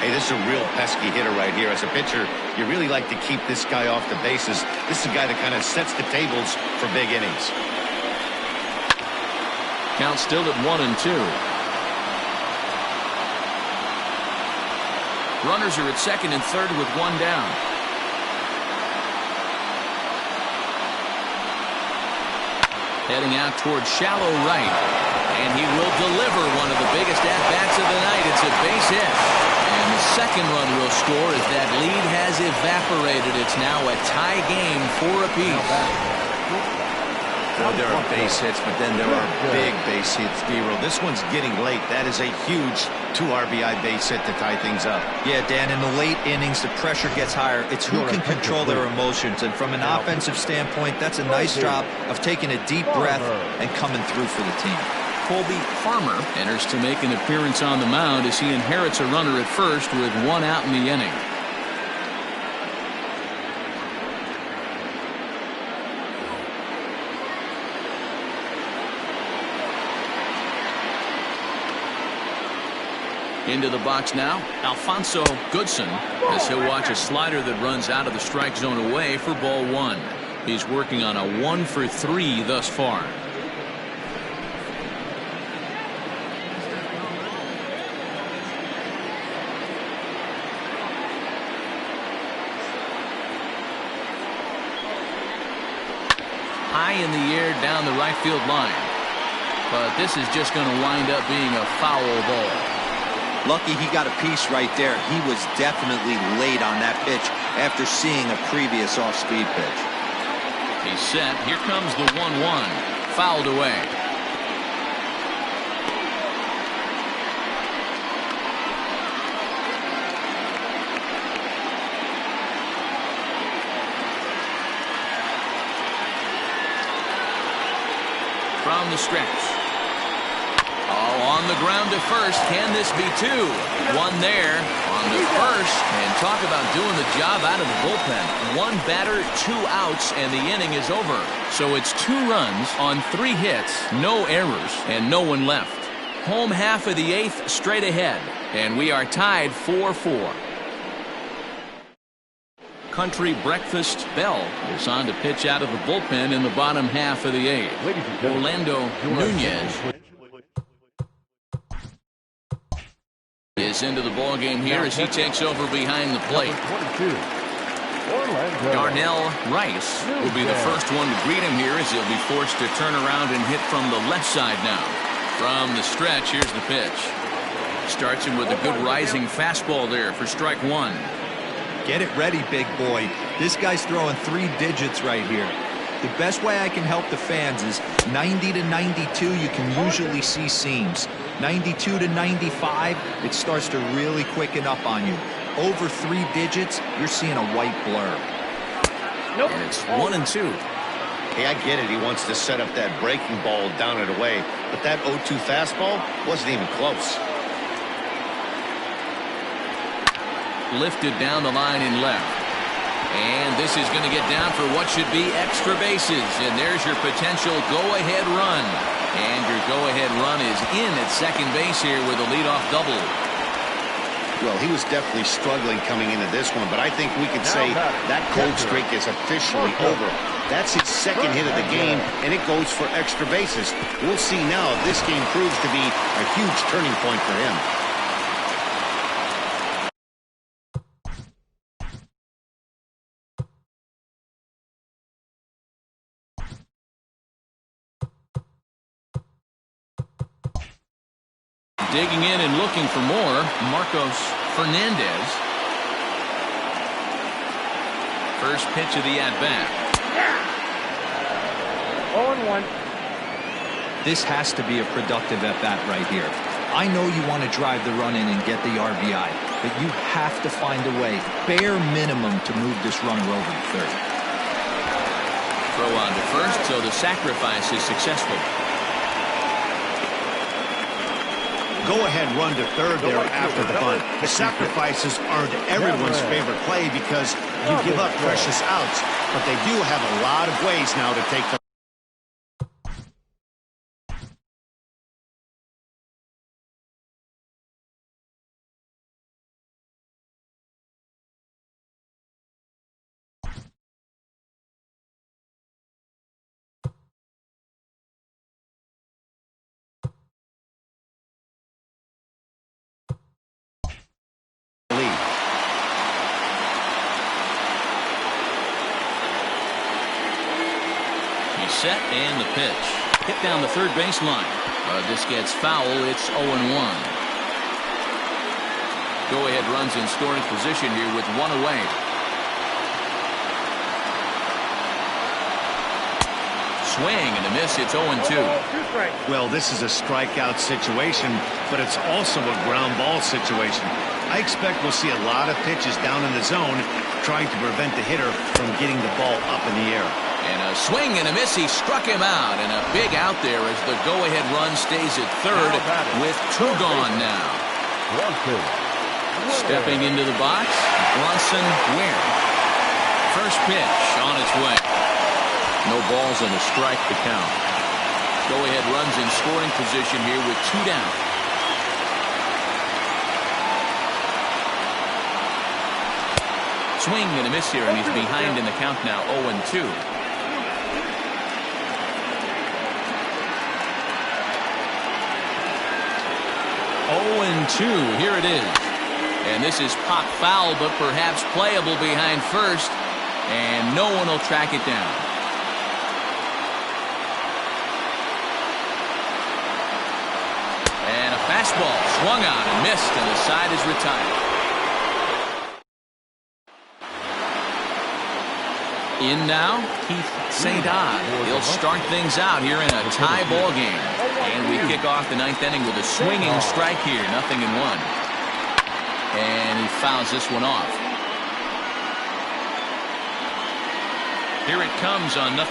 Hey, this is a real pesky hitter right here. As a pitcher, you really like to keep this guy off the bases. This is a guy that kind of sets the tables for big innings. Count still at 1-2. Runners are at second and third with one down. Heading out towards shallow right. And he will deliver one of the biggest at-bats of the night. It's a base hit. And the second run will score as that lead has evaporated. It's now a tie game, 4 apiece. Well, there are base hits, but then there are big base hits, D-Roll. This one's getting late. That is a huge 2 RBI base hit to tie things up. Yeah, Dan, in the late innings, the pressure gets higher. It's who can control their emotions. And from an offensive standpoint, that's a nice job of taking a deep breath and coming through for the team. Colby Farmer enters to make an appearance on the mound as he inherits a runner at first with one out in the inning. Into the box now, Alfonso Goodson, as he'll watch a slider that runs out of the strike zone away for ball 1. He's working on a 1 for 3 thus far. High in the air down the right field line. But this is just going to wind up being a foul ball. Lucky he got a piece right there. He was definitely late on that pitch after seeing a previous off-speed pitch. He's set. Here comes the 1-1. Fouled away. From the stretch. On the ground to first. Can this be 2? One there on the first. And talk about doing the job out of the bullpen. 1 batter, 2 outs, and the inning is over. So it's 2 runs on 3 hits, no errors, and no one left. Home half of the 8th straight ahead. And we are tied 4-4. Country Breakfast Bell is on to pitch out of the bullpen in the bottom half of the 8th. Orlando Nunez is into the ball game here as he takes over behind the plate. Darnell Rice will be the first one to greet him here as he'll be forced to turn around and hit from the left side now. From the stretch, here's the pitch. Starts him with a good rising fastball there for strike 1. Get it ready, big boy. This guy's throwing 3 digits right here. The best way I can help the fans is 90 to 92, you can usually see seams. 92 to 95, it starts to really quicken up on you. Over 3 digits, you're seeing a white blur. Nope. And it's 1-2. Hey, I get it. He wants to set up that breaking ball down and away, but that 0-2 fastball wasn't even close. Lifted down the line in left. And this is going to get down for what should be extra bases. And there's your potential go-ahead run. And your go-ahead run is in at second base here with a leadoff double. Well, he was definitely struggling coming into this one, but I think we could say that cold streak is officially over. That's his second hit of the game, and it goes for extra bases. We'll see now if this game proves to be a huge turning point for him. Digging in and looking for more, Marcos Fernandez. First pitch of the at-bat. 0-1. This has to be a productive at-bat right here. I know you want to drive the run in and get the RBI, but you have to find a way, bare minimum, to move this runner over to third. Throw on to first, so the sacrifice is successful. Go-ahead run to third there after the bunt. The sacrifices aren't everyone's favorite play because you give up precious outs, but they do have a lot of ways now to take the lead. He's set and the pitch. Hit down the third baseline. This gets foul. It's 0-1. Go-ahead runs in scoring position here with one away. Swing and a miss. It's 0-2. Well, this is a strikeout situation, but it's also a ground ball situation. I expect we'll see a lot of pitches down in the zone trying to prevent the hitter from getting the ball up in the air. And a swing and a miss. He struck him out. And a big out there as the go-ahead run stays at third with two gone now. Stepping into the box, Bronson Ware. First pitch on its way. No balls and a strike to count. Go-ahead runs in scoring position here with two down. Swing and a miss here, and he's behind in the count now, 0-2. 0-2, here it is. And this is pop foul, but perhaps playable behind first, and no one will track it down. And a fastball swung on and missed, and the side is retired. In now, Keith St. Odd. He'll start things out here in a tie ball game. And we kick off the ninth inning with a swinging strike here, 0-1. And he fouls this one off. Here it comes on 0-2.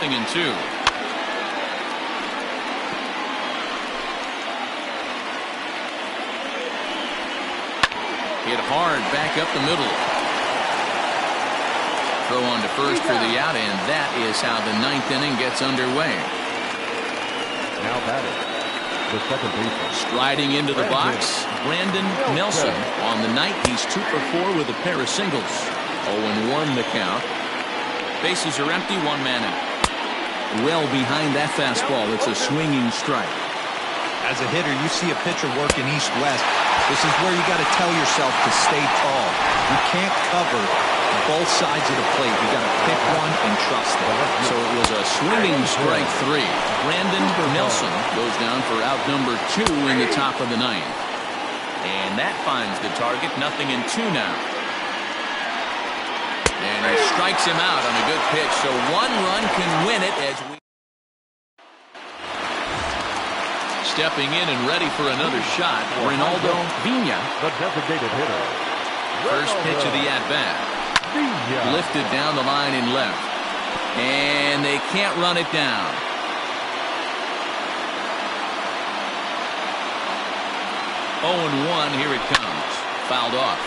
Hit hard back up the middle. Throw on to first for the out, and that is how the ninth inning gets underway. Now batting, the second baseman. Striding into the box, Brandon Nelson. On the night, he's 2 for 4 with a pair of singles. 0-1 the count. Bases are empty, one man out. Well behind that fastball, it's a swinging strike. As a hitter, you see a pitcher working east-west. This is where you got to tell yourself to stay tall. You can't cover both sides of the plate. You got to pick one and trust it. So it was a swinging strike 3. Brandon Nelson goes down for out number 2 in the top of the ninth. And that finds the target, 0-2 now. And he strikes him out on a good pitch. So one run can win it as we... Stepping in and ready for another shot, Ronaldo Vina. The designated hitter. First pitch of the at-bat. Lifted down the line in left. And they can't run it down. Oh, 1, here it comes. Fouled off.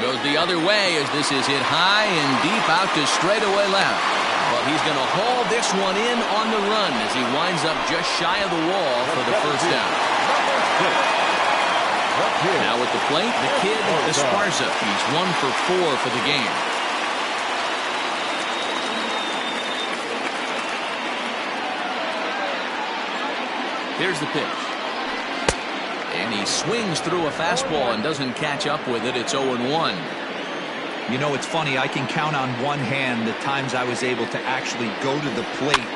Goes the other way as this is hit high and deep out to straightaway left. But he's going to haul this one in on the run as he winds up just shy of the wall for the first down. Now at the plate, the kid Esparza. He's 1 for 4 for the game. Here's the pitch. And he swings through a fastball and doesn't catch up with it. It's 0-1. You know, it's funny. I can count on one hand the times I was able to actually go to the plate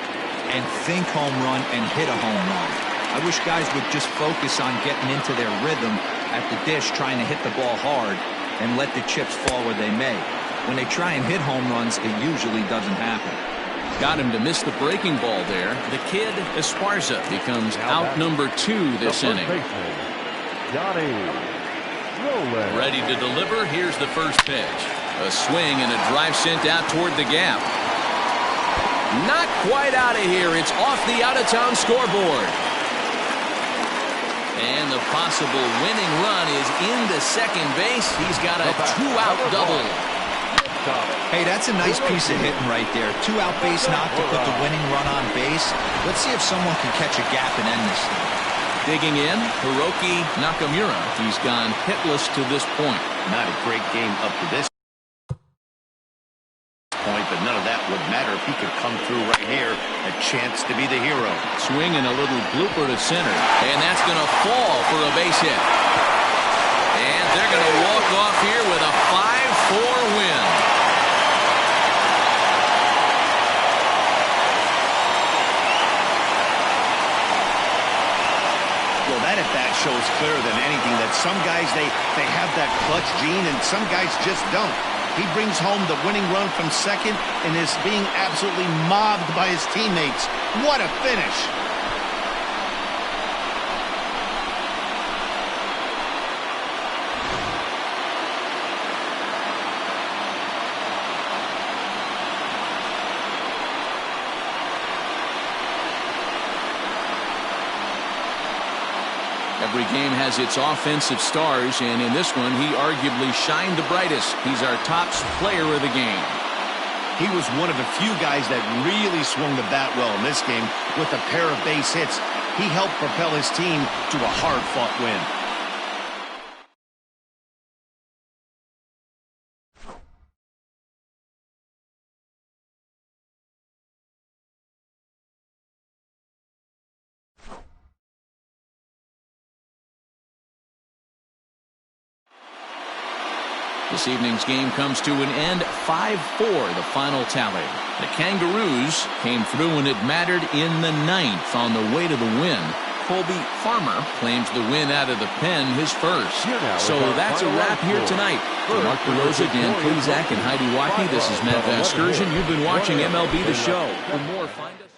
and think home run and hit a home run. I wish guys would just focus on getting into their rhythm at the dish, trying to hit the ball hard and let the chips fall where they may. When they try and hit home runs, it usually doesn't happen. Got him to miss the breaking ball there. The kid Esparza becomes out number 2 this inning. Ready to deliver. Here's the first pitch. A swing and a drive sent out toward the gap. Not quite out of here. It's off the out-of-town scoreboard. And the possible winning run is into second base. He's got a 2-out double. Hey, that's a nice piece of hitting right there. 2-out base knock to put the winning run on base. Let's see if someone can catch a gap and end this thing. Digging in, Hiroki Nakamura. He's gone hitless to this point. Not a great game up to this point, but none of that would matter if he could come through right here. A chance to be the hero. Swing and a little blooper to center. And that's going to fall for a base hit. And they're going to walk off here with a 5-4 win. Well, that at bat shows clearer than anything that some guys, they have that clutch gene and some guys just don't. He brings home the winning run from second and is being absolutely mobbed by his teammates. What a finish. Every game has its offensive stars, and in this one, he arguably shined the brightest. He's our top player of the game. He was one of the few guys that really swung the bat well in this game with a pair of base hits. He helped propel his team to a hard-fought win. This evening's game comes to an end, 5-4, the final tally. The Kangaroos came through when it mattered in the 9th on the way to the win. Colby Farmer claims the win out of the pen, his first. So that's a wrap here tonight. For Mark Pelosa, Dan Plezak, and Heidi Wackey, this is Matt Vasgersian. You've been watching MLB The Show. For more, find us.